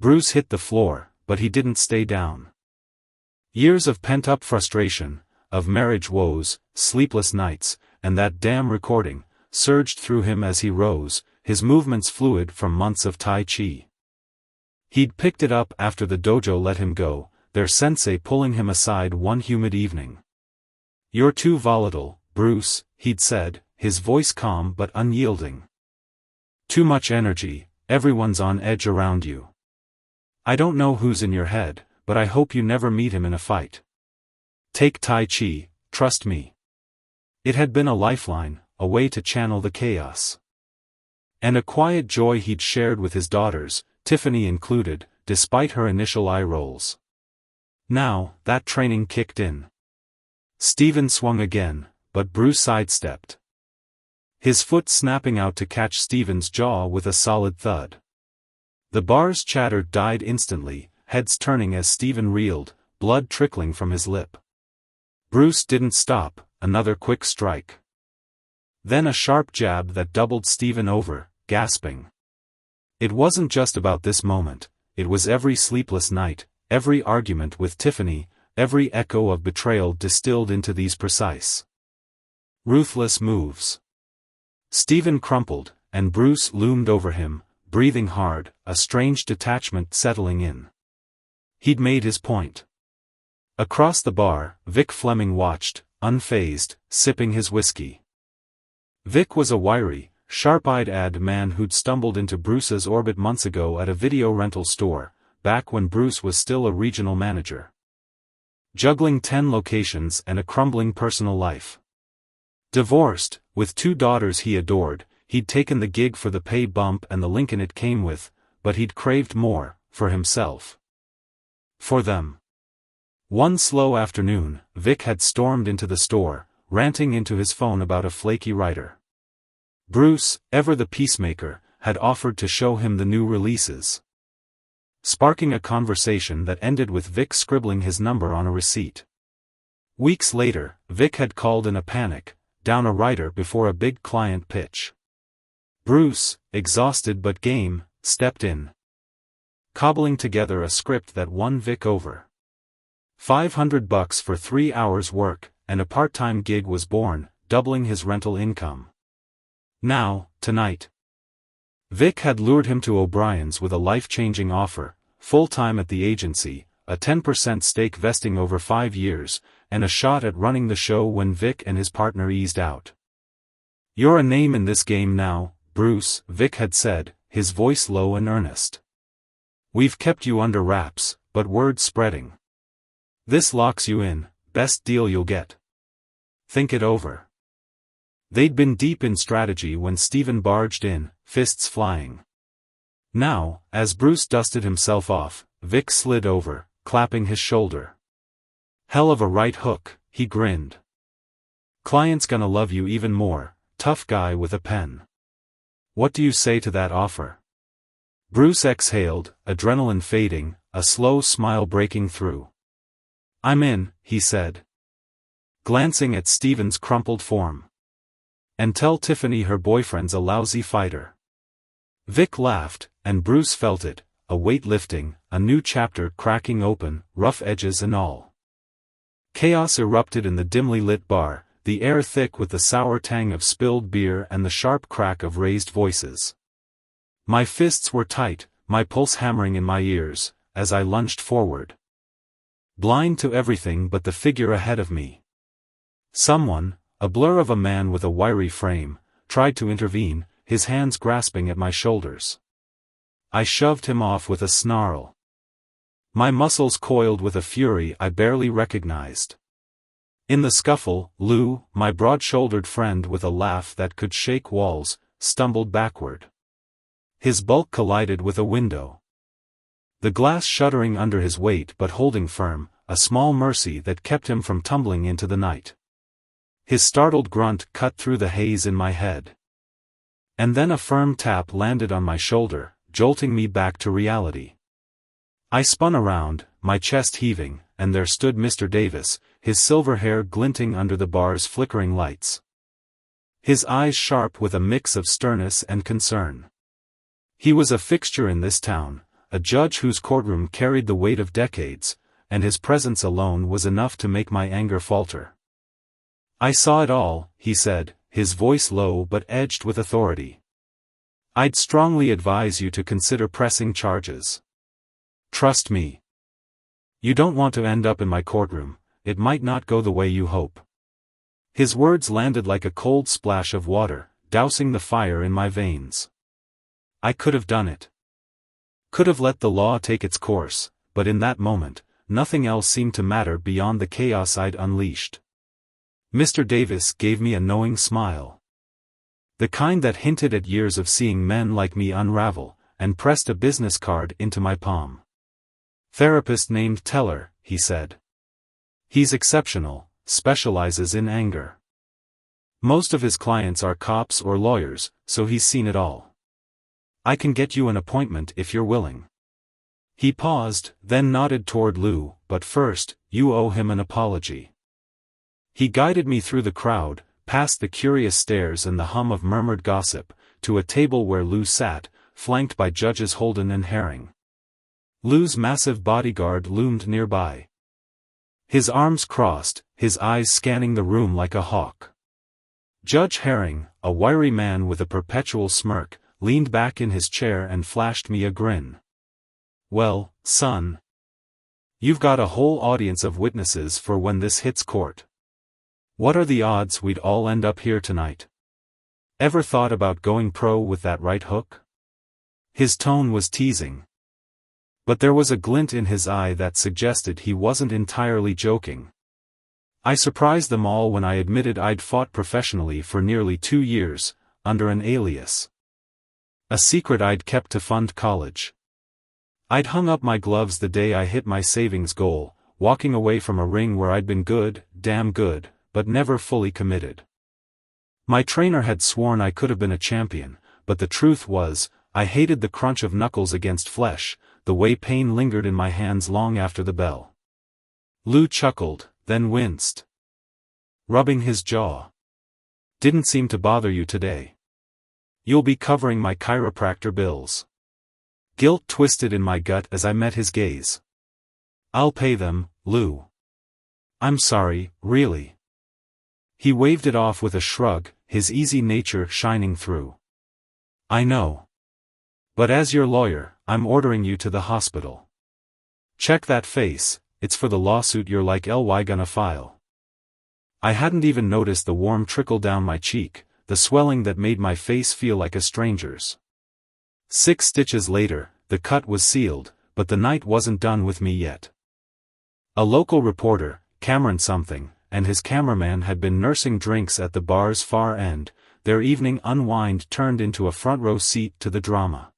Bruce hit the floor, but he didn't stay down. Years of pent-up frustration, of marriage woes, sleepless nights, and that damn recording, surged through him as he rose, his movements fluid from months of Tai Chi. He'd picked it up after the dojo let him go, their sensei pulling him aside one humid evening. You're too volatile, Bruce, he'd said, his voice calm but unyielding. Too much energy, everyone's on edge around you. I don't know who's in your head, but I hope you never meet him in a fight. Take Tai Chi, trust me. It had been a lifeline, a way to channel the chaos. And a quiet joy he'd shared with his daughters, Tiffany included, despite her initial eye rolls. Now, that training kicked in. Stephen swung again, but Bruce sidestepped. His foot snapping out to catch Stephen's jaw with a solid thud. The bar's chatter died instantly, heads turning as Stephen reeled, blood trickling from his lip. Bruce didn't stop, another quick strike. Then a sharp jab that doubled Stephen over, gasping. It wasn't just about this moment, it was every sleepless night, every argument with Tiffany, every echo of betrayal distilled into these precise, ruthless moves. Stephen crumpled, and Bruce loomed over him, breathing hard, a strange detachment settling in. He'd made his point. Across the bar, Vic Fleming watched, unfazed, sipping his whiskey. Vic was a wiry, sharp-eyed ad man who'd stumbled into Bruce's orbit months ago at a video rental store, back when Bruce was still a regional manager. Juggling 10 locations and a crumbling personal life. Divorced, with 2 daughters he adored, he'd taken the gig for the pay bump and the Lincoln it came with, but he'd craved more, for himself. For them. One slow afternoon, Vic had stormed into the store, ranting into his phone about a flaky writer. Bruce, ever the peacemaker, had offered to show him the new releases. Sparking a conversation that ended with Vic scribbling his number on a receipt. Weeks later, Vic had called in a panic, down a writer before a big client pitch. Bruce, exhausted but game, stepped in. Cobbling together a script that won Vic over. $500 for 3 hours work, and a part-time gig was born, doubling his rental income. Now, tonight. Vic had lured him to O'Brien's with a life-changing offer, full-time at the agency, a 10% stake vesting over 5 years, and a shot at running the show when Vic and his partner eased out. "You're a name in this game now, Bruce," Vic had said, his voice low and earnest. "We've kept you under wraps, but word's spreading. This locks you in, best deal you'll get. Think it over." They'd been deep in strategy when Stephen barged in, fists flying. Now, as Bruce dusted himself off, Vic slid over, clapping his shoulder. "Hell of a right hook," he grinned. "Client's gonna love you even more, tough guy with a pen. What do you say to that offer?" Bruce exhaled, adrenaline fading, a slow smile breaking through. "I'm in," he said, glancing at Stephen's crumpled form. "And tell Tiffany her boyfriend's a lousy fighter." Vic laughed, and Bruce felt it, a weight lifting, a new chapter cracking open, rough edges and all. Chaos erupted in the dimly lit bar, the air thick with the sour tang of spilled beer and the sharp crack of raised voices. My fists were tight, my pulse hammering in my ears, as I lunged forward, blind to everything but the figure ahead of me. Someone, a blur of a man with a wiry frame, tried to intervene, his hands grasping at my shoulders. I shoved him off with a snarl. My muscles coiled with a fury I barely recognized. In the scuffle, Lou, my broad-shouldered friend with a laugh that could shake walls, stumbled backward. His bulk collided with a window, the glass shuddering under his weight but holding firm, a small mercy that kept him from tumbling into the night. His startled grunt cut through the haze in my head. And then a firm tap landed on my shoulder, jolting me back to reality. I spun around, my chest heaving, and there stood Mr. Davis, his silver hair glinting under the bar's flickering lights. His eyes sharp with a mix of sternness and concern. He was a fixture in this town, a judge whose courtroom carried the weight of decades, and his presence alone was enough to make my anger falter. "I saw it all," he said, his voice low but edged with authority. "I'd strongly advise you to consider pressing charges. Trust me. You don't want to end up in my courtroom, it might not go the way you hope." His words landed like a cold splash of water, dousing the fire in my veins. I could have done it. Could have let the law take its course, but in that moment, nothing else seemed to matter beyond the chaos I'd unleashed. Mr. Davis gave me a knowing smile. The kind that hinted at years of seeing men like me unravel, and pressed a business card into my palm. "Therapist named Teller," he said. "He's exceptional, specializes in anger. Most of his clients are cops or lawyers, so he's seen it all. I can get you an appointment if you're willing." He paused, then nodded toward Lou, "But first, you owe him an apology." He guided me through the crowd, past the curious stares and the hum of murmured gossip, to a table where Lou sat, flanked by Judges Holden and Herring. Lou's massive bodyguard loomed nearby. His arms crossed, his eyes scanning the room like a hawk. Judge Herring, a wiry man with a perpetual smirk, leaned back in his chair and flashed me a grin. "Well, son. You've got a whole audience of witnesses for when this hits court. What are the odds we'd all end up here tonight? Ever thought about going pro with that right hook?" His tone was teasing, but there was a glint in his eye that suggested he wasn't entirely joking. I surprised them all when I admitted I'd fought professionally for nearly 2 years, under an alias. A secret I'd kept to fund college. I'd hung up my gloves the day I hit my savings goal, walking away from a ring where I'd been good, damn good, but never fully committed. My trainer had sworn I could have been a champion, but the truth was, I hated the crunch of knuckles against flesh, the way pain lingered in my hands long after the bell. Lou chuckled, then winced, rubbing his jaw. "Didn't seem to bother you today. You'll be covering my chiropractor bills." Guilt twisted in my gut as I met his gaze. "I'll pay them, Lou." "I'm sorry, really." He waved it off with a shrug, his easy nature shining through. I know. But as your lawyer, I'm ordering you to the hospital. Check that face, it's for the lawsuit you're like ly gonna file. I hadn't even noticed the warm trickle down my cheek, the swelling that made my face feel like a stranger's. 6 stitches later, the cut was sealed, but the night wasn't done with me yet. A local reporter, Cameron something, and his cameraman had been nursing drinks at the bar's far end. Their evening unwind turned into a front-row seat to the drama.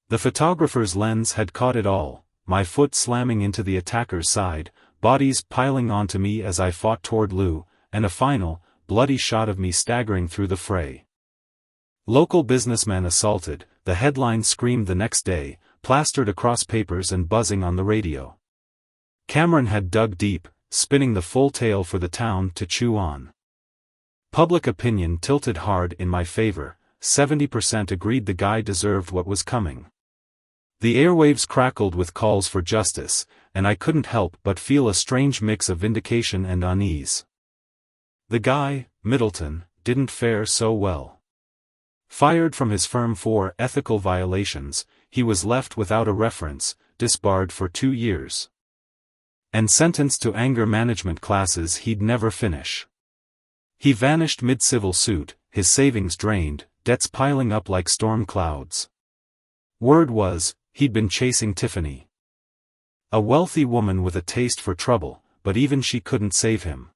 The photographer's lens had caught it all, my foot slamming into the attacker's side, bodies piling onto me as I fought toward Lou, and a final, bloody shot of me staggering through the fray. Local businessman assaulted, the headline screamed the next day, plastered across papers and buzzing on the radio. Cameron had dug deep, spinning the full tale for the town to chew on. Public opinion tilted hard in my favor, 70% agreed the guy deserved what was coming. The airwaves crackled with calls for justice, and I couldn't help but feel a strange mix of vindication and unease. The guy, Middleton, didn't fare so well. Fired from his firm for ethical violations, he was left without a reference, disbarred for 2 years. And sentenced to anger management classes he'd never finish. He vanished mid-civil suit, his savings drained, debts piling up like storm clouds. Word was, he'd been chasing Tiffany. A wealthy woman with a taste for trouble, but even she couldn't save him.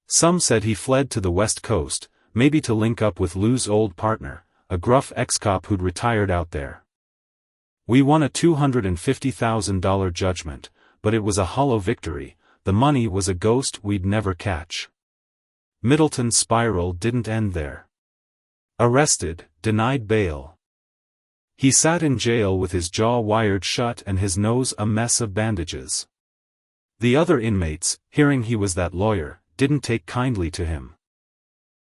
Some said he fled to the West Coast, maybe to link up with Lou's old partner, a gruff ex-cop who'd retired out there. We won a $250,000 judgment, but it was a hollow victory. The money was a ghost we'd never catch. Middleton's spiral didn't end there. Arrested, denied bail. He sat in jail with his jaw wired shut and his nose a mess of bandages. The other inmates, hearing he was that lawyer, didn't take kindly to him.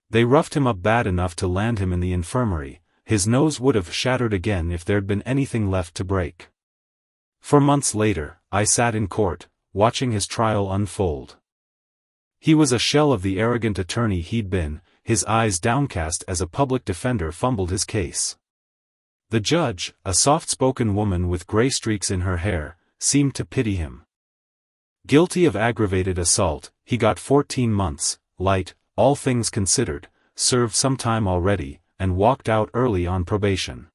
They roughed him up bad enough to land him in the infirmary. His nose would have shattered again if there'd been anything left to break. For months later, I sat in court, watching his trial unfold. He was a shell of the arrogant attorney he'd been, his eyes downcast as a public defender fumbled his case. The judge, a soft-spoken woman with gray streaks in her hair, seemed to pity him. Guilty of aggravated assault, he got 14 months, light, all things considered, served some time already, and walked out early on probation.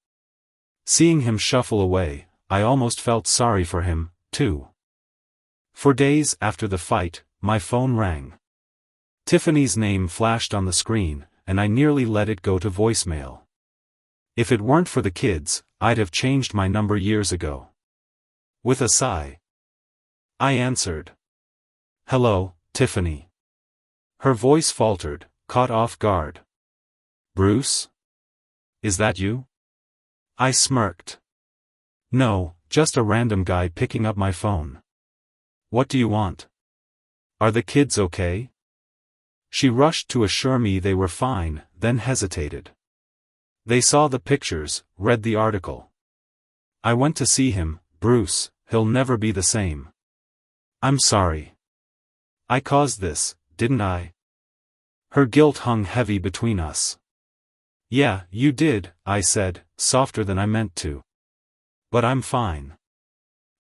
Seeing him shuffle away, I almost felt sorry for him, too. For days after the fight, my phone rang. Tiffany's name flashed on the screen, and I nearly let it go to voicemail. If it weren't for the kids, I'd have changed my number years ago. With a sigh, I answered. "Hello, Tiffany." Her voice faltered, caught off guard. "Bruce? Is that you?" I smirked. "No, just a random guy picking up my phone. What do you want? Are the kids okay?" She rushed to assure me they were fine, then hesitated. "They saw the pictures, read the article. I went to see him, Bruce, he'll never be the same." "I'm sorry. I caused this, didn't I?" Her guilt hung heavy between us. "Yeah, you did," I said, softer than I meant to. "But I'm fine.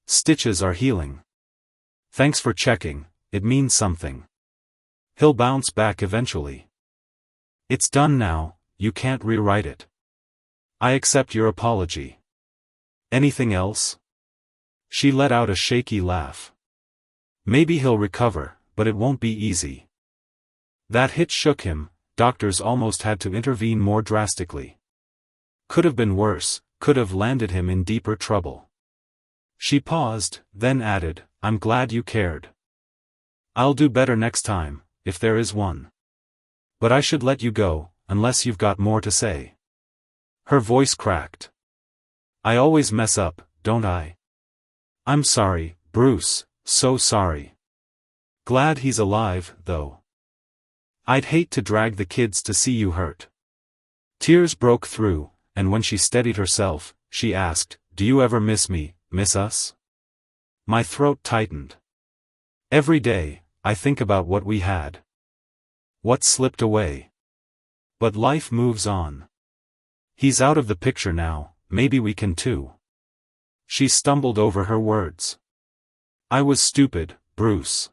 Stitches are healing. Thanks for checking, it means something. He'll bounce back eventually. It's done now, you can't rewrite it. I accept your apology. Anything else?" She let out a shaky laugh. "Maybe he'll recover, but it won't be easy." That hit shook him, doctors almost had to intervene more drastically. Could have been worse, could have landed him in deeper trouble. She paused, then added, "I'm glad you cared. I'll do better next time, if there is one. But I should let you go, unless you've got more to say." Her voice cracked. "I always mess up, don't I? I'm sorry, Bruce, so sorry. Glad he's alive, though. I'd hate to drag the kids to see you hurt." Tears broke through, and when she steadied herself, she asked, "Do you ever miss me, miss us?" My throat tightened. Every day, I think about what we had. What slipped away. But life moves on. He's out of the picture now, maybe we can too. She stumbled over her words. I was stupid, Bruce.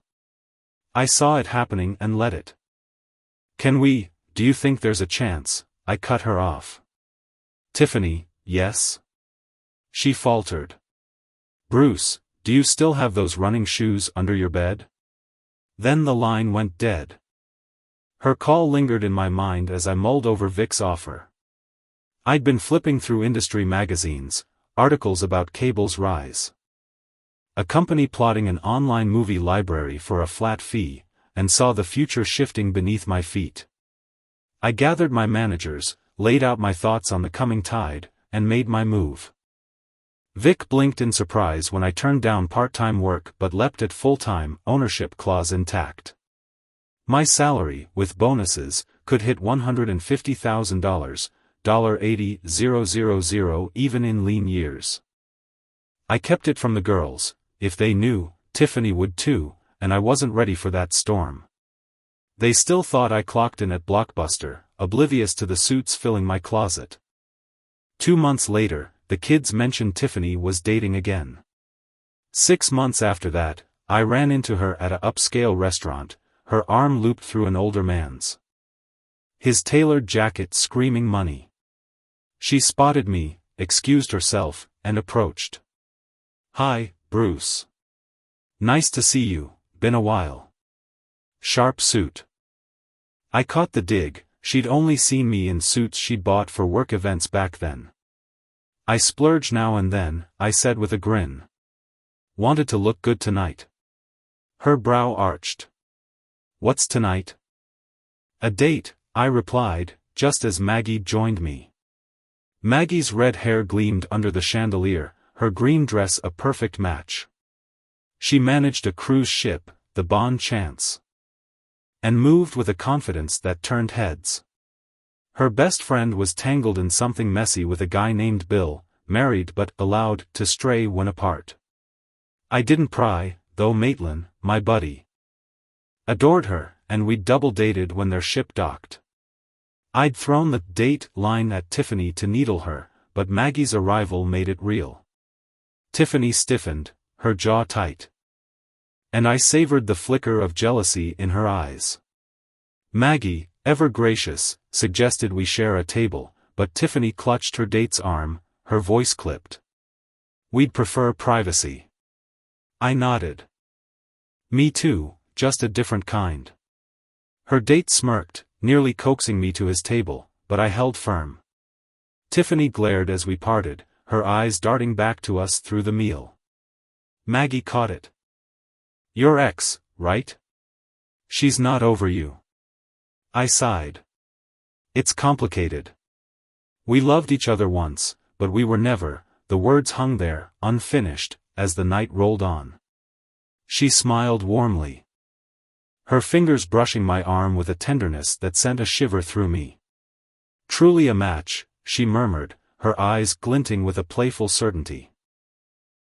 I saw it happening and let it. Do you think there's a chance? I cut her off. Tiffany, yes? She faltered. Bruce, do you still have those running shoes under your bed? Then the line went dead. Her call lingered in my mind as I mulled over Vic's offer. I'd been flipping through industry magazines, articles about cable's rise. A company plotting an online movie library for a flat fee, and saw the future shifting beneath my feet. I gathered my managers, laid out my thoughts on the coming tide, and made my move. Vic blinked in surprise when I turned down part-time work but leapt at full-time, ownership clause intact. My salary, with bonuses, could hit $150,000, $80,000 even in lean years. I kept it from the girls. If they knew, Tiffany would too, and I wasn't ready for that storm. They still thought I clocked in at Blockbuster, oblivious to the suits filling my closet. 2 months later, the kids mentioned Tiffany was dating again. 6 months after that, I ran into her at a upscale restaurant, her arm looped through an older man's. His tailored jacket screaming money. She spotted me, excused herself, and approached. Hi, Bruce. Nice to see you, been a while. Sharp suit. I caught the dig, she'd only seen me in suits she'd bought for work events back then. I splurge now and then, I said with a grin. Wanted to look good tonight. Her brow arched. What's tonight? A date, I replied, just as Maggie joined me. Maggie's red hair gleamed under the chandelier, her green dress a perfect match. She managed a cruise ship, the Bon Chance, and moved with a confidence that turned heads. Her best friend was tangled in something messy with a guy named Bill, married but allowed to stray when apart. I didn't pry, though Maitland, my buddy, adored her, and we'd double-dated when their ship docked. I'd thrown the date line at Tiffany to needle her, but Maggie's arrival made it real. Tiffany stiffened, her jaw tight. And I savored the flicker of jealousy in her eyes. Maggie, ever gracious, suggested we share a table, but Tiffany clutched her date's arm, her voice clipped. We'd prefer privacy. I nodded. Me too, just a different kind. Her date smirked, nearly coaxing me to his table, but I held firm. Tiffany glared as we parted, her eyes darting back to us through the meal. Maggie caught it. Your ex, right? She's not over you. I sighed. It's complicated. We loved each other once, but we were never, the words hung there, unfinished, as the night rolled on. She smiled warmly, her fingers brushing my arm with a tenderness that sent a shiver through me. Truly a match, she murmured, her eyes glinting with a playful certainty.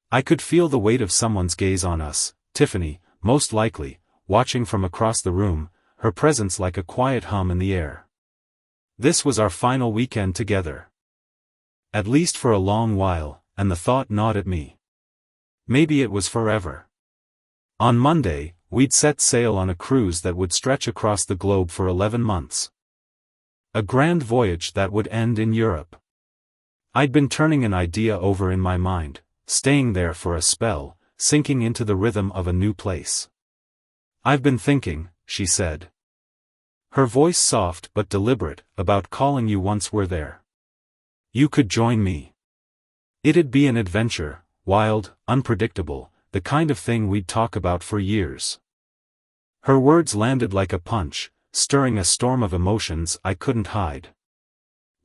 I could feel the weight of someone's gaze on us, Tiffany, most likely, watching from across the room, her presence like a quiet hum in the air. This was our final weekend together. At least for a long while, and the thought gnawed at me. Maybe it was forever. On Monday, we'd set sail on a cruise that would stretch across the globe for 11 months. A grand voyage that would end in Europe. I'd been turning an idea over in my mind, staying there for a spell, sinking into the rhythm of a new place. I've been thinking, she said. Her voice soft but deliberate, about calling you once we're there. You could join me. It'd be an adventure, wild, unpredictable, the kind of thing we'd talk about for years. Her words landed like a punch, stirring a storm of emotions I couldn't hide.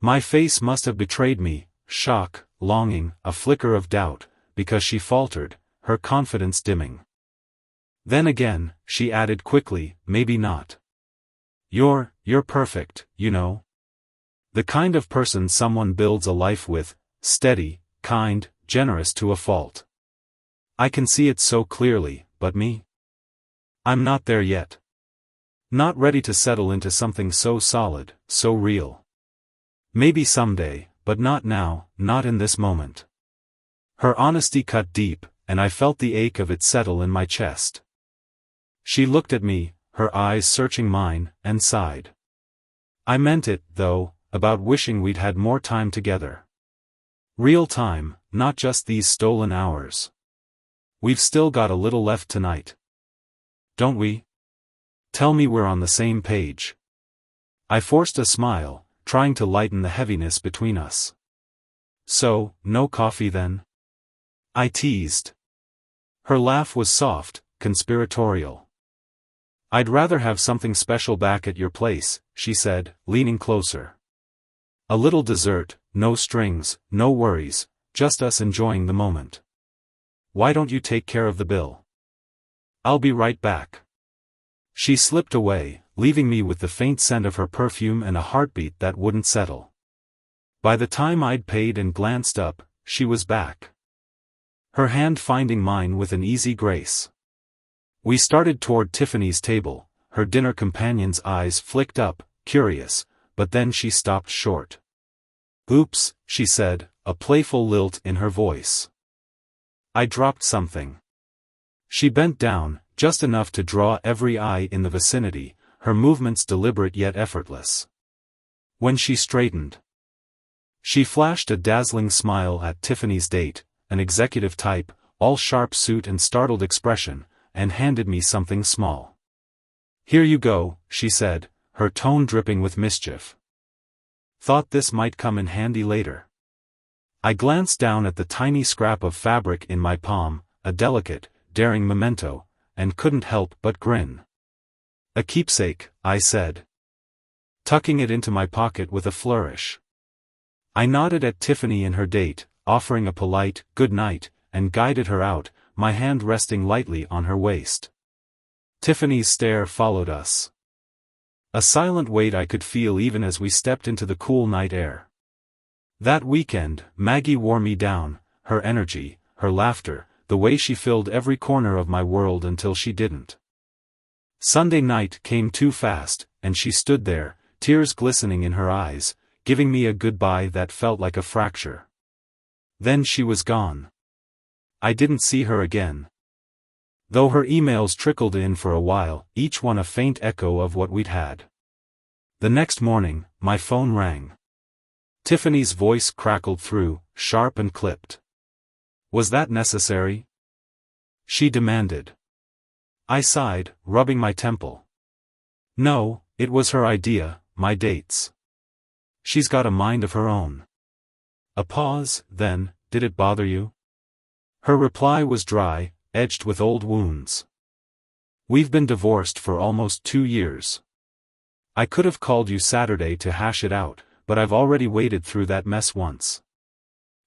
My face must have betrayed me, shock, longing, a flicker of doubt, because she faltered, her confidence dimming. Then again, she added quickly, maybe not. You're perfect, you know. The kind of person someone builds a life with, steady, kind, generous to a fault. I can see it so clearly, but me? I'm not there yet. Not ready to settle into something so solid, so real. Maybe someday, but not now, not in this moment. Her honesty cut deep, and I felt the ache of it settle in my chest. She looked at me, her eyes searching mine, and sighed. I meant it, though, about wishing we'd had more time together. Real time, not just these stolen hours. We've still got a little left tonight. Don't we? Tell me we're on the same page. I forced a smile, trying to lighten the heaviness between us. So, no coffee then? I teased. Her laugh was soft, conspiratorial. I'd rather have something special back at your place, she said, leaning closer. A little dessert, no strings, no worries, just us enjoying the moment. Why don't you take care of the bill? I'll be right back. She slipped away, leaving me with the faint scent of her perfume and a heartbeat that wouldn't settle. By the time I'd paid and glanced up, she was back. Her hand finding mine with an easy grace. We started toward Tiffany's table, her dinner companion's eyes flicked up, curious, but then she stopped short. Oops, she said, a playful lilt in her voice. I dropped something. She bent down, just enough to draw every eye in the vicinity, her movements deliberate yet effortless. When she straightened, she flashed a dazzling smile at Tiffany's date, an executive type, all sharp suit and startled expression, and handed me something small. Here you go, she said, her tone dripping with mischief. Thought this might come in handy later. I glanced down at the tiny scrap of fabric in my palm, a delicate, daring memento, and couldn't help but grin. A keepsake, I said, tucking it into my pocket with a flourish. I nodded at Tiffany and her date, offering a polite, good night, and guided her out, my hand resting lightly on her waist. Tiffany's stare followed us. A silent weight I could feel even as we stepped into the cool night air. That weekend, Maggie wore me down, her energy, her laughter, the way she filled every corner of my world until she didn't. Sunday night came too fast, and she stood there, tears glistening in her eyes, giving me a goodbye that felt like a fracture. Then she was gone. I didn't see her again. Though her emails trickled in for a while, each one a faint echo of what we'd had. The next morning, my phone rang. Tiffany's voice crackled through, sharp and clipped. Was that necessary? She demanded. I sighed, rubbing my temple. No, it was her idea, my dates. She's got a mind of her own. A pause, then, did it bother you? Her reply was dry, edged with old wounds. We've been divorced for almost 2 years. I could have called you Saturday to hash it out, but I've already waded through that mess once.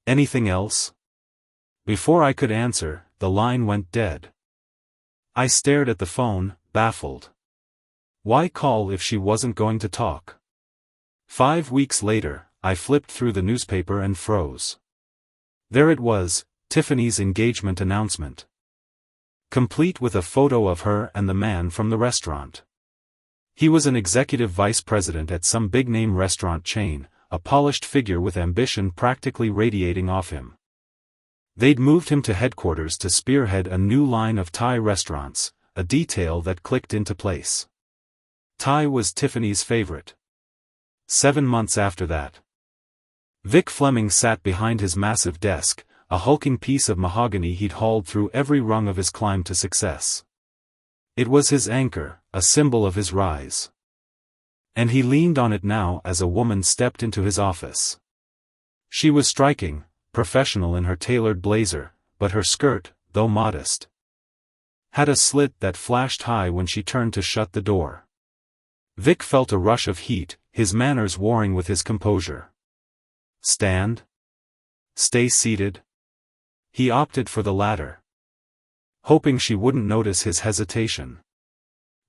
Anything else? Before I could answer, the line went dead. I stared at the phone, baffled. Why call if she wasn't going to talk? 5 weeks later, I flipped through the newspaper and froze. There it was, Tiffany's engagement announcement. Complete with a photo of her and the man from the restaurant. He was an executive vice president at some big-name restaurant chain, a polished figure with ambition practically radiating off him. They'd moved him to headquarters to spearhead a new line of Thai restaurants, a detail that clicked into place. Thai was Tiffany's favorite. 7 months after that, Vic Fleming sat behind his massive desk, a hulking piece of mahogany he'd hauled through every rung of his climb to success. It was his anchor, a symbol of his rise. And he leaned on it now as a woman stepped into his office. She was striking, professional in her tailored blazer, but her skirt, though modest, had a slit that flashed high when she turned to shut the door. Vic felt a rush of heat, his manners warring with his composure. Stand? Stay seated? He opted for the latter, hoping she wouldn't notice his hesitation.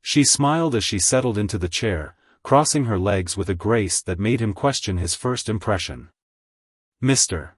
She smiled as she settled into the chair, crossing her legs with a grace that made him question his first impression. Mr.